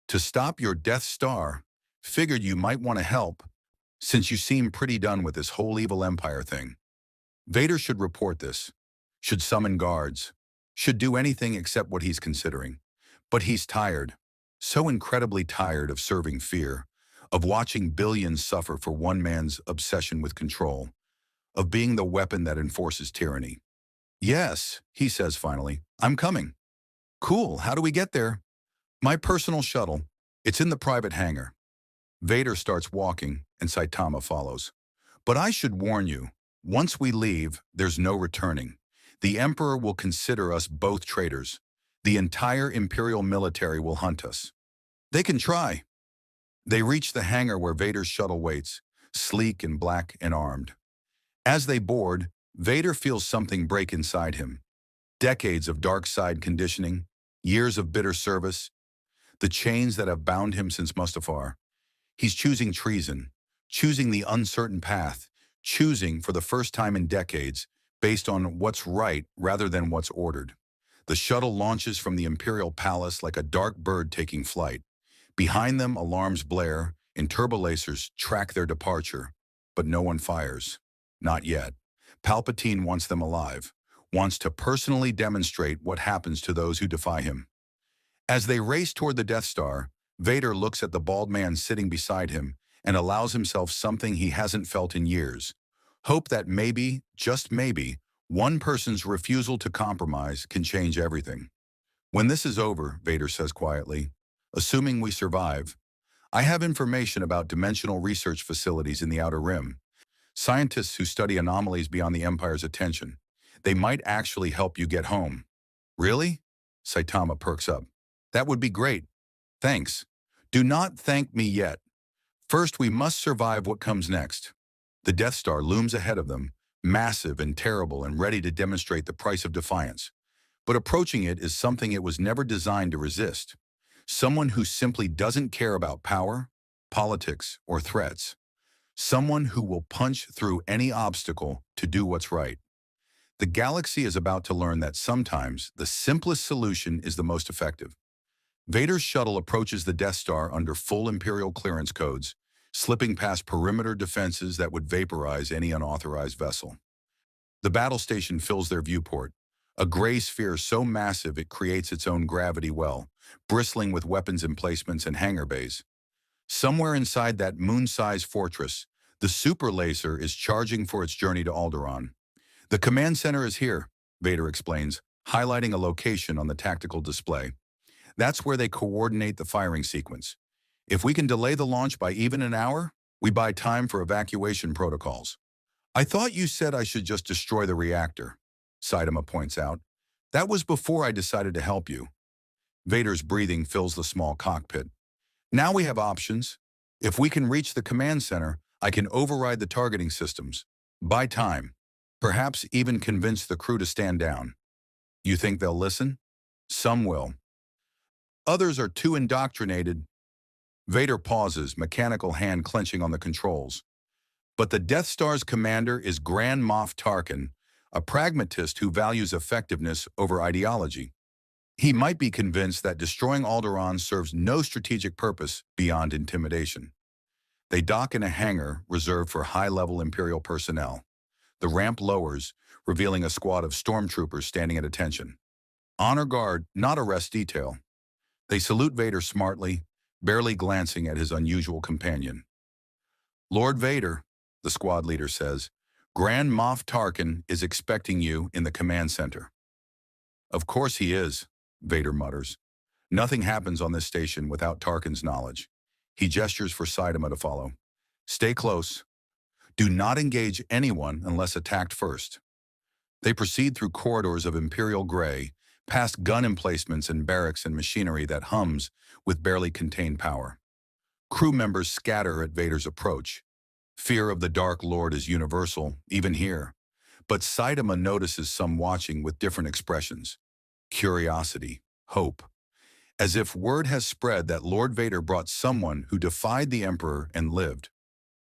To stop your Death Star. Figured you might want to help, since you seem pretty done with this whole evil empire thing. Vader should report this. should summon guards, should do anything except what he's considering. But he's tired, so incredibly tired of serving fear, of watching billions suffer for one man's obsession with control, of being the weapon that enforces tyranny. Yes, he says finally, I'm coming. Cool, how do we get there? My personal shuttle. It's in the private hangar. Vader starts walking, and Saitama follows. But I should warn you, once we leave, there's no returning. The Emperor will consider us both traitors. The entire Imperial military will hunt us. They can try. They reach the hangar where Vader's shuttle waits, sleek and black and armed. As they board, Vader feels something break inside him. Decades of dark side conditioning, years of bitter service, the chains that have bound him since Mustafar. He's choosing treason, choosing the uncertain path, choosing for the first time in decades, based on what's right rather than what's ordered. The shuttle launches from the Imperial Palace like a dark bird taking flight. Behind them, alarms blare, and turbolasers track their departure, but no one fires. Not yet. Palpatine wants them alive, wants to personally demonstrate what happens to those who defy him. As they race toward the Death Star, Vader looks at the bald man sitting beside him and allows himself something he hasn't felt in years. Hope that maybe, just maybe, one person's refusal to compromise can change everything. When this is over, Vader says quietly, assuming we survive, I have information about dimensional research facilities in the Outer Rim. Scientists who study anomalies beyond the Empire's attention. They might actually help you get home. Really? Saitama perks up. That would be great. Thanks. Do not thank me yet. First, we must survive what comes next. The Death Star looms ahead of them, massive and terrible and ready to demonstrate the price of defiance. But approaching it is something it was never designed to resist. Someone who simply doesn't care about power, politics, or threats. Someone who will punch through any obstacle to do what's right. The galaxy is about to learn that sometimes the simplest solution is the most effective. Vader's shuttle approaches the Death Star under full Imperial clearance codes, slipping past perimeter defenses that would vaporize any unauthorized vessel. The battle station fills their viewport, a gray sphere so massive it creates its own gravity well, bristling with weapons emplacements and hangar bays. Somewhere inside that moon-sized fortress, the super laser is charging for its journey to Alderaan. The command center is here, Vader explains, highlighting a location on the tactical display. That's where they coordinate the firing sequence. If we can delay the launch by even an hour, we buy time for evacuation protocols. I thought you said I should just destroy the reactor, Saitama points out. That was before I decided to help you. Vader's breathing fills the small cockpit. Now we have options. If we can reach the command center, I can override the targeting systems. Buy time. Perhaps even convince the crew to stand down. You think they'll listen? Some will. Others are too indoctrinated. Vader pauses, mechanical hand clenching on the controls. But the Death Star's commander is Grand Moff Tarkin, a pragmatist who values effectiveness over ideology. He might be convinced that destroying Alderaan serves no strategic purpose beyond intimidation. They dock in a hangar reserved for high-level Imperial personnel. The ramp lowers, revealing a squad of stormtroopers standing at attention. Honor guard, not a rest detail. They salute Vader smartly, barely glancing at his unusual companion. Lord Vader, the squad leader says, Grand Moff Tarkin is expecting you in the command center. Of course he is, Vader mutters. Nothing happens on this station without Tarkin's knowledge. He gestures for Saitama to follow. Stay close. Do not engage anyone unless attacked first. They proceed through corridors of Imperial gray, past gun emplacements and barracks and machinery that hums with barely contained power. Crew members scatter at Vader's approach. Fear of the Dark Lord is universal, even here. But Saitama notices some watching with different expressions. Curiosity, hope. As if word has spread that Lord Vader brought someone who defied the Emperor and lived.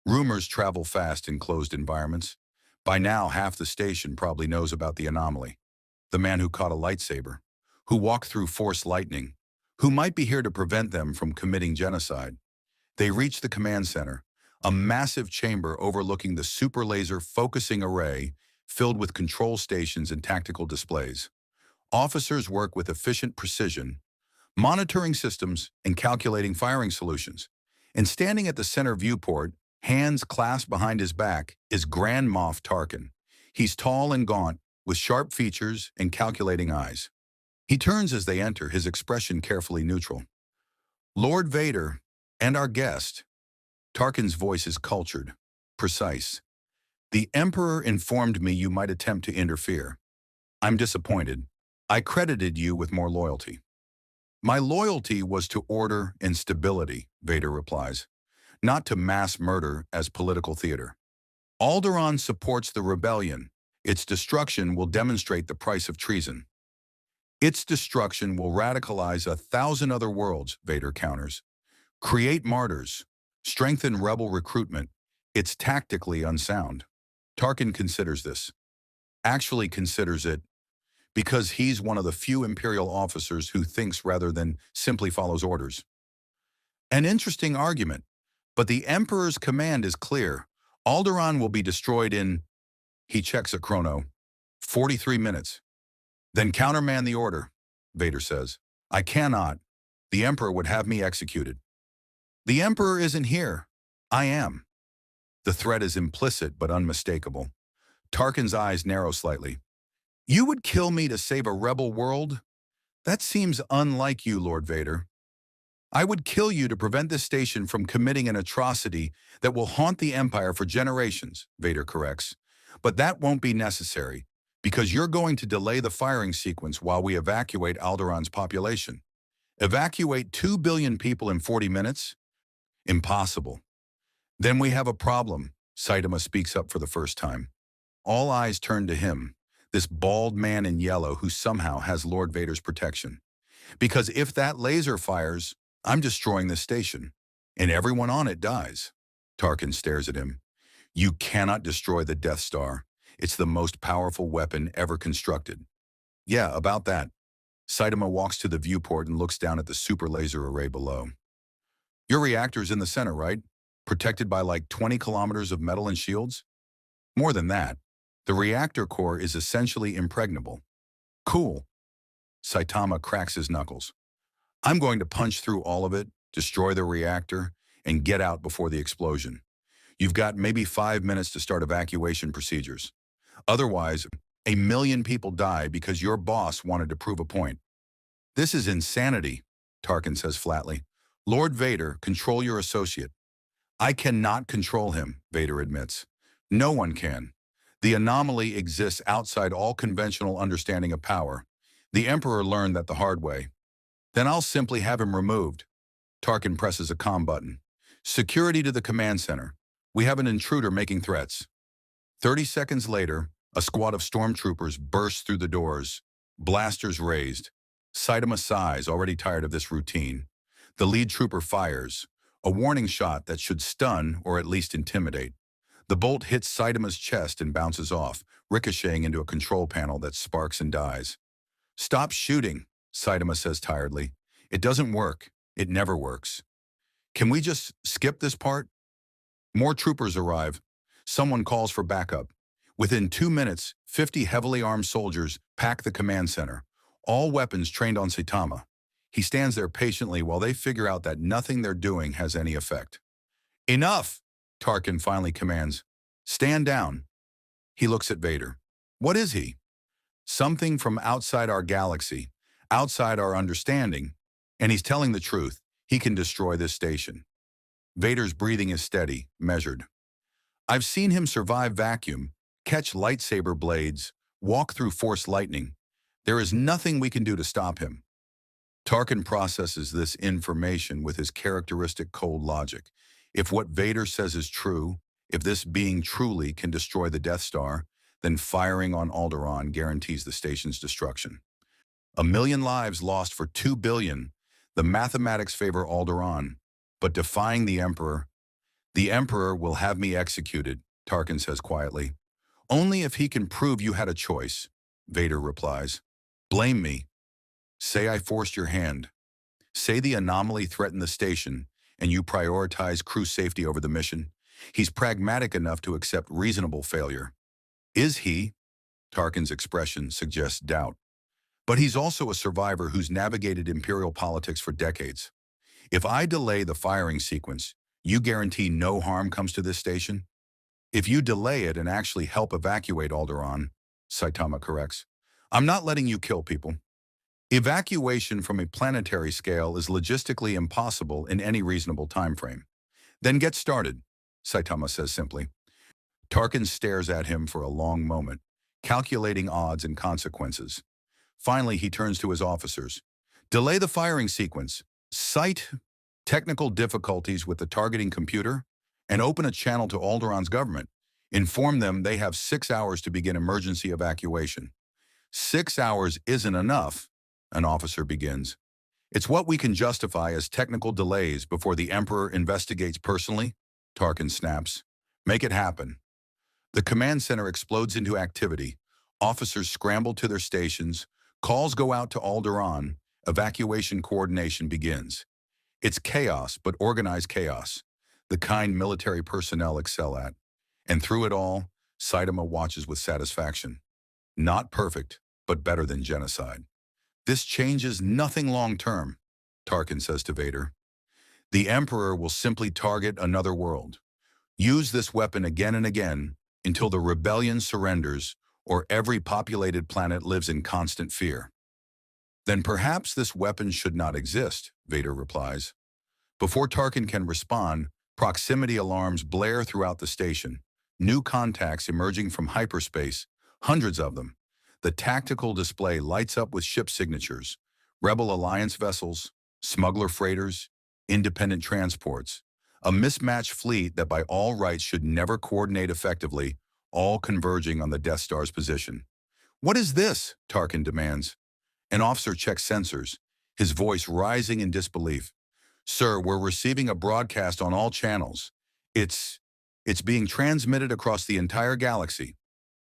Rumors travel fast in closed environments. By now, half the station probably knows about the anomaly. The man who caught a lightsaber, who walked through Force lightning, who might be here to prevent them from committing genocide. They reach the command center, a massive chamber overlooking the super laser focusing array, filled with control stations and tactical displays. Officers work with efficient precision, monitoring systems and calculating firing solutions. And standing at the center viewport, hands clasped behind his back, is Grand Moff Tarkin. He's tall and gaunt, with sharp features and calculating eyes. He turns as they enter, his expression carefully neutral. Lord Vader and our guest. Tarkin's voice is cultured, precise. The Emperor informed me you might attempt to interfere. I'm disappointed. I credited you with more loyalty. My loyalty was to order and stability, Vader replies, not to mass murder as political theater. Alderaan supports the rebellion. Its destruction will demonstrate the price of treason. Its destruction will radicalize 1,000 other worlds, Vader counters. Create martyrs. Strengthen rebel recruitment. It's tactically unsound. Tarkin considers this. Actually considers it because he's one of the few Imperial officers who thinks rather than simply follows orders. An interesting argument, but the Emperor's command is clear. Alderaan will be destroyed in, he checks a chrono, 43 minutes. Then countermand the order, Vader says. I cannot. The Emperor would have me executed. The Emperor isn't here. I am. The threat is implicit but unmistakable. Tarkin's eyes narrow slightly. You would kill me to save a rebel world? That seems unlike you, Lord Vader. I would kill you to prevent this station from committing an atrocity that will haunt the Empire for generations, Vader corrects. But that won't be necessary, because you're going to delay the firing sequence while we evacuate Alderaan's population. Evacuate 2 billion people in 40 minutes? Impossible. Then we have a problem, Saitama speaks up for the first time. All eyes turn to him, this bald man in yellow who somehow has Lord Vader's protection. Because if that laser fires, I'm destroying this station, and everyone on it dies. Tarkin stares at him. You cannot destroy the Death Star. It's the most powerful weapon ever constructed. Yeah, about that. Saitama walks to the viewport and looks down at the super laser array below. Your reactor's in the center, right? Protected by like 20 kilometers of metal and shields? More than that. The reactor core is essentially impregnable. Cool. Saitama cracks his knuckles. I'm going to punch through all of it, destroy the reactor, and get out before the explosion. You've got maybe 5 minutes to start evacuation procedures. Otherwise, 1 million people die because your boss wanted to prove a point. This is insanity, Tarkin says flatly. Lord Vader, control your associate. I cannot control him, Vader admits. No one can. The anomaly exists outside all conventional understanding of power. The Emperor learned that the hard way. Then I'll simply have him removed. Tarkin presses a comm button. Security to the command center. We have an intruder making threats. 30 seconds later, a squad of stormtroopers bursts through the doors, blasters raised. Saitama sighs, already tired of this routine. The lead trooper fires, a warning shot that should stun or at least intimidate. The bolt hits Saitama's chest and bounces off, ricocheting into a control panel that sparks and dies. Stop shooting, Saitama says tiredly. It doesn't work. It never works. Can we just skip this part? More troopers arrive. Someone calls for backup. Within 2 minutes, 50 heavily armed soldiers pack the command center, all weapons trained on Saitama. He stands there patiently while they figure out that nothing they're doing has any effect. Enough, Tarkin finally commands. Stand down. He looks at Vader. What is he? Something from outside our galaxy, outside our understanding, and he's telling the truth. He can destroy this station. Vader's breathing is steady, measured. I've seen him survive vacuum, catch lightsaber blades, walk through force lightning. There is nothing we can do to stop him. Tarkin processes this information with his characteristic cold logic. If what Vader says is true, if this being truly can destroy the Death Star, then firing on Alderaan guarantees the station's destruction. 1 million lives lost for 2 billion. The mathematics favor Alderaan, but defying the Emperor will have me executed, Tarkin says quietly. Only if he can prove you had a choice, Vader replies. Blame me. Say I forced your hand. Say the anomaly threatened the station, and you prioritize crew safety over the mission. He's pragmatic enough to accept reasonable failure. Is he? Tarkin's expression suggests doubt. But he's also a survivor who's navigated Imperial politics for decades. If I delay the firing sequence, you guarantee no harm comes to this station? If you delay it and actually help evacuate Alderaan, Saitama corrects, I'm not letting you kill people. Evacuation from a planetary scale is logistically impossible in any reasonable time frame. Then get started, Saitama says simply. Tarkin stares at him for a long moment, calculating odds and consequences. Finally, he turns to his officers. Delay the firing sequence, cite technical difficulties with the targeting computer, and open a channel to Alderaan's government. Inform them they have 6 hours to begin emergency evacuation. 6 hours isn't enough, an officer begins. It's what we can justify as technical delays before the Emperor investigates personally, Tarkin snaps. Make it happen. The command center explodes into activity. Officers scramble to their stations. Calls go out to Alderaan. Evacuation coordination begins. It's chaos, but organized chaos, the kind military personnel excel at. And through it all, Saitama watches with satisfaction. Not perfect, but better than genocide. This changes nothing long-term, Tarkin says to Vader. The Emperor will simply target another world. Use this weapon again and again until the rebellion surrenders or every populated planet lives in constant fear. Then perhaps this weapon should not exist, Vader replies. Before Tarkin can respond, proximity alarms blare throughout the station. New contacts emerging from hyperspace, hundreds of them. The tactical display lights up with ship signatures, Rebel Alliance vessels, smuggler freighters, independent transports. A mismatched fleet that by all rights should never coordinate effectively, all converging on the Death Star's position. What is this? Tarkin demands. An officer checks sensors, his voice rising in disbelief. Sir, we're receiving a broadcast on all channels. It's being transmitted across the entire galaxy.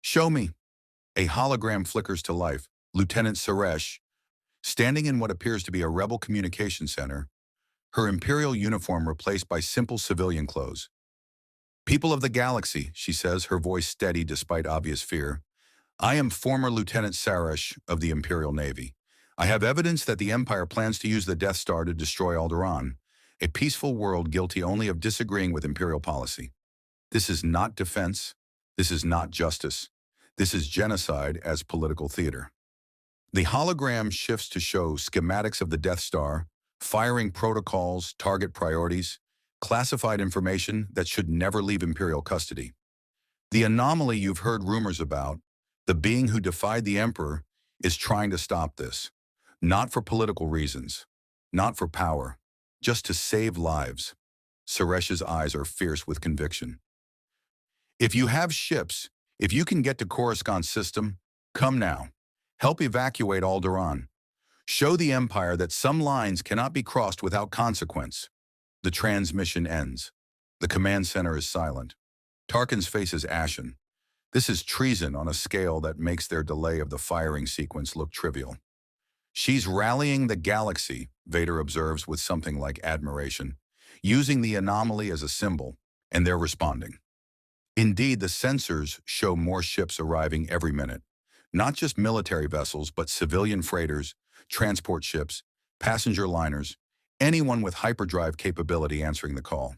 Show me. A hologram flickers to life. Lieutenant Suresh, standing in what appears to be a rebel communication center, her Imperial uniform replaced by simple civilian clothes. People of the galaxy, she says, her voice steady despite obvious fear. I am former Lieutenant Suresh of the Imperial Navy. I have evidence that the Empire plans to use the Death Star to destroy Alderaan, a peaceful world guilty only of disagreeing with Imperial policy. This is not defense. This is not justice. This is genocide as political theater. The hologram shifts to show schematics of the Death Star, firing protocols, target priorities, classified information that should never leave Imperial custody. The anomaly you've heard rumors about, the being who defied the Emperor, is trying to stop this. Not for political reasons, not for power, just to save lives. Suresh's eyes are fierce with conviction. If you have ships, if you can get to Coruscant system, come now. Help evacuate Alderaan. Show the Empire that some lines cannot be crossed without consequence. The transmission ends. The command center is silent. Tarkin's face is ashen. This is treason on a scale that makes their delay of the firing sequence look trivial. She's rallying the galaxy, Vader observes with something like admiration, using the anomaly as a symbol, and they're responding. Indeed, the sensors show more ships arriving every minute. Not just military vessels, but civilian freighters, transport ships, passenger liners, anyone with hyperdrive capability answering the call.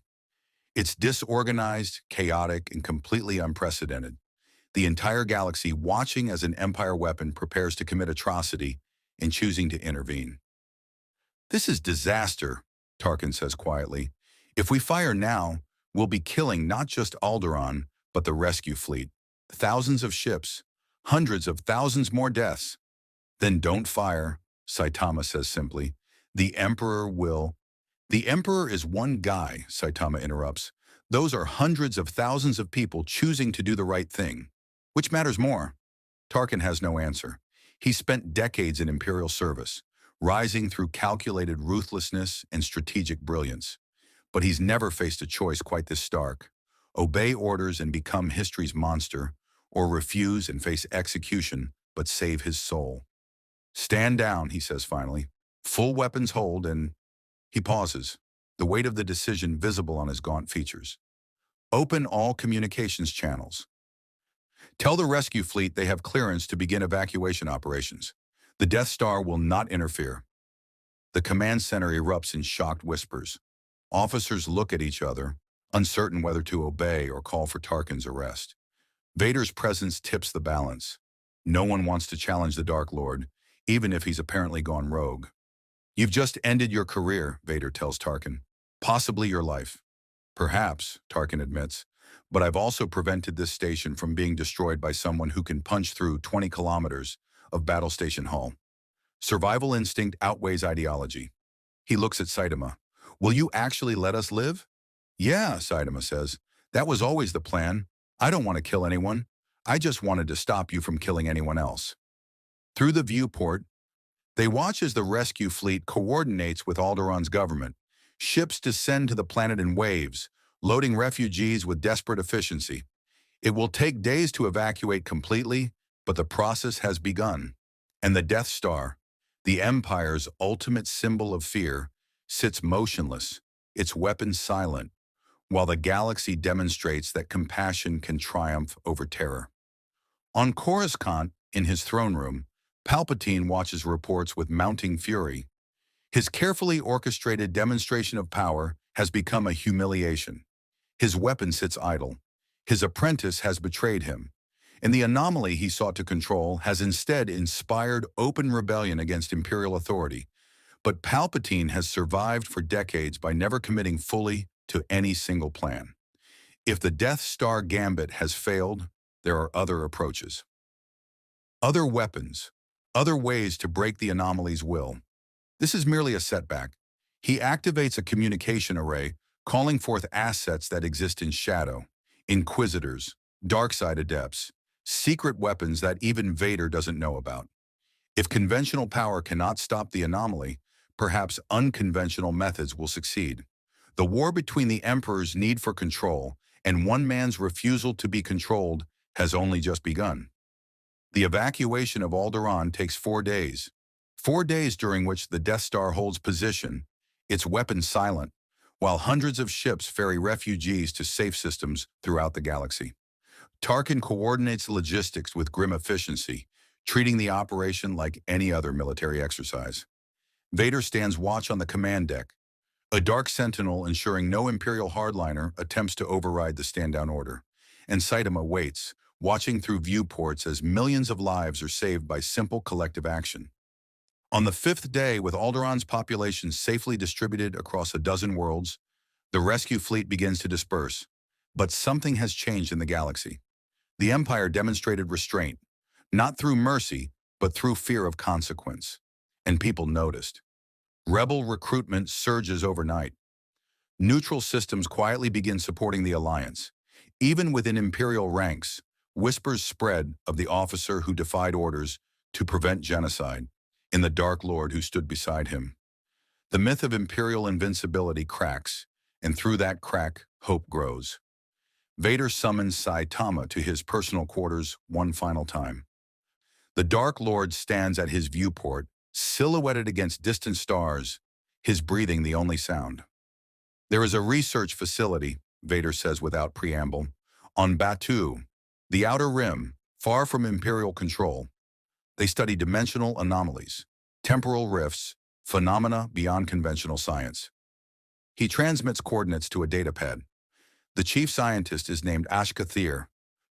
It's disorganized, chaotic, and completely unprecedented. The entire galaxy watching as an Empire weapon prepares to commit atrocity and choosing to intervene. This is disaster, Tarkin says quietly. If we fire now, we'll be killing not just Alderaan, but the rescue fleet. Thousands of ships, hundreds of thousands more deaths. Then don't fire, Saitama says simply. The Emperor will. The Emperor is one guy, Saitama interrupts. Those are hundreds of thousands of people choosing to do the right thing. Which matters more? Tarkin has no answer. He spent decades in Imperial service, rising through calculated ruthlessness and strategic brilliance. But he's never faced a choice quite this stark. Obey orders and become history's monster, or refuse and face execution, but save his soul. Stand down, he says finally. Full weapons hold, and he pauses, the weight of the decision visible on his gaunt features. Open all communications channels. Tell the rescue fleet they have clearance to begin evacuation operations. The Death Star will not interfere. The command center erupts in shocked whispers. Officers look at each other, uncertain whether to obey or call for Tarkin's arrest. Vader's presence tips the balance. No one wants to challenge the Dark Lord, even if he's apparently gone rogue. You've just ended your career, Vader tells Tarkin. Possibly your life. Perhaps, Tarkin admits, but I've also prevented this station from being destroyed by someone who can punch through 20 kilometers of battle station hull. Survival instinct outweighs ideology. He looks at Saitama. Will you actually let us live? Yeah, Saitama says. That was always the plan. I don't want to kill anyone. I just wanted to stop you from killing anyone else. Through the viewport, they watch as the rescue fleet coordinates with Alderaan's government. Ships descend to the planet in waves, loading refugees with desperate efficiency. It will take days to evacuate completely, but the process has begun. And the Death Star, the Empire's ultimate symbol of fear, sits motionless, its weapons silent, while the galaxy demonstrates that compassion can triumph over terror. On Coruscant, in his throne room, Palpatine watches reports with mounting fury. His carefully orchestrated demonstration of power has become a humiliation. His weapon sits idle. His apprentice has betrayed him. And the anomaly he sought to control has instead inspired open rebellion against Imperial authority. But Palpatine has survived for decades by never committing fully to any single plan. If the Death Star gambit has failed, there are other approaches. Other weapons, other ways to break the anomaly's will. This is merely a setback. He activates a communication array, calling forth assets that exist in shadow, inquisitors, dark side adepts, secret weapons that even Vader doesn't know about. If conventional power cannot stop the anomaly, perhaps unconventional methods will succeed. The war between the Emperor's need for control and one man's refusal to be controlled has only just begun. The evacuation of Alderaan takes 4 days. 4 days during which the Death Star holds position, its weapons silent, while hundreds of ships ferry refugees to safe systems throughout the galaxy. Tarkin coordinates logistics with grim efficiency, treating the operation like any other military exercise. Vader stands watch on the command deck, a dark sentinel ensuring no Imperial hardliner attempts to override the stand-down order. And Saitama waits, watching through viewports as millions of lives are saved by simple collective action. On the 5th day, with Alderaan's population safely distributed across a dozen worlds, the rescue fleet begins to disperse. But something has changed in the galaxy. The Empire demonstrated restraint, not through mercy, but through fear of consequence. And people noticed. Rebel recruitment surges overnight. Neutral systems quietly begin supporting the alliance. Even within Imperial ranks, whispers spread of the officer who defied orders to prevent genocide, in the Dark Lord who stood beside him. The myth of Imperial invincibility cracks, and through that crack, hope grows. Vader summons Saitama to his personal quarters one final time. The Dark Lord stands at his viewport, silhouetted against distant stars, his breathing the only sound. There is a research facility, Vader says without preamble, on Batuu, the Outer Rim, far from Imperial control. They study dimensional anomalies, temporal rifts, phenomena beyond conventional science. He transmits coordinates to a datapad. The chief scientist is named Ashka Thir.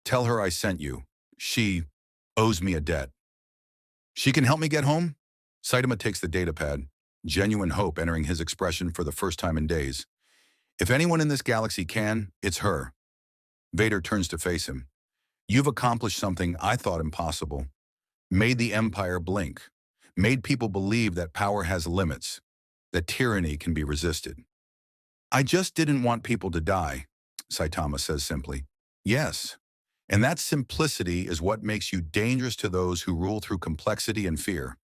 Tell her I sent you. She owes me a debt. She can help me get home? Saitama takes the datapad, genuine hope entering his expression for the first time in days. If anyone in this galaxy can, it's her. Vader turns to face him. You've accomplished something I thought impossible. Made the Empire blink. Made people believe that power has limits, that tyranny can be resisted. I just didn't want people to die, Saitama says simply. Yes, and that simplicity is what makes you dangerous to those who rule through complexity and fear.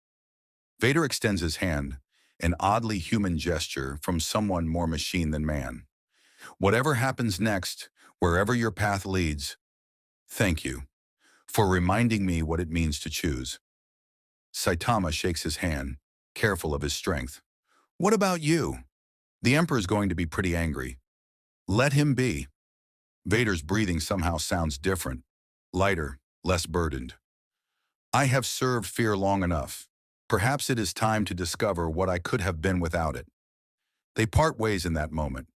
Vader extends his hand, an oddly human gesture from someone more machine than man. Whatever happens next, wherever your path leads, thank you for reminding me what it means to choose. Saitama shakes his hand, careful of his strength. What about you? The Emperor's going to be pretty angry. Let him be. Vader's breathing somehow sounds different, lighter, less burdened. I have served fear long enough. Perhaps it is time to discover what I could have been without it. They part ways in that moment,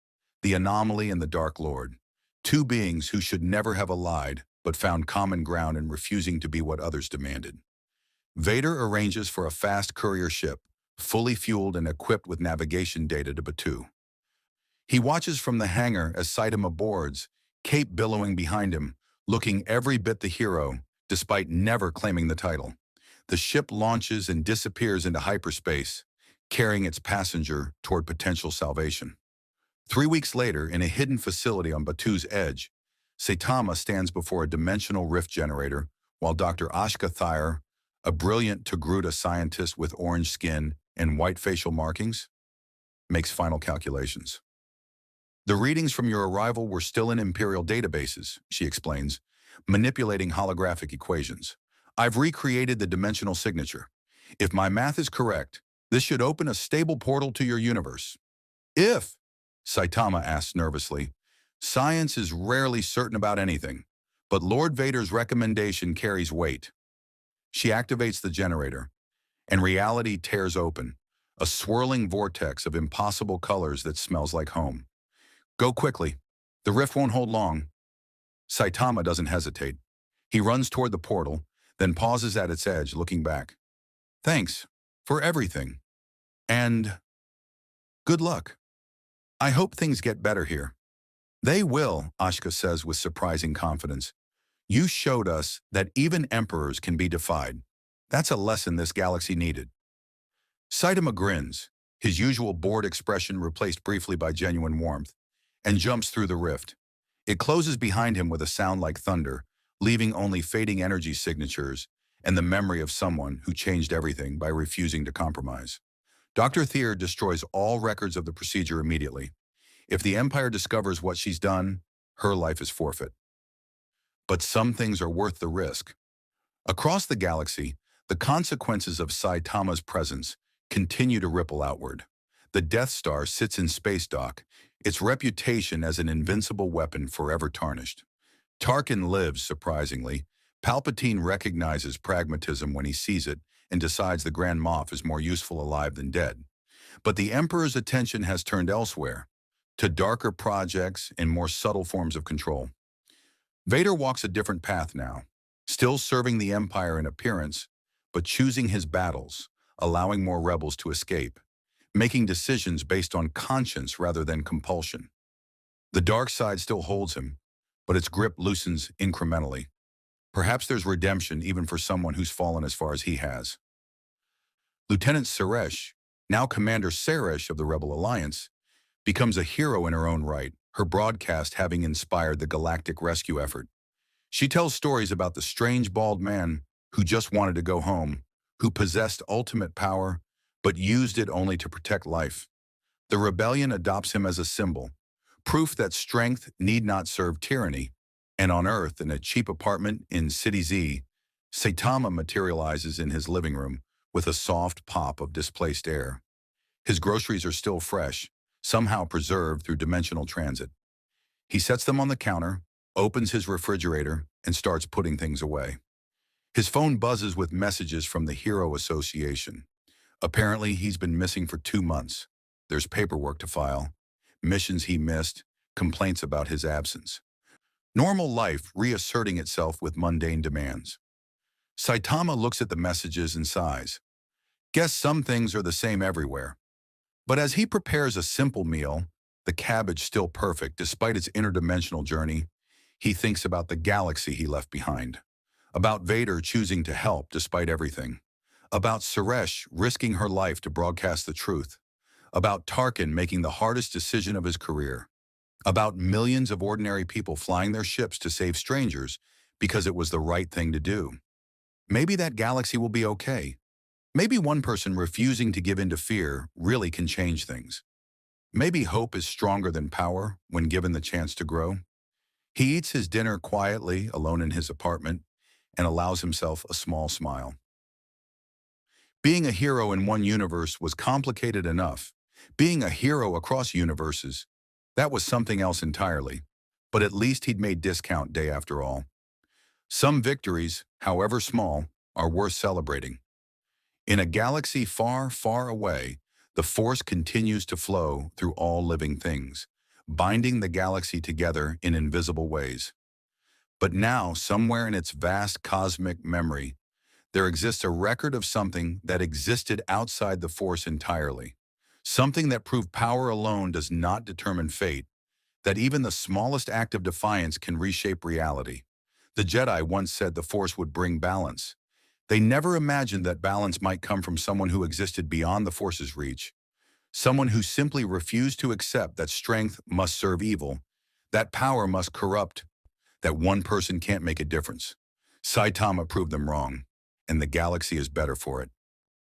the anomaly and the Dark Lord, two beings who should never have allied but found common ground in refusing to be what others demanded. Vader arranges for a fast courier ship, fully fueled and equipped with navigation data to Batuu. He watches from the hangar as Saitama boards, cape billowing behind him, looking every bit the hero, despite never claiming the title. The ship launches and disappears into hyperspace, carrying its passenger toward potential salvation. 3 weeks later, in a hidden facility on Batuu's edge, Saitama stands before a dimensional rift generator, while Dr. Ashka Thayer, a brilliant Togruta scientist with orange skin and white facial markings, makes final calculations. The readings from your arrival were still in Imperial databases, she explains, manipulating holographic equations. I've recreated the dimensional signature. If my math is correct, this should open a stable portal to your universe. If, Saitama asks nervously, science is rarely certain about anything, but Lord Vader's recommendation carries weight. She activates the generator, and reality tears open, a swirling vortex of impossible colors that smells like home. Go quickly. The rift won't hold long. Saitama doesn't hesitate. He runs toward the portal, then pauses at its edge, looking back. Thanks for everything. And good luck. I hope things get better here. They will, Ashka says with surprising confidence. You showed us that even emperors can be defied. That's a lesson this galaxy needed. Saitama grins, his usual bored expression replaced briefly by genuine warmth, and jumps through the rift. It closes behind him with a sound like thunder, leaving only fading energy signatures and the memory of someone who changed everything by refusing to compromise. Dr. Thier destroys all records of the procedure immediately. If the Empire discovers what she's done, her life is forfeit. But some things are worth the risk. Across the galaxy, the consequences of Saitama's presence continue to ripple outward. The Death Star sits in space dock, its reputation as an invincible weapon forever tarnished. Tarkin lives, surprisingly. Palpatine recognizes pragmatism when he sees it and decides the Grand Moff is more useful alive than dead. But the Emperor's attention has turned elsewhere, to darker projects and more subtle forms of control. Vader walks a different path now, still serving the Empire in appearance, but choosing his battles, allowing more rebels to escape, making decisions based on conscience rather than compulsion. The dark side still holds him, but its grip loosens incrementally. Perhaps there's redemption even for someone who's fallen as far as he has. Lieutenant Suresh, now Commander Saresh of the Rebel Alliance, becomes a hero in her own right, her broadcast having inspired the galactic rescue effort. She tells stories about the strange bald man who just wanted to go home, who possessed ultimate power, but used it only to protect life. The rebellion adopts him as a symbol, proof that strength need not serve tyranny. And on Earth, in a cheap apartment in City Z, Saitama materializes in his living room with a soft pop of displaced air. His groceries are still fresh, somehow preserved through dimensional transit. He sets them on the counter, opens his refrigerator, and starts putting things away. His phone buzzes with messages from the Hero Association. Apparently, he's been missing for 2 months. There's paperwork to file, missions he missed, complaints about his absence. Normal life reasserting itself with mundane demands. Saitama looks at the messages and sighs. Guess some things are the same everywhere. But as he prepares a simple meal, the cabbage still perfect despite its interdimensional journey, he thinks about the galaxy he left behind. About Vader choosing to help despite everything. About Suresh risking her life to broadcast the truth. About Tarkin making the hardest decision of his career. About millions of ordinary people flying their ships to save strangers because it was the right thing to do. Maybe that galaxy will be okay. Maybe one person refusing to give in to fear really can change things. Maybe hope is stronger than power when given the chance to grow. He eats his dinner quietly, alone in his apartment, and allows himself a small smile. Being a hero in one universe was complicated enough. Being a hero across universes, that was something else entirely. But at least he'd made discount day after all. Some victories, however small, are worth celebrating. In a galaxy far, far away, the Force continues to flow through all living things, binding the galaxy together in invisible ways. But now, somewhere in its vast cosmic memory, there exists a record of something that existed outside the Force entirely. Something that proved power alone does not determine fate, that even the smallest act of defiance can reshape reality. The Jedi once said the Force would bring balance. They never imagined that balance might come from someone who existed beyond the Force's reach, someone who simply refused to accept that strength must serve evil, that power must corrupt, that one person can't make a difference. Saitama proved them wrong, and the galaxy is better for it.